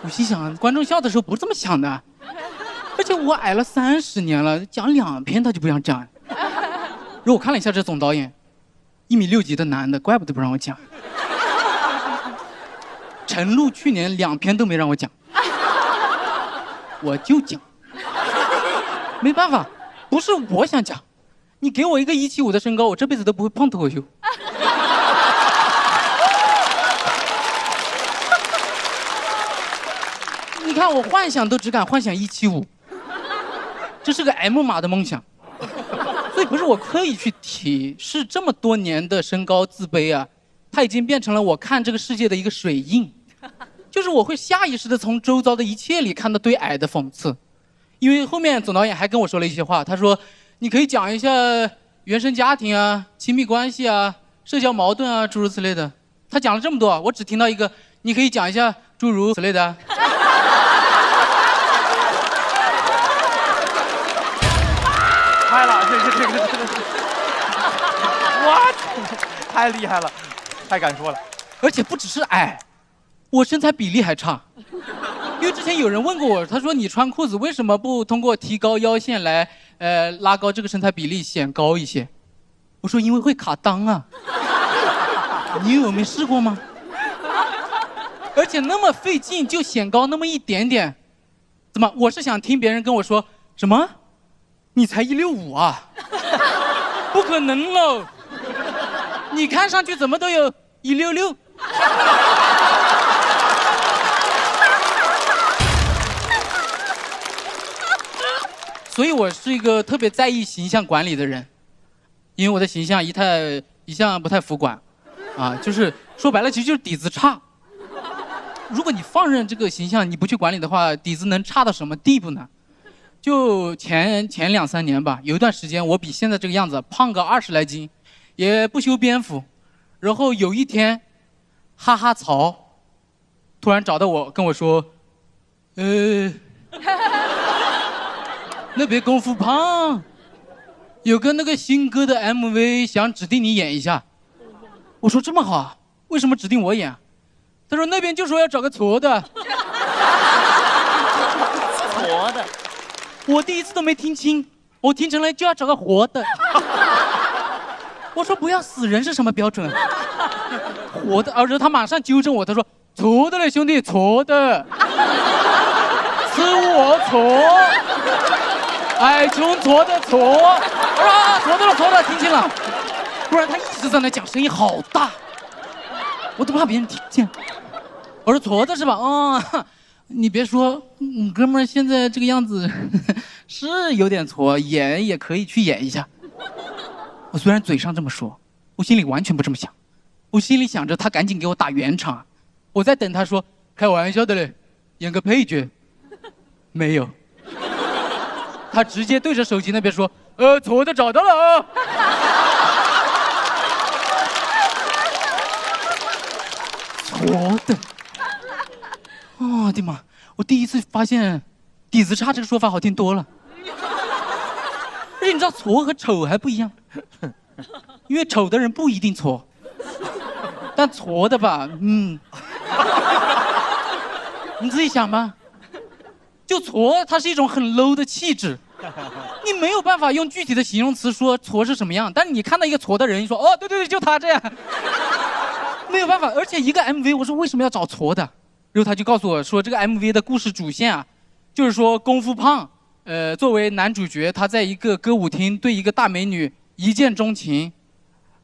我心想，观众笑的时候不是这么想的。而且我矮了30年了，讲2篇他就不让讲。然后我看了一下这总导演，1.6米几的男的，怪不得不让我讲。陈露去年2篇都没让我讲，我就讲。没办法，不是我想讲，你给我一个175的身高，我这辈子都不会碰脱口秀。你看我幻想都只敢幻想175。这是个 M 码的梦想，所以不是我刻意去提，是这么多年的身高自卑啊，它已经变成了我看这个世界的一个水印，就是我会下意识的从周遭的一切里看到对矮的讽刺，因为后面总导演还跟我说了一些话，他说你可以讲一下原生家庭啊、亲密关系啊、社交矛盾啊，诸如此类的。他讲了这么多，我只听到一个，你可以讲一下诸如此类的。拍了，这，what， 太厉害了，太敢说了。而且不只是矮，我身材比例还差。因为之前有人问过我，他说你穿裤子为什么不通过提高腰线来拉高这个身材比例显高一些？我说因为会卡裆啊。你有没试过吗？而且那么费劲就显高那么一点点，怎么？我是想听别人跟我说什么？你才165啊？不可能喽！你看上去怎么都有166。所以我是一个特别在意形象管理的人，因为我的形象一向不太服管，啊，就是说白了，其实就是底子差。如果你放任这个形象，你不去管理的话，底子能差到什么地步呢？就前2-3年吧，有一段时间我比现在这个样子胖个20来斤，也不修边幅。然后有一天，哈哈曹突然找到我跟我说，那边功夫胖，有个那个新歌的 MV 想指定你演一下。我说这么好，为什么指定我演？他说那边就说要找个矬的。矬的，我第一次都没听清，我听成了就要找个活的。我说不要死人是什么标准？活的，然后他马上纠正我，他说矬的嘞兄弟，矬的，吃我矬，矮穷矬的矬。我说啊，矬的，听清了。不然他一直在那讲，声音好大，我都怕别人听见。我说矬的是吧？哦，你别说，哥们儿现在这个样子是有点矬，演也可以去演一下。我虽然嘴上这么说，我心里完全不这么想。我心里想着他赶紧给我打圆场，我在等他说开玩笑的嘞，演个配角。没有，他直接对着手机那边说，矬的找到了啊。矬的，哦我的妈！我第一次发现底子差这个说法好听多了。而且你知道矬和丑还不一样，因为丑的人不一定矬，但矬的吧，你自己想吧。就矬，它是一种很 low 的气质，你没有办法用具体的形容词说矬是什么样。但是你看到一个矬的人，你说哦，对，就他这样，没有办法。而且一个 MV， 我说为什么要找矬的？然后他就告诉我说，这个 MV 的故事主线啊，就是说功夫胖，作为男主角，他在一个歌舞厅对一个大美女一见钟情，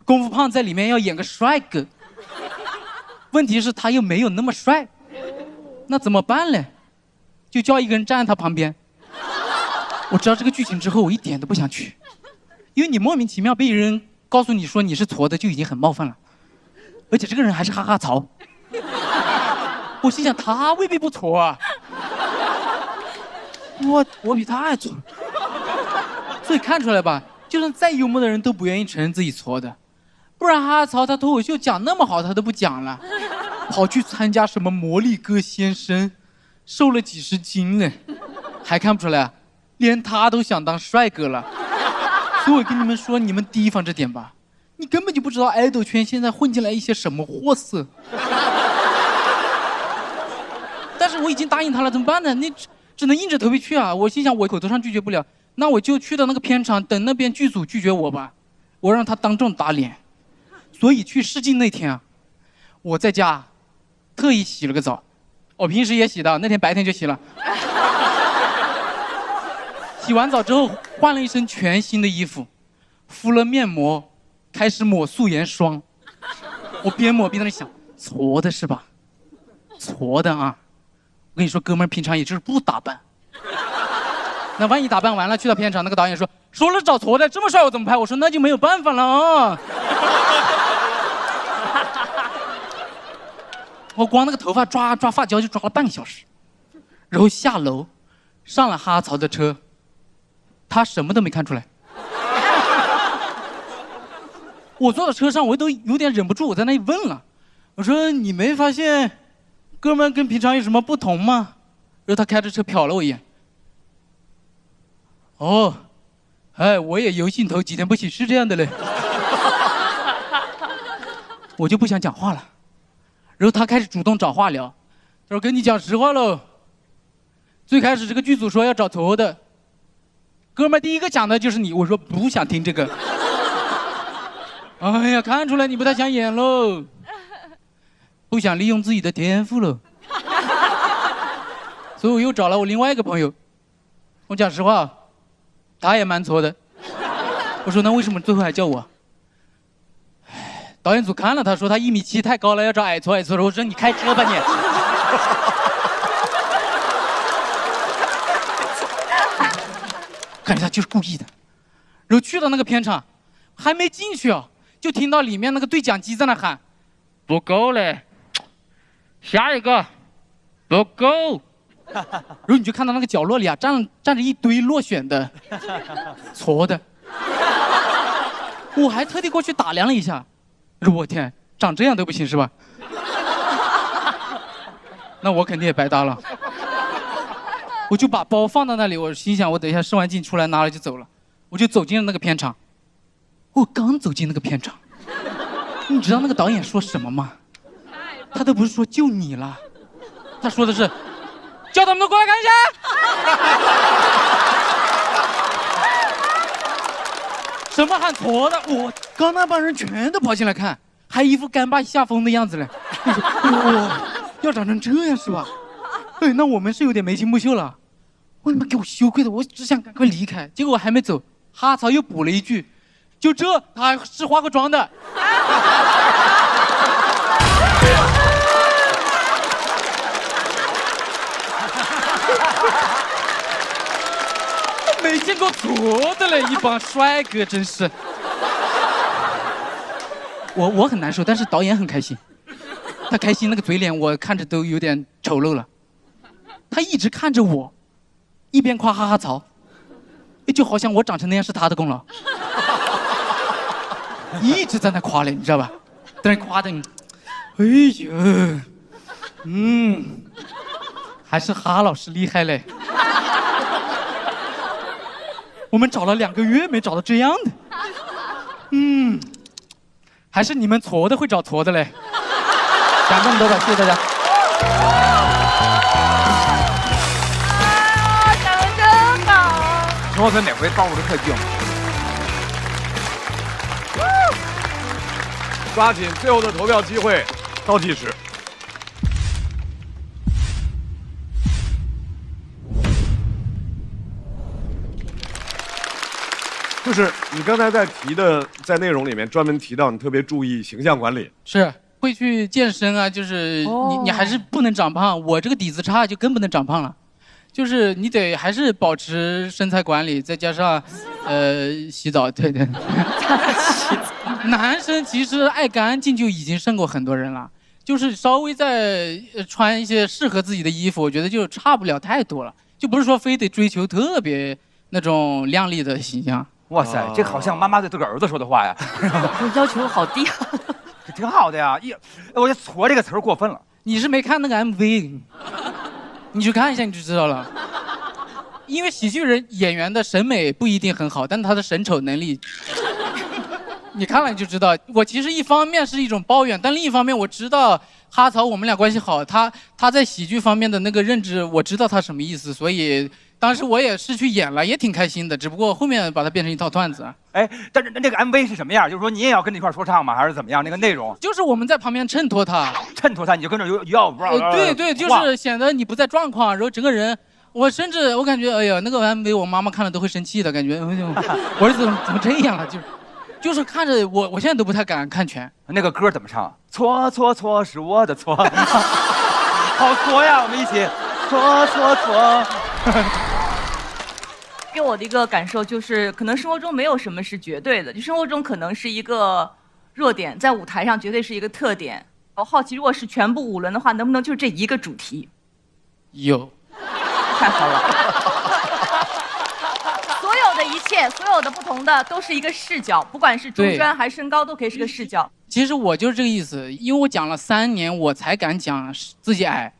功夫胖在里面要演个帅哥，问题是他又没有那么帅，那怎么办嘞？就叫一个人站在他旁边。我知道这个剧情之后，我一点都不想去，因为你莫名其妙被人告诉你说你是矬的，就已经很冒犯了，而且这个人还是哈哈曹。我心想他未必不矬啊，我比他还矬，所以看出来吧，就算再幽默的人都不愿意承认自己矬的，不然哈哈曹他脱口秀讲那么好，他都不讲了，跑去参加什么魔力哥先生，瘦了几十斤呢，还看不出来，连他都想当帅哥了。所以我跟你们说，你们提防这点吧，你根本就不知道爱豆圈现在混进来一些什么货色。但是我已经答应他了，怎么办呢？你只能硬着头皮去啊！我心想，我口头上拒绝不了，那我就去到那个片场，等那边剧组拒绝我吧，我让他当众打脸。所以去试镜那天啊，我在家特意洗了个澡，我平时也洗的，那天白天就洗了。洗完澡之后，换了一身全新的衣服，敷了面膜，开始抹素颜霜。我边抹边在那想，矬的是吧？矬的啊！我跟你说，哥们儿平常也就是不打扮。那万一打扮完了去到片场，那个导演说了找矬的，这么帅我怎么拍？我说那就没有办法了啊。我光那个头发抓发胶就抓了半个小时，然后下楼上了哈曹的车，他什么都没看出来。我坐在车上，我都有点忍不住，我在那里问了，我说你没发现哥们跟平常有什么不同吗？然后他开着车瞟了我一眼。哦，哎，我也油性头几天不洗是这样的嘞。我就不想讲话了，然后他开始主动找话聊，他说跟你讲实话喽，最开始这个剧组说要找矬的，哥们第一个讲的就是你，我说不想听这个。哎呀，看出来你不太想演喽。不想利用自己的天赋了，所以我又找了我另外一个朋友。我讲实话，他也蛮挫的。我说那为什么最后还叫我？导演组看了，他说他1.7米太高了，要找矮矬。我说你开车吧你。感觉他就是故意的。然后去到那个片场，还没进去啊，就听到里面那个对讲机在那喊：“不够嘞，下一个，不够。”然后你就看到那个角落里啊，站着一堆落选的，矬的。我还特地过去打量了一下，我天，长这样都不行是吧？那我肯定也白搭了。我就把包放到那里，我心想我等一下试完镜出来拿了就走了。我就走进了那个片场。我刚走进那个片场，你知道那个导演说什么吗？他都不是说就你了，他说的是叫他们都过来看一下。什么喊矬的？我刚那帮人全都跑进来看，还一副甘拜下风的样子嘞。要长成这样是吧？哎，那我们是有点眉清目秀了。我他妈给我羞愧的，我只想赶快离开。结果我还没走，哈曹又补了一句：“就这，他还是化过妆的。”没见过矬的嘞，一帮帅哥真是。我很难受，但是导演很开心。他开心那个嘴脸，我看着都有点丑陋了。他一直看着我，一边夸哈哈曹，就好像我长成那样是他的功劳。一直在那夸嘞，你知道吧？在那夸的你，哎呦，还是哈老师厉害嘞。我们找了2个月没找到这样的，还是你们矬的会找矬的嘞。讲这么多吧，谢谢大家。讲得真好。陈浩森哪回暴露的特精？抓紧最后的投票机会，倒计时。就是你刚才在提的，在内容里面专门提到你特别注意形象管理，是会去健身啊，就是你还是不能长胖，我这个底子差就更不能长胖了，就是你得还是保持身材管理，再加上洗澡，对。男生其实爱干净就已经胜过很多人了，就是稍微再穿一些适合自己的衣服，我觉得就差不了太多了，就不是说非得追求特别那种靓丽的形象。哇塞，这好像妈妈对自个儿子说的话呀。要求好低啊。挺好的呀，我觉得矬这个词儿过分了。你是没看那个 MV， 你去看一下你就知道了。因为喜剧人演员的审美不一定很好，但他的审丑能力，你看了你就知道。我其实一方面是一种抱怨，但另一方面我知道哈曹我们俩关系好，他在喜剧方面的那个认知，我知道他什么意思，所以当时我也是去演了，也挺开心的。只不过后面把它变成一套段子。哎，但是那个 MV 是什么样？就是说你也要跟着一块说唱吗？还是怎么样？那个内容就是我们在旁边衬托他，你就跟着要不对对，就是显得你不在状况，然后整个人。我甚至我感觉，哎呀，那个 MV 我妈妈看了都会生气的感觉。我儿子怎么这样了？就是看着我现在都不太敢看全。那个歌怎么唱？错错错是我的错，好错呀！我们一起错错错。给我的一个感受就是，可能生活中没有什么是绝对的，就生活中可能是一个弱点，在舞台上绝对是一个特点。我好奇，如果是全部5轮的话，能不能就这一个主题？有。太好了。所有的一切，所有的不同的都是一个视角，不管是中专还是身高，都可以是个视角。其实我就是这个意思，因为我讲了3年，我才敢讲自己矮，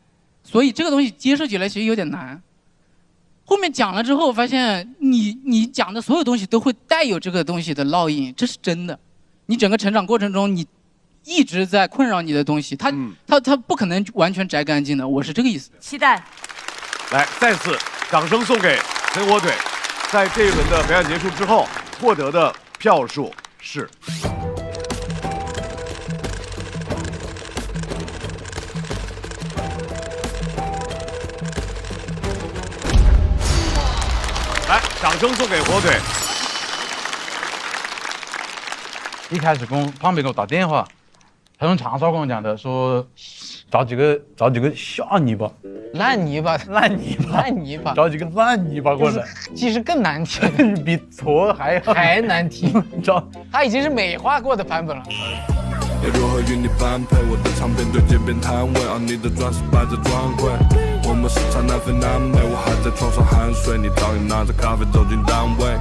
所以这个东西接受起来其实有点难。后面讲了之后，发现你讲的所有东西都会带有这个东西的烙印，这是真的。你整个成长过程中，你一直在困扰你的东西，它不可能完全摘干净的，我是这个意思。期待。来，再次掌声送给陈火腿，在这一轮的表演结束之后获得的票数是。来，掌声送给火腿。一开始旁边给我打电话，他用长沙跟我讲的，说找几个下泥巴，烂泥巴，找几个烂泥巴过来，其实更难听，比错还难听。他已经是美化过的版本了。如何与你般配？我的唱片对街边摊位，而你的钻石摆在专柜。我们时差难分难美，我还在床上酣睡，你早已拿着咖啡走进单位。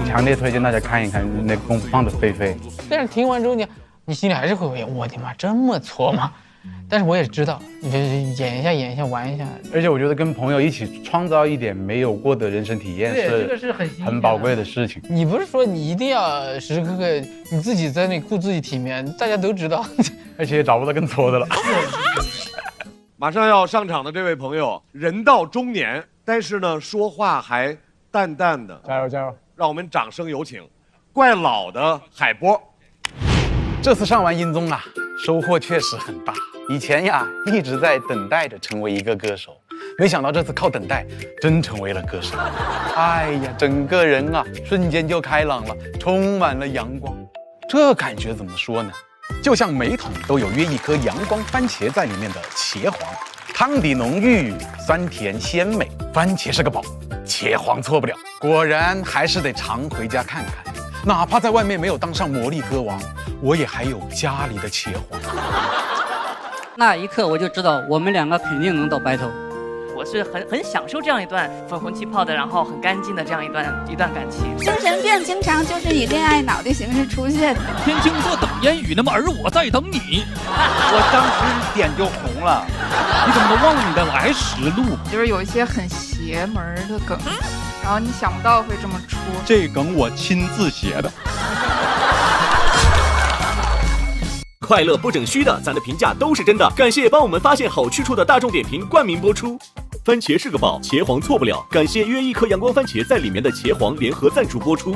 强烈推荐大家看一看那个功夫胖的菲菲。但是听完之后你心里还是会有，我的妈，这么挫吗？但是我也知道，演一下，玩一下。而且我觉得跟朋友一起创造一点没有过的人生体验，这个是很宝贵的事情。你不是说你一定要时时刻刻你自己在那顾自己体面，大家都知道，而且也找不到更挫的了。马上要上场的这位朋友，人到中年，但是呢，说话还淡淡的。加油加油！让我们掌声有请怪老的海波。这次上完音综啊，收获确实很大。以前呀，一直在等待着成为一个歌手，没想到这次靠等待，真成为了歌手。哎呀，整个人啊，瞬间就开朗了，充满了阳光。这感觉怎么说呢？就像每桶都有约一颗阳光番茄在里面的茄皇，汤底浓郁，酸甜鲜美，番茄是个宝，茄皇错不了。果然还是得常回家看看，哪怕在外面没有当上魔力歌王，我也还有家里的茄皇。那一刻我就知道我们两个肯定能到白头。我是很享受这样一段粉红气泡的，然后很干净的这样一段感情。精神病经常就是以恋爱脑的形式出现的。天青色等烟雨，那么而我在等你。我当时脸就红了。你怎么都忘了你的来时路？就是有一些很邪门的梗，然后你想不到会这么出。这梗我亲自写的。快乐不整虚的，咱的评价都是真的。感谢帮我们发现好去处的大众点评冠名播出。番茄是个宝，茄皇错不了。感谢约一颗阳光番茄在里面的茄皇联合赞助播出。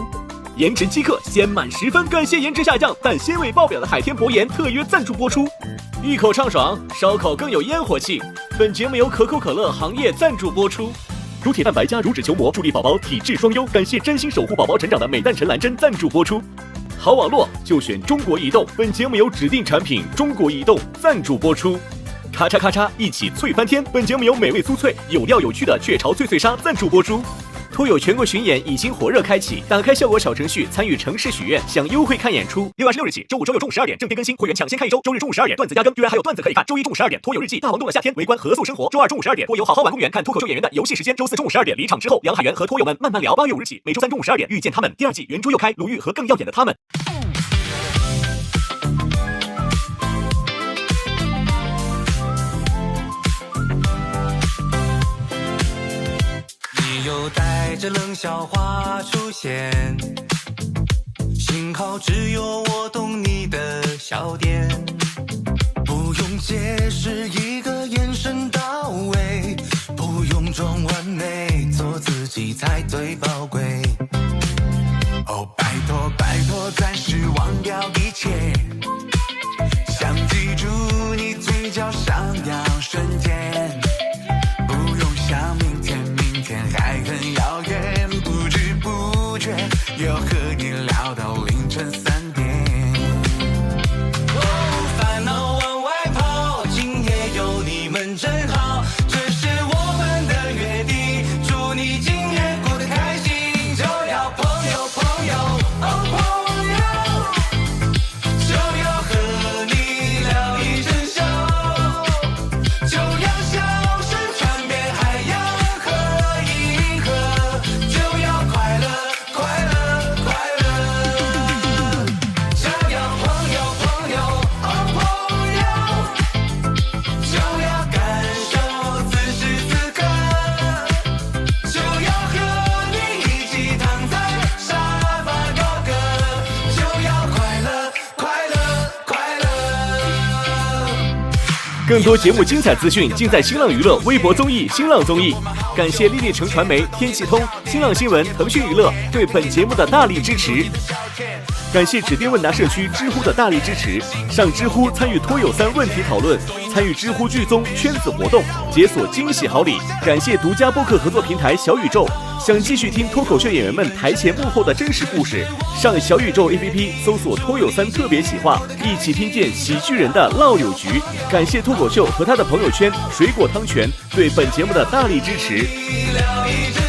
颜值饥渴，鲜满10分。感谢颜值下降但鲜味爆表的海天博颜特约赞助播出。一口畅爽，烧烤更有烟火气。本节目由可口可乐行业赞助播出。乳铁蛋白加乳脂球膜，助力宝宝体质双优。感谢真心守护宝宝成长的美蛋陈兰珍赞助播出。好网络就选中国移动。本节目由指定产品中国移动赞助播出。咔嚓咔嚓，一起脆翻天。本节目由美味酥脆、有料有趣的雀巢脆脆鲨赞助播出。托友全国巡演已经火热开启，打开效果小程序参与城市许愿，享优惠看演出。6月26日起，周5、周6中午12点正片更新，会员抢先看1周。周日中午12点段子加更，居然还有段子可以看。周1中午12点托友日记，大王洞的夏天围观合宿生活。周2中午12点托友好好玩公园看脱口秀演员的游戏时间。周4中午12点离场之后，杨海源和托友们慢慢聊。8月5日起，每周3中午12点遇见他们。第2季圆桌又开，鲁豫和更耀眼的他们。又带着冷笑话出现，幸好只有我懂你的笑点，不用解释，一个眼神到位，不用装完美，做自己才最宝贵。哦，拜托拜托，暂时忘掉一切，想记住你嘴角上扬瞬间，不用想明天还很遥远，不知不觉又和你聊到凌晨3点。哦，烦恼往外跑，今夜有你们真好，这是我们的约定，祝你今夜过得开心，就要朋友朋友，哦朋友，就要和你聊一整宿，就让笑声传遍海洋。更多节目精彩资讯尽在新浪娱乐微博综艺、新浪综艺。感谢丽丽城传媒、天气通、新浪新闻、腾讯娱乐对本节目的大力支持。感谢指定问答社区知乎的大力支持。上知乎参与脱友3问题讨论，参与知乎剧综圈子活动，解锁惊喜好礼。感谢独家播客合作平台小宇宙。想继续听脱口秀演员们台前幕后的真实故事，上小宇宙 APP 搜索脱友3特别企划，一起听见喜剧人的唠柳局。感谢脱口秀和他的朋友圈水果汤泉对本节目的大力支持。